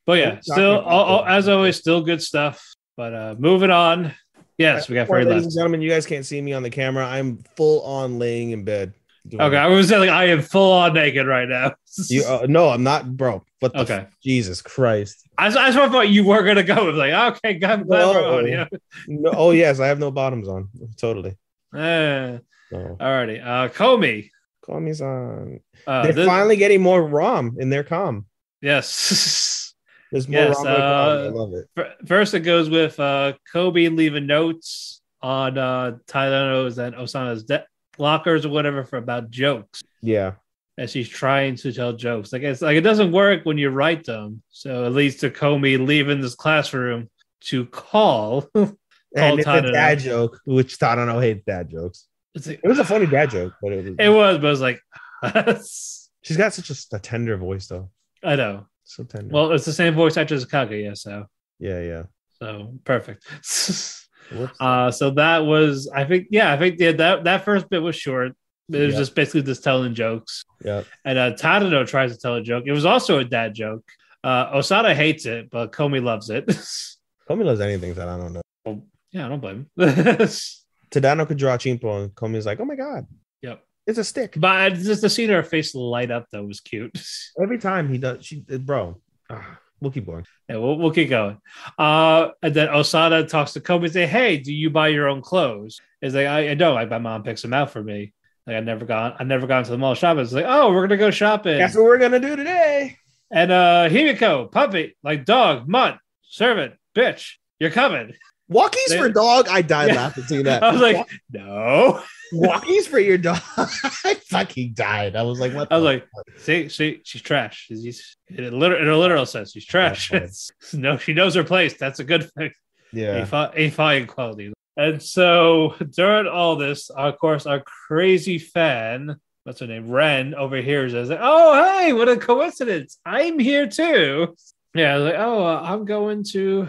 But yeah, still, as always, still good stuff. But moving on. Yes, we got very ladies and gentlemen, you guys can't see me on the camera. I'm full on laying in bed. Okay, I was saying like I am full on naked right now. No, I'm not, bro. What the Jesus Christ. I just thought you were gonna go with like, okay, I'm glad we're on. Yeah. No, oh yes, I have no bottoms on. Totally. Alrighty. Komi's on. They're finally getting more ROM in their com. Yes. There's more ROM. I love it. First, it goes with Kobe leaving notes on Tailo's and Osana's lockers or whatever for about jokes. Yeah. As she's trying to tell jokes. Like it's like it doesn't work when you write them. So it leads to Komi leaving this classroom to call. And it's a dad joke, which Tadano hates dad jokes. It was a funny dad joke, but it was like she's got such a tender voice though. I know. So tender. Well, it's the same voice actor as Kaguya, so yeah. So perfect. So that was, I think that first bit was short. It was just basically just telling jokes. Yeah. And Tadano tries to tell a joke. It was also a dad joke. Osada hates it, but Komi loves it. Komi loves anything that I don't know. Well, yeah, I don't blame him. Tadano could draw Chimpo, and Komi's like, oh my god. Yep. It's a stick. But just to see her face light up, though, was cute. Every time he does, bro. We'll keep going. Yeah, we'll keep going. And then Osada talks to Komi and say, hey, do you buy your own clothes? It's like, I don't. Like, my mom picks them out for me. Like, I never gone to the mall shopping. It's like, oh, we're gonna go shopping. That's what we're gonna do today. And Himiko, puppy, like dog, mutt, servant, bitch, you're coming. Walkies for dog. I died laughing seeing that. I was like, no. Walkies for your dog. I fucking died. I was like, what? I was like, see, she's trash. In a literal sense, she's trash. No, she knows her place. That's a good thing. Yeah. A fine quality. And so during all this, of course, our crazy fan, what's her name, Ren, overhears us. Like, oh, hey, what a coincidence! I'm here too. Yeah, I was like, oh, I'm going to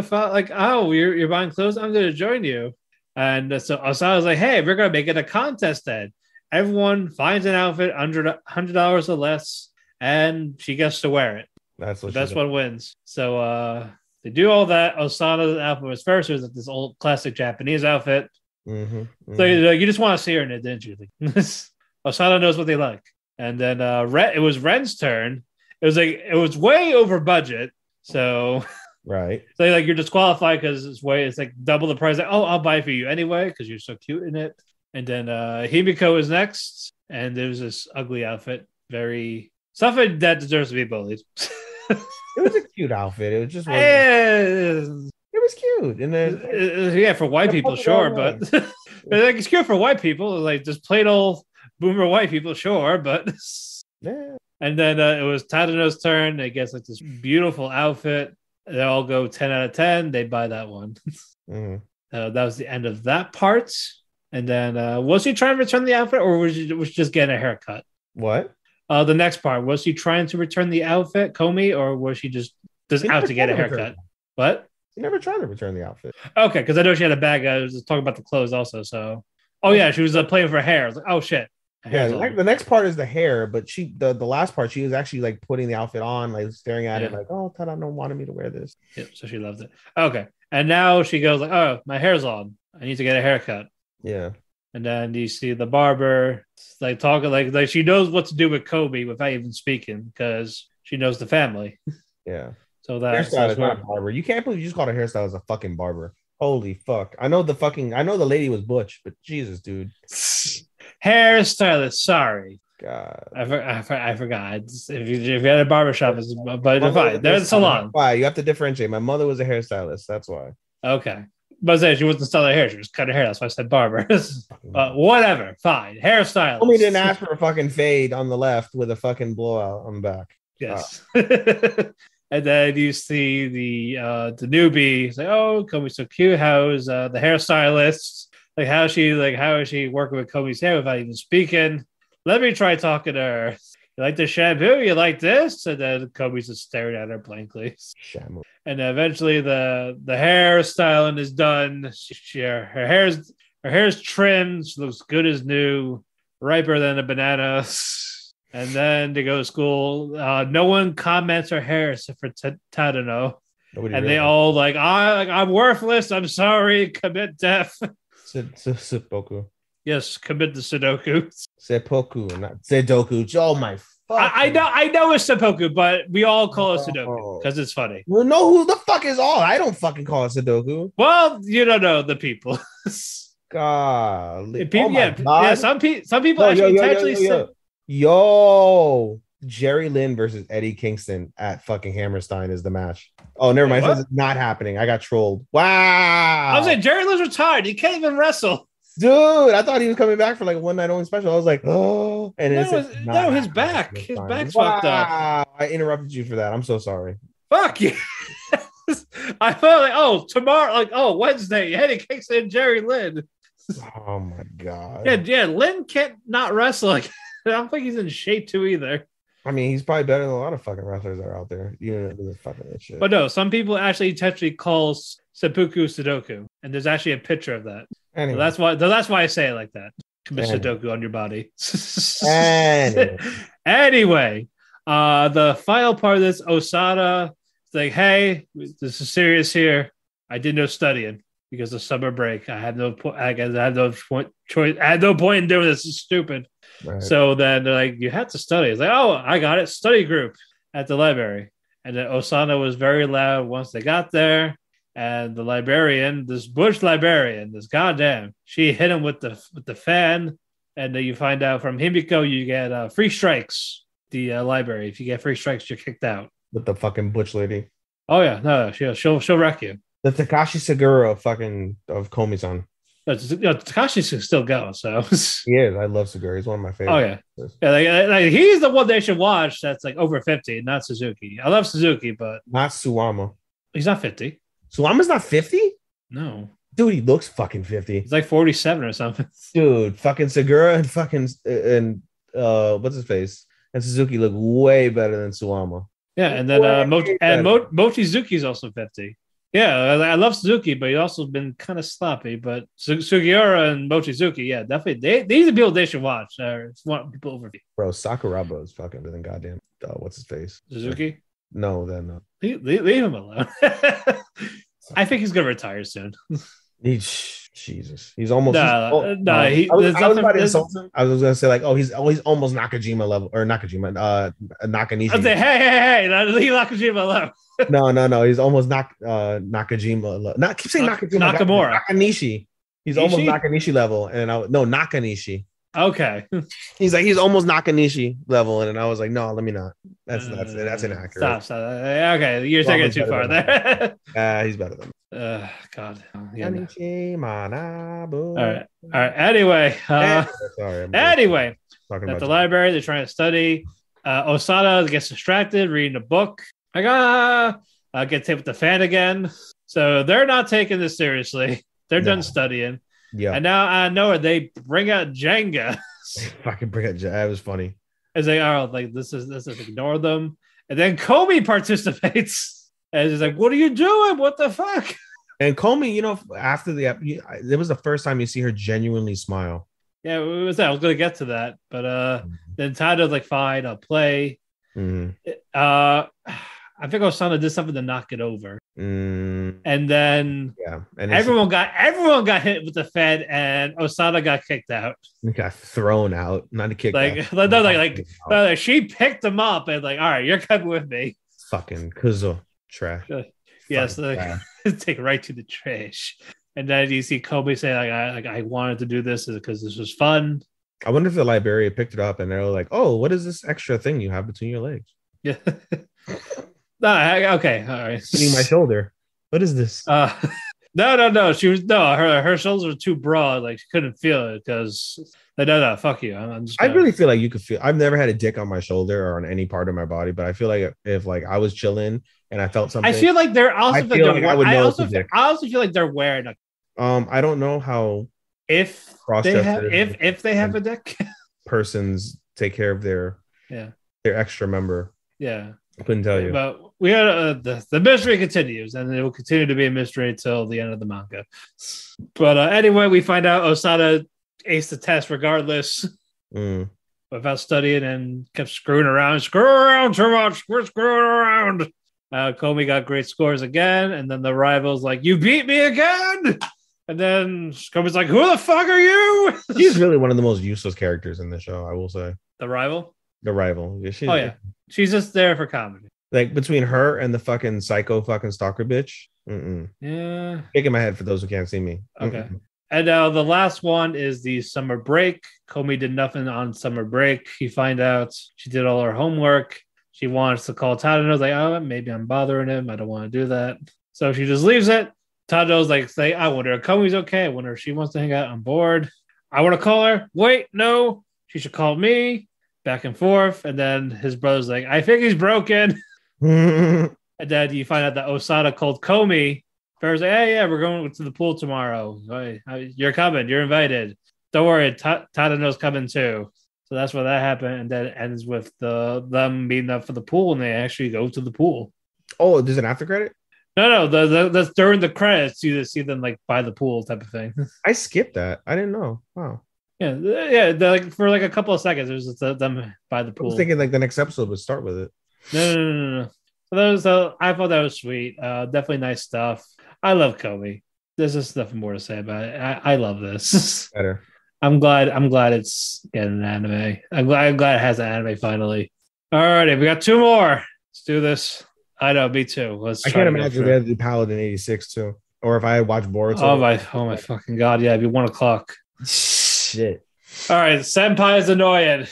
find, like, oh, you're buying clothes. I'm going to join you. And so I was like, hey, we're going to make it a contest then. Everyone finds an outfit under $100 or less, and she gets to wear it. That's what the best one wins. So they do all that. Osana's outfit was first. It was like this old classic Japanese outfit. So you just want to see her in it, didn't you? Osana knows what they like. And then it was Ren's turn. It was way over budget. So right. So like you're disqualified because it's like double the price. Like, oh, I'll buy for you anyway because you're so cute in it. And then Himiko is next, and there's this ugly outfit, something that deserves to be bullied. It was a cute outfit. It was just it was cute. And then yeah, for white people, sure, but like it's cute for white people, like just plain old boomer white people, sure, but yeah. And then it was Tadano's turn. They get like this beautiful outfit. They all go 10 out of 10. They buy that one. That was the end of that part. And then was he trying to return the outfit, or was she just getting a haircut? What? The next part, was he trying to return the outfit, Komi, or was she just out to get a haircut? What? He never tried to return the outfit. Okay, because I know she had a bag. I was just talking about the clothes also. So, oh yeah, she was playing for hair. I was like, oh shit. Yeah, the next part is the hair, but the last part, she was actually like putting the outfit on, like staring at it, like, oh, Tadano wanted me to wear this. Yep, so she loved it. Okay, and now she goes like, oh, my hair's on. I need to get a haircut. Yeah. And then you see the barber like talking like she knows what to do with Kobe without even speaking because she knows the family. Yeah. So that's not a barber. You can't believe you just called a hairstylist a fucking barber. Holy fuck. I know the lady was Butch, but Jesus, dude. Hairstylist, sorry. God. I forgot. If you had a barbershop, but fine. There's a salon. Why? You have to differentiate. My mother was a hairstylist. That's why. Okay. But she wasn't styling her hair. She was cutting her hair. That's why I said barber. Whatever. Fine. Hairstylist. Homie didn't ask for a fucking fade on the left with a fucking blowout on the back. Yes. And then you see the newbie. It's like, oh, Komi's so cute. How's the hairstylist? Like, how is she working with Komi's hair without even speaking? Let me try talking to her. You like the shampoo? You like this? And then Komi's just staring at her blankly. Shamu. And eventually the hairstyling is done. Her hair's trimmed. She looks good as new, riper than a banana. And then they go to school. No one comments her hair except for Tadano. And they all like, I'm worthless. I'm sorry. Commit death. Seppuku. Yes, commit the Sudoku. Seppuku, not Sudoku. Oh my fuck! I know it's Seppuku, but we all call it Sudoku because it's funny. Well, no, who the fuck is all? I don't fucking call it Sudoku. Well, you don't know the people. God, yeah. Some people actually intentionally say. Yo, Jerry Lynn versus Eddie Kingston at fucking Hammerstein is the match. Oh, never mind. It's not happening. I got trolled. Wow. I was like, Jerry Lynn's retired. He can't even wrestle. Dude, I thought he was coming back for like a one night only special. I was like, oh, and his back's fucked up. I interrupted you for that. I'm so sorry. Fuck you. I felt like, tomorrow, Wednesday, Eddie Kingston and Jerry Lynn. Oh my god. Yeah, Lynn can't not wrestle. I don't think he's in shape too either. I mean, he's probably better than a lot of fucking wrestlers that are out there. You know, fucking that shit. But no, some people actually intentionally call seppuku Sudoku, and there's actually a picture of that. Anyway. So that's why I say it like that. Commit Sudoku on your body. Anyway, The final part of this, Osada, it's like, hey, this is serious here. I did no studying because of summer break. I had no point. I had no choice. I had no point in doing this. It's stupid. Right. So then they're like, you had to study. It's like, oh, I got it. Study group at the library. And then Osana was very loud once they got there. And the librarian, this bush librarian, this goddamn, she hit him with the fan. And then you find out from Himiko, you get free strikes. The library. If you get free strikes, you're kicked out. With the fucking butch lady. Oh yeah, no, she'll wreck you. The Takashi Segura of Komi-san. Takashi can still go. So he is. I love Segura. He's one of my favorites. Oh yeah, like he's the one they should watch. That's like over 50, not Suzuki. I love Suzuki, but not Suwama. He's not 50. Suwama's not 50? No. Dude, he looks fucking 50. He's like 47 or something. Dude, fucking Segura and what's his face? And Suzuki look way better than Suwama. Yeah, and then Mochizuki is also 50. Yeah, I love Suzuki, but he's also been kind of sloppy. But Sugiura and Mochizuki, yeah, definitely. These are people they should watch. It's one people over. Bro, Sakuraba is fucking better than goddamn. What's his face? Suzuki? No, then no. Leave him alone. I think he's gonna retire soon. Jesus, he's almost. I was gonna say like, oh, he's almost Nakajima level or Nakajima, Nakanishi. I'd say, hey, leave Nakajima alone. No, he's almost Nakajima. Not keep saying Nakajima. Nakamura, Nakanishi. He's almost Nakanishi level, and Nakanishi. Okay, he's almost Nakanishi level, and I was like, no, let me not. That's inaccurate. Stop. Okay, you're taking it too far there. He's better than me. God. Yeah, All right. Anyway, anyway, at the library, they're trying to study. Osada gets distracted reading a book. Gets hit with the fan again. So they're not taking this seriously. They're done studying. Yeah. And now I know they bring out Jenga. Fucking bring out Jenga. That was funny. It's like, like this is ignore them. And then Komi participates. And he's like, what are you doing? What the fuck? And Komi, after it was the first time you see her genuinely smile. Yeah, it was that. I was going to get to that. But then Tado's like, fine, I'll play. Mm-hmm. I think Osana did something to knock it over. And then everyone got hit with the fan, and Osana got kicked out. He got thrown out, not a kick. Like she picked him up and like, all right, you're coming with me. Fucking kuzo trash. Yes, take it right to the trash. And then you see Kobe say, I wanted to do this because this was fun. I wonder if the librarian picked it up and they're like, oh, what is this extra thing you have between your legs? Yeah. Okay, all right. Hitting my shoulder. What is this? No. She was her shoulders were too broad, like she couldn't feel it because no, fuck you. I really feel like you could feel. I've never had a dick on my shoulder or on any part of my body, but I feel like if like I was chilling and I felt something, I feel like they're also. I also feel like they're wearing a. I don't know how if they have a dick. Persons take care of their extra member. Yeah. I couldn't tell you. But we had the mystery continues, and it will continue to be a mystery until the end of the manga. But anyway, we find out Osada aced the test regardless without studying and kept screwing around too much. We're screwing around. Komi got great scores again, and then the rival's like, "You beat me again." And then Komi's like, "Who the fuck are you?" She's really one of the most useless characters in the show, I will say. The rival. Yeah, she's just there for comedy. Like between her and the fucking psycho fucking stalker bitch. Yeah, shaking my head for those who can't see me. Okay. And the last one is the summer break. Komi did nothing on summer break. You find out she did all her homework. She wants to call Tadano. Like, oh, maybe I'm bothering him. I don't want to do that. So she just leaves it. Tadano's like, say, I wonder if Komi's okay. I wonder if she wants to hang out on board. I want to call her. Wait, no. She should call me. Back and forth. And then his brother's like, I think he's broken. And then you find out that Osada called Komi. Farrah's like, hey, yeah, we're going to the pool tomorrow. You're coming. You're invited. Don't worry. Tadano's coming too. So that's where that happened. And then it ends with them meeting up for the pool, and they actually go to the pool. Oh, there's an after credit? No. That's during the credits. You see them like by the pool type of thing. I skipped that. I didn't know. Wow. Like for like a couple of seconds, it was just them by the I pool. was thinking like the next episode would start with it. No. I thought that was sweet. Definitely nice stuff. I love Kobe. There's just nothing more to say about it. I love this. Better. I'm glad it's getting an anime. I'm glad it has an anime finally. All righty, we got two more. Let's do this. I know, me too. I can't imagine we had to do Paladin 86 too. Or if I had watched Boruto. Oh my fucking god! Yeah, it'd be 1 o'clock. Shit. All right, Senpai is annoying.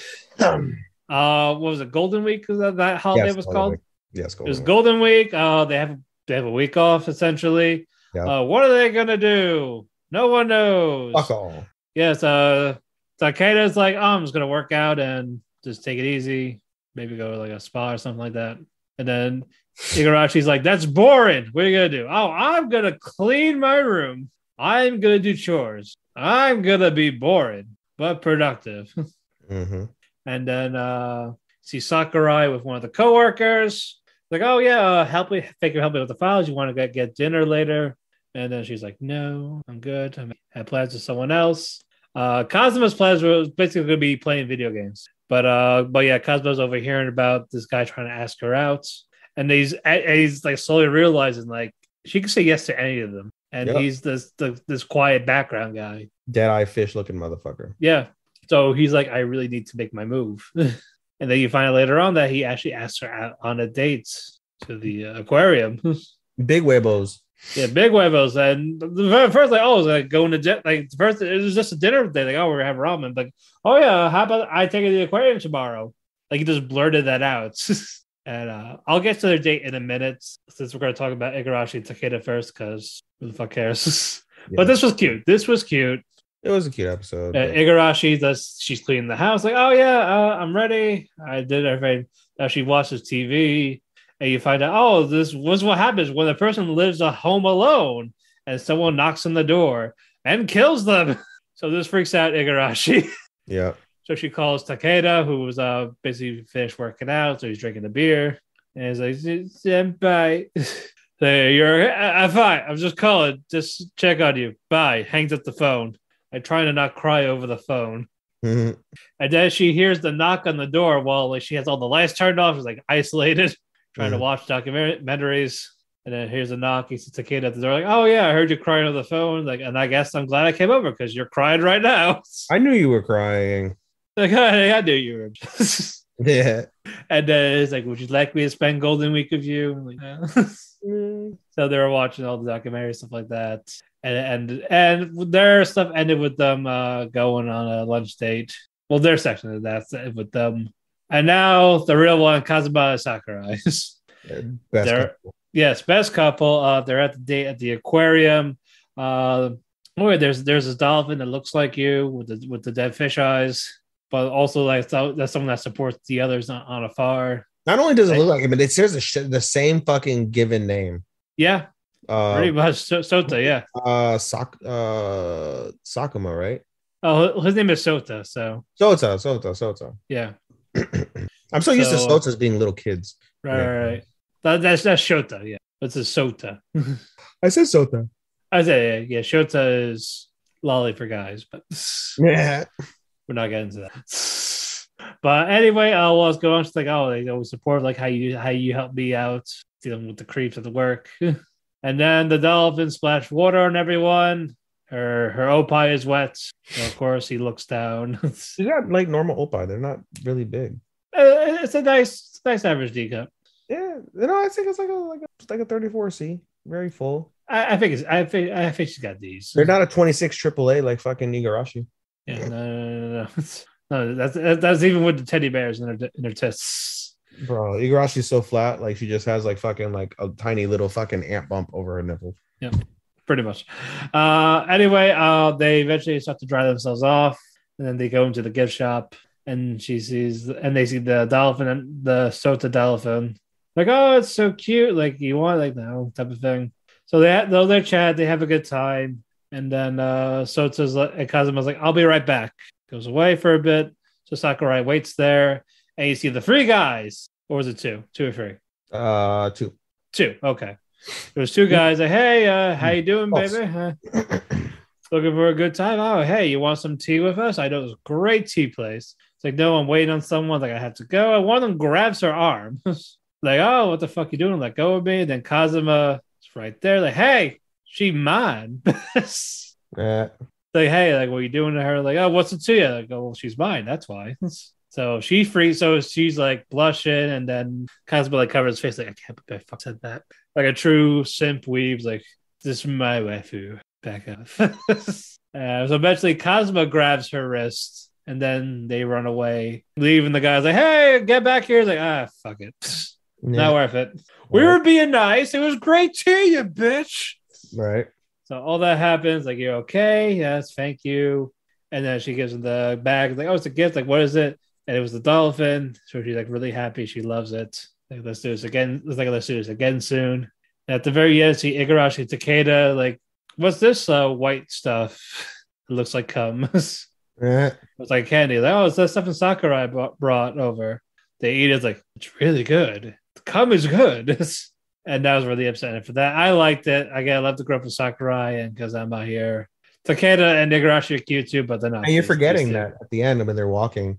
What was it? Golden Week? Was that holiday was called? Week. Yes, It was Golden Week. They have a week off essentially. Yeah. What are they gonna do? No one knows. Fuck all. Yes. Takeda's like, I'm just gonna work out and just take it easy. Maybe go to like a spa or something like that. And then Igarashi's like, that's boring. What are you gonna do? Oh, I'm gonna clean my room. I'm gonna do chores. I'm gonna be boring but productive. Mm-hmm. And then see Sakurai with one of the coworkers. Like, oh yeah, help me with the files. You want to get dinner later? And then she's like, no, I'm good. I had plans with someone else. Kazuma's plans was basically going to be playing video games. But yeah, Kazuma's overhearing about this guy trying to ask her out. And he's like slowly realizing like she can say yes to any of them. And he's this quiet background guy. Dead-eye fish looking motherfucker. Yeah. So he's like, I really need to make my move. And then you find out later on that he actually asked her out on a date to the aquarium. Big huevos. Yeah, big huevos. And the first, like, oh, like going to like first it was just a dinner day. Like, oh, we're gonna have ramen. Like, oh yeah, how about I take you to the aquarium tomorrow? Like he just blurted that out. And I'll get to their date in a minute since we're gonna talk about Igarashi and Takeda first, because who the fuck cares? Yeah. But this was cute. It was a cute episode. Igarashi she's cleaning the house. Like, oh yeah, I'm ready. I did everything. Now she watches TV, and you find out, oh, this was what happens when a person lives at home alone, and someone knocks on the door and kills them. So this freaks out Igarashi. Yeah. So she calls Takeda, who was basically finished working out, so he's drinking a beer, and he's like, "Senpai." Hey, I'm fine. I'm just calling. Just check on you. Bye. Hangs up the phone. I'm trying to not cry over the phone. Mm-hmm. And then she hears the knock on the door while like she has all the lights turned off. She's like isolated, trying to watch documentaries. And then here's a knock. He sees Takeda at the door, like, oh yeah, I heard you crying on the phone. Like, and I guess I'm glad I came over because you're crying right now. I knew you were crying. Like, I knew you were. Yeah. And then it's like, would you like me to spend Golden Week with you? I'm like, no. So they were watching all the documentaries, stuff like that. And their stuff ended with them going on a lunch date. Well, their section of that's with them. And now the real one, Kazuma and Sakurai. Best couple. Yes, best couple. They're at the date at the aquarium. There's this dolphin that looks like you with the dead fish eyes, but also like that's someone that supports the others on afar. Not only does it look like him, but it shares the same fucking given name. Yeah. Pretty much Sota, yeah. Sakuma, right? Oh, his name is Sota. So Sota. Yeah. I'm so used to Sotas being little kids. Right. That's Shota. Yeah, it's a Sota. I said Sota. I say yeah. Shota is lolly for guys, but yeah, we're not getting into that. But anyway, what's going on? She's like, oh, they always support like how you help me out dealing with the creeps at the work. And then the dolphin splashed water on everyone. Her opie is wet. So of course, he looks down. She's got like normal opie. They're not really big. It's a nice average D cup. Yeah, I think it's like a 34C, very full. I think she's got these. They're not a 26 AAA like fucking Igarashi. Yeah, no. No, that's even with the teddy bears in her tests. Bro, Igarashi's so flat, like she just has like fucking like a tiny little fucking ant bump over her nipple. Yeah, pretty much. Anyway, they eventually start to dry themselves off, and then they go into the gift shop, and they see the dolphin and the Sota dolphin. Like, oh, it's so cute. Like, you want like no type of thing. So they chat, they have a good time, and then Sota's and Kazuma's like, I'll be right back. Goes away for a bit. So Sakurai waits there. And you see the three guys. Or was it two? Two or three? Two. Okay. There was two guys like, hey, how you doing, baby? Looking for a good time? Oh, hey, you want some tea with us? I know there's a great tea place. It's like, no, I'm waiting on someone. Like, I have to go. And one of them grabs her arm. Like, oh, what the fuck you doing? Let go of me. And then Kazuma is right there. Like, hey, she mine. Yeah. Like, hey, like, what are you doing to her? Like, oh, what's it to you? Like, oh, well, she's mine. That's why. So she freaks. So she's like blushing, and then Kazuma like covers his face. Like, I can't believe I said that. Like a true simp weaves. Like, this is my waifu. Back up. So eventually, Kazuma grabs her wrist, and then they run away, leaving the guy's like, "Hey, get back here!" He's like, fuck it, not worth it. We were being nice. It was great to you, bitch. Right. So all that happens. Like, you're okay? Yes, thank you. And then she gives him the bag. Like, oh, it's a gift. Like, what is it? And it was the dolphin. So she's like really happy. She loves it. Like, let's do this again. Let's do this again soon. And at the very end, see Igarashi and Takeda like, what's this white stuff? It looks like cum. It's like candy. Like, oh, it's that stuff in Sakurai brought over. They eat it. It's like, it's really good. The cum is good. And I was really upset for that. I liked it. Again, I love the group of Sakurai and Kazama here. Takeda and Igarashi are cute too, but they're not. And you're forgetting that at the end when they're walking,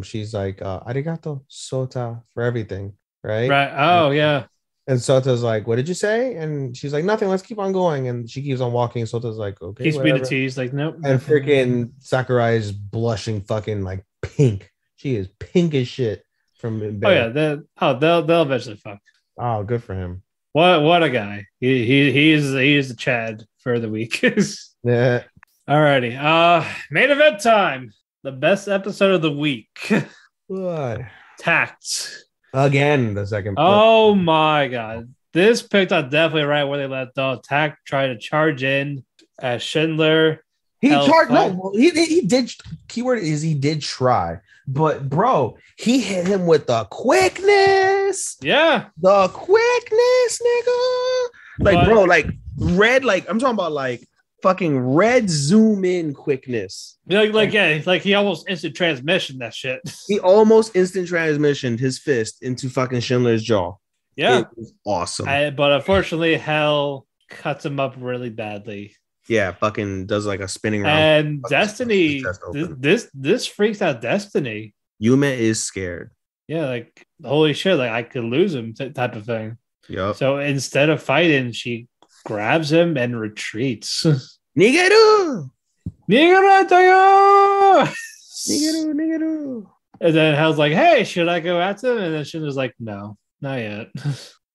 she's like, arigato, Sota, for everything. Right? Right. Oh, yeah. And Sota's like, what did you say? And she's like, nothing, let's keep on going. And she keeps on walking. Sota's like, okay. He's being a tease, like, nope. And freaking Sakurai is blushing fucking like pink. She is pink as shit from bed. Oh yeah, they'll eventually fuck. Oh, good for him. What a guy. He is the Chad for the week. Yeah. Alrighty. Main event time. The best episode of the week. What? Takt. Again, the second. Oh my god. This picked up definitely right where they left off. Takt tried to charge in as Schindler. He charged. No, he did. Keyword is he did try, but bro, he hit him with the quickness. Yeah, the quickness, nigga. Like, bro, like red. Like I'm talking about like fucking red zoom in quickness. Like he almost instant transmission that shit. He almost instant transmissioned his fist into fucking Schindler's jaw. Yeah, it was awesome. But unfortunately, Hell cuts him up really badly. Yeah, fucking does like a spinning round. And Destiny, this freaks out Destiny. Yume is scared. Yeah, like holy shit, like I could lose him type of thing. Yep. So instead of fighting, she grabs him and retreats. Nigeru! Nigeru! Nigeru! And then Hell's like, hey, should I go after him? And then Schindler's like, no, not yet.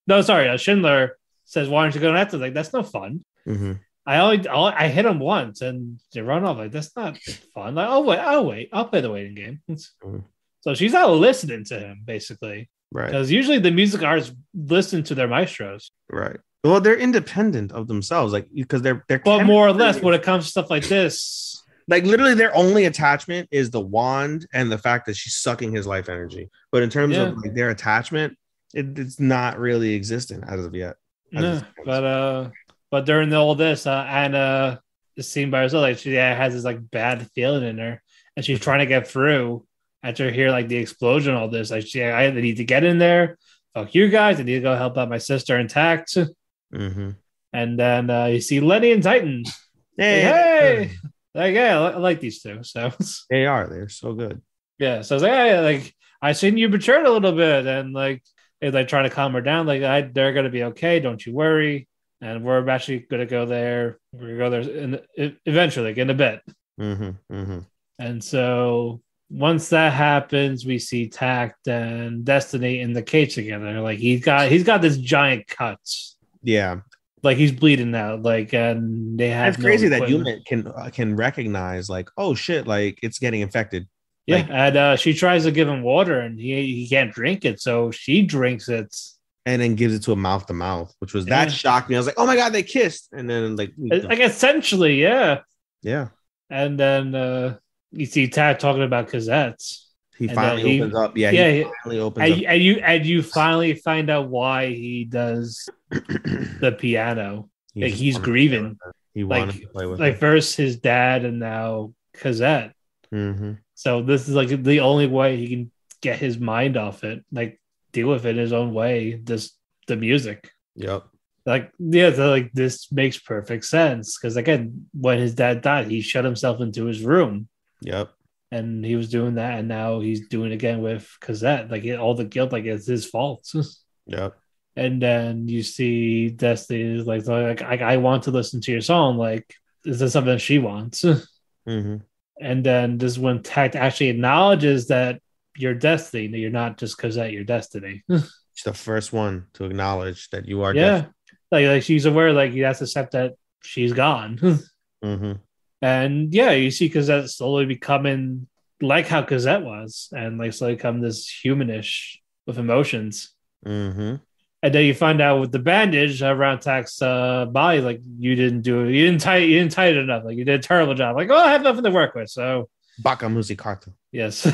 No, sorry. Schindler says, why aren't you going after him? Like, that's no fun. Mm-hmm. I hit him once and they run off. Like, that's not fun. Like, I'll wait. I'll play the waiting game. Mm-hmm. So she's not listening to him, basically. Right. Because usually the music artists listen to their maestros. Right. Well, they're independent of themselves, like because they're. But more or less, when it comes to stuff like this, like literally, their only attachment is the wand and the fact that she's sucking his life energy. But in terms of like, their attachment, it's not really existent as of yet. No, but during all this, Anna is seen by herself. Like she has this like bad feeling in her, and she's trying to get through. After hear like the explosion, all this, like I need to get in there. Fuck you guys! I need to go help out my sister in Takt. Mm-hmm. And then you see Lenny and Titan. Hey, like I like these two. So they're so good. Yeah, so I was like, hey, like I seen you matured a little bit, and like they try to calm her down. Like they're gonna be okay. Don't you worry. And we're actually gonna go there. We're gonna go there eventually, like, in a bit. Mm-hmm. Mm-hmm. And so. Once that happens, we see Takt and Destiny in the cage together. Like he's got this giant cut. Yeah, like he's bleeding out. Like and they have. It's crazy that Yume can recognize like, oh shit, like it's getting infected. Yeah, like, and she tries to give him water, and he can't drink it, so she drinks it, and then gives it to him mouth to mouth, which was that shocked me. I was like, oh my god, they kissed, and then like essentially, yeah. And then. You see Takt talking about cassettes. He finally opens up. Yeah, he finally opens up. And you finally find out why he does the piano. Like he's grieving. He wanted to play with like first his dad and now cassette. Mm-hmm. So this is like the only way he can get his mind off it. Like deal with it his own way. Just the music. Yep. Like, yeah, they're like, this makes perfect sense. Because again, when his dad died, he shut himself into his room. Yep. And he was doing that, and now he's doing it again with Cosette. Like all the guilt, like it's his fault. Yep. And then you see Destiny is like I want to listen to your song. Like, is this something she wants? Mm-hmm. And then this is when Takt actually acknowledges that you're Destiny, that you're not just Cosette, you're Destiny. She's the first one to acknowledge that you are. Yeah, like she's aware, like he has to accept that she's gone. Mm-hmm. And yeah, you see Cosette slowly becoming like how Cosette was, and like slowly become this humanish with emotions. Mm-hmm. And then you find out with the bandage around Takt's body, like you didn't tie it enough. Like you did a terrible job. Like, oh, I have nothing to work with. So Baka Musikato. yes.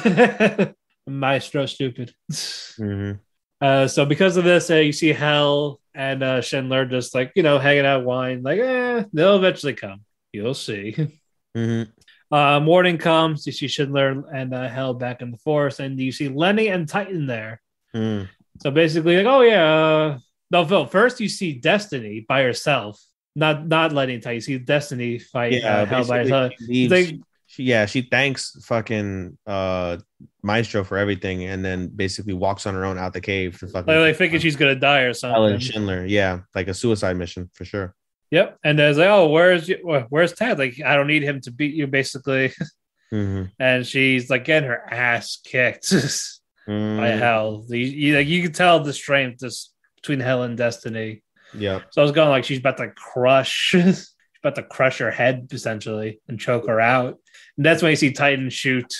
Maestro stupid. Mm-hmm. So because of this, you see Hell and Schindler just like, hanging out wine, like, they'll eventually come. You'll see. Mm-hmm. Morning comes, you see Schindler and Hell back in the forest, and you see Lenny and Titan there. Mm. So basically, like, oh yeah, no, first you see Destiny by herself, not letting Titan. You see Destiny fight Hell by herself. She thanks fucking Maestro for everything, and then basically walks on her own out the cave to fucking like thinking she's gonna die or something. Ellen Schindler, yeah, like a suicide mission for sure. Yep, and there's like, oh, where's Tad? Like, I don't need him to beat you, basically. Mm-hmm. And she's like getting her ass kicked by Hell. You can tell the strength just between Hell and Destiny. Yeah. So I was going like she's about to crush her head essentially and choke her out. And that's when you see Titan shoot.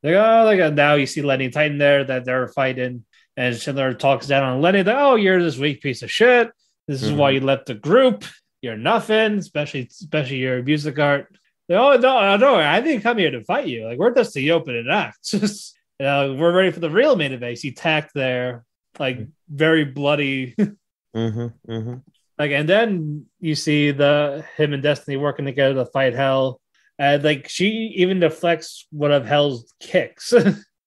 Now you see Lenny and Titan there that they're fighting, and Schindler talks down on Lenny. Like, oh, you're this weak piece of shit. This is why you left the group. You're nothing, especially your music art. Like, oh no, I didn't come here to fight you. Like, we're just the opening act. We're ready for the real main event. You see Takt there, like very bloody. Like, and then you see him and Destiny working together to fight Hell. And like she even deflects one of Hell's kicks.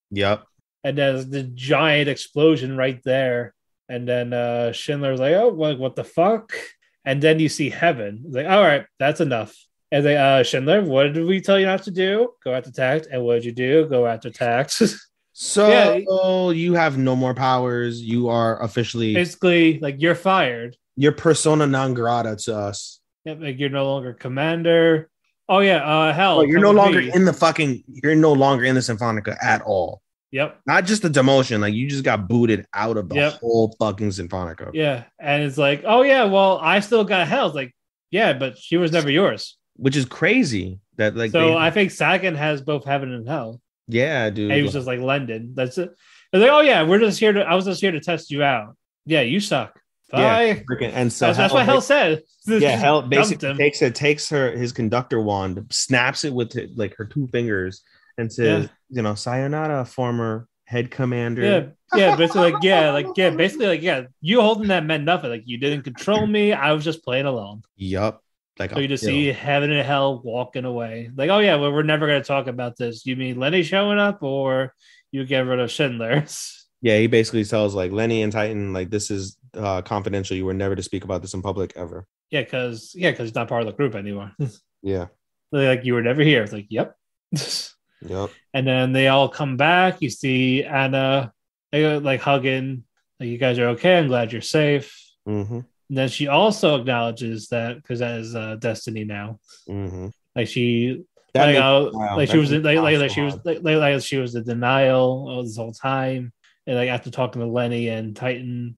Yep. And there's the giant explosion right there. And then Schindler's like, oh, what the fuck? And then you see Heaven. It's like, all right, that's enough. And they, Schindler, what did we tell you not to do? Go after Takt. And what did you do? Go after Takt. So you have no more powers. You are officially basically like you're fired. You're persona non grata to us. Yep, like you're no longer commander. Oh yeah, Hell. You're no longer in the Symphonica at all. Yep. Not just the demotion, like you just got booted out of the whole fucking Symphonica. Yeah. And it's like, oh yeah, well, I still got Hell. It's like, yeah, but she was never yours. Which is crazy. That like I think Sagan has both Heaven and Hell. Yeah, dude. And he was just like London. That's it. They're like, oh yeah, I was just here to test you out. Yeah, you suck. Bye. Yeah, and so that's what Hell said. Yeah, Hell basically takes his conductor wand, snaps it with like her two fingers, and says, sayonara, former head commander. Yeah, basically you holding that meant nothing. Like you didn't control me. I was just playing alone. Yup. Like so you just see Heaven and Hell walking away. Like, oh yeah, well, we're never going to talk about this. You mean Lenny showing up, or you get rid of Schindler? Yeah, he basically tells like Lenny and Titan, like this is confidential. You were never to speak about this in public ever. Yeah, because he's not part of the group anymore. Yeah, like you were never here. It's like, yep. Yep. And then they all come back. You see Anna, like hugging, like you guys are okay. I'm glad you're safe. Mm-hmm. And then she also acknowledges that because that is Destiny now. Mm-hmm. Like she, she was in denial this whole time. And like after talking to Lenny and Titan,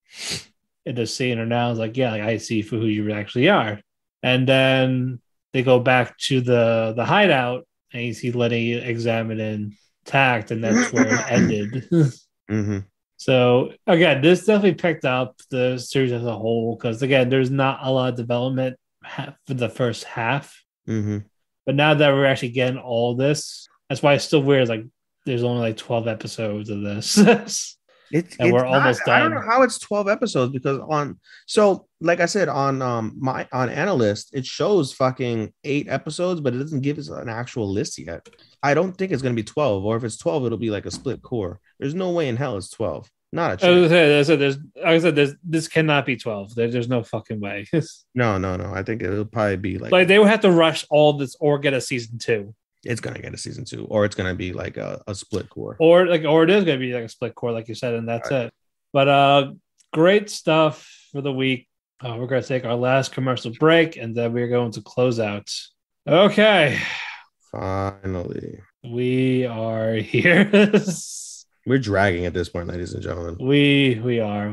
and just seeing her now, it's like, yeah, like I see for who you actually are. And then they go back to the hideout, and you see Lenny examining Takt, and that's where it ended. Mm-hmm. So again, this definitely picked up the series as a whole because again, there's not a lot of development for the first half. Mm-hmm. But now that we're actually getting all this, that's why it's still weird. Like there's only like 12 episodes of this. We're almost done. I don't know how it's 12 episodes because like I said on Analyst, it shows fucking 8 episodes, but it doesn't give us an actual list yet. I don't think it's gonna be 12, or if it's 12, it'll be like a split core. There's no way in hell it's 12. Not a chance. I said, this cannot be 12. There's no fucking way. No. I think it'll probably be like they would have to rush all this or get a season 2. It's gonna get a season 2, or it's gonna be like a split core, or it is gonna be like a split core, like you said, and that's it. But great stuff for the week. We're gonna take our last commercial break, and then we're going to close out. Okay, finally, we are here. We're dragging at this point, ladies and gentlemen. We are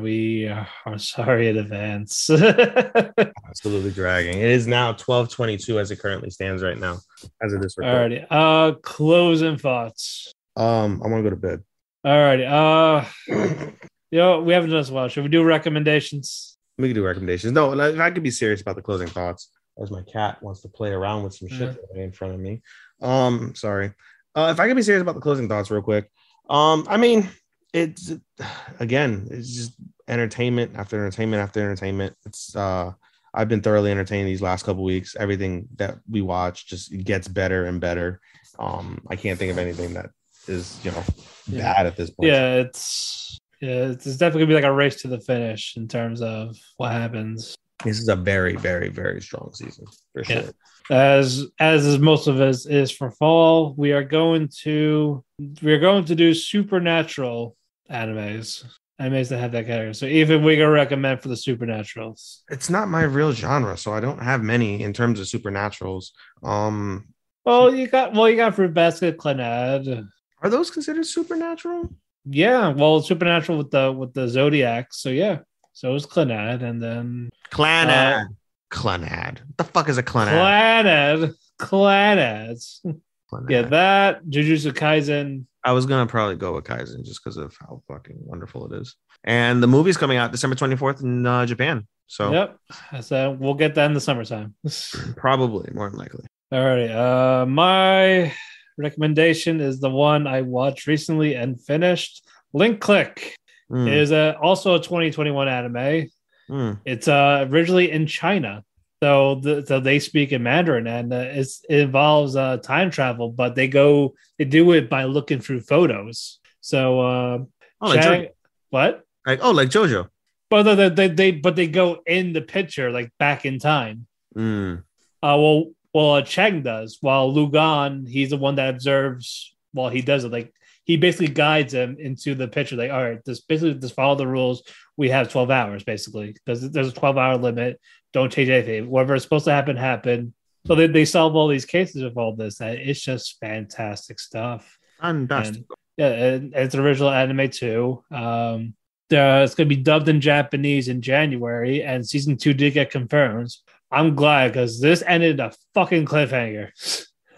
sorry in advance. Absolutely dragging. It is now 12:22 as it currently stands right now, as of this recording. Alrighty. Closing thoughts. I want to go to bed. Alrighty. We haven't done this well. Should we do recommendations? We can do recommendations. No, if I could be serious about the closing thoughts, as my cat wants to play around with some shit in front of me. Sorry. If I could be serious about the closing thoughts real quick. I mean, it's just entertainment after entertainment after entertainment. It's I've been thoroughly entertained these last couple weeks. Everything that we watch just gets better and better. I can't think of anything that is bad at this point. It's definitely gonna be like a race to the finish in terms of what happens. This is a very, very, very strong season for sure. As is most of us is for fall, we are going to do supernatural animes that have that category. So even we can recommend for the supernaturals. It's not my real genre, so I don't have many in terms of supernaturals. You got Fruit Basket, Clannad. Are those considered supernatural? Yeah, supernatural with the Zodiac. So yeah, so is Clannad, and then Clannad. What the fuck is a Clannad? Clannad. Yeah, that Jujutsu Kaisen. I was gonna probably go with Kaisen just because of how fucking wonderful it is. And the movie's coming out December 24th in Japan. So yep, so we'll get that in the summertime. Probably, more than likely. Alrighty. My recommendation is the one I watched recently and finished. Link Click is also a 2021 anime. It's originally in China, so they speak in Mandarin, and it involves time travel, but they do it by looking through photos. So like what? Like JoJo. But they go in the picture, like back in time. Cheng does, while Lugan, he's the one that observes while he does it. Like he basically guides him into the picture. Like, all right, just follow the rules. We have 12 hours, basically, because there's a 12-hour limit. Don't change anything. Whatever is supposed to happen. So they solve all these cases with all this. It's just fantastic stuff. Fantastic. And it's an original anime too. It's going to be dubbed in Japanese in January, and season 2 did get confirmed. I'm glad because this ended a fucking cliffhanger.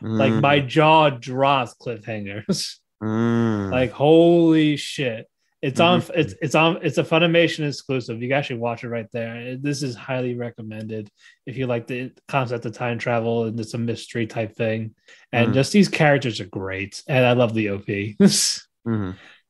Like my jaw dropped cliffhangers. Like holy shit. It's a Funimation exclusive. You can actually watch it right there. This is highly recommended if you like the concept of time travel and it's a mystery type thing. And just these characters are great. And I love the OP.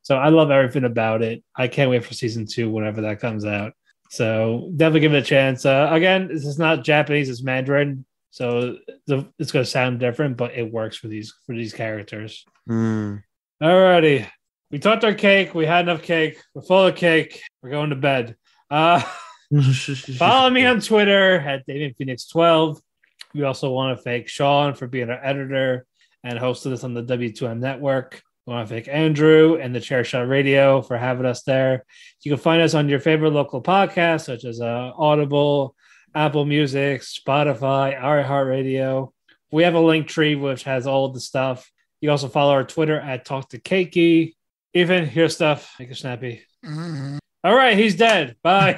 So I love everything about it. I can't wait for season 2 whenever that comes out. So definitely give it a chance. Again, this is not Japanese, it's Mandarin. So it's going to sound different, but it works for these characters. Alrighty. We talked our cake. We had enough cake. We're full of cake. We're going to bed. Follow me on Twitter at DamianPhoenix12. We also want to thank Sean for being our editor and hosting us on the W2M network. We want to thank Andrew and the Chair Shot Radio for having us there. You can find us on your favorite local podcasts, such as Audible, Apple Music, Spotify, iHeartRadio. We have a link tree which has all of the stuff. You also follow our Twitter at Talk the Keki. Ethan, here's stuff. Make it snappy. All right, he's dead. Bye.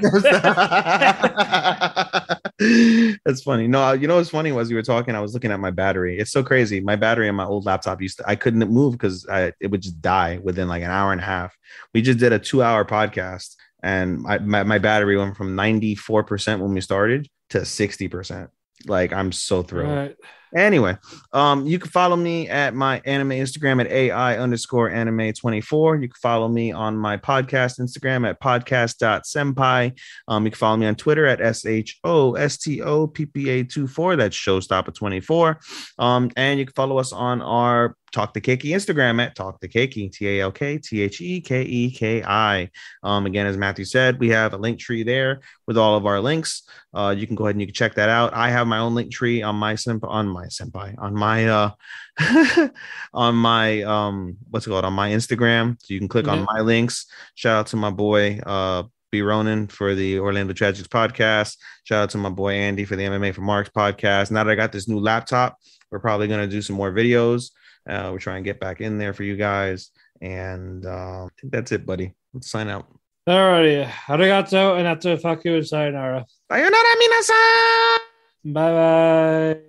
That's funny. No, you know what's funny was you were talking. I was looking at my battery. It's so crazy. My battery on my old laptop I couldn't move because it would just die within like an hour and a half. We just did a 2-hour podcast, and my battery went from 94% when we started to 60%. Like I'm so thrilled. All right. Anyway, you can follow me at my anime Instagram at AI_anime24. You can follow me on my podcast Instagram at podcast.senpai. You can follow me on Twitter at SHOSTOPPA24. That's Showstopper24. And you can follow us on our Talk the Keki Instagram at Talk the Keki, TALKTHEKEKI. Again, as Matthew said, we have a link tree there with all of our links. You can go ahead and you can check that out. I have my own link tree on my what's it called, on my Instagram. So you can click on my links. Shout out to my boy B. Ronan for the Orlando Tragics podcast. Shout out to my boy Andy for the MMA for Marks podcast. Now that I got this new laptop, we're probably going to do some more videos. We're trying to get back in there for you guys. And I think that's it, buddy. Let's sign out. Alrighty. Arigato and sayonara. Sayonara minasan! Bye bye.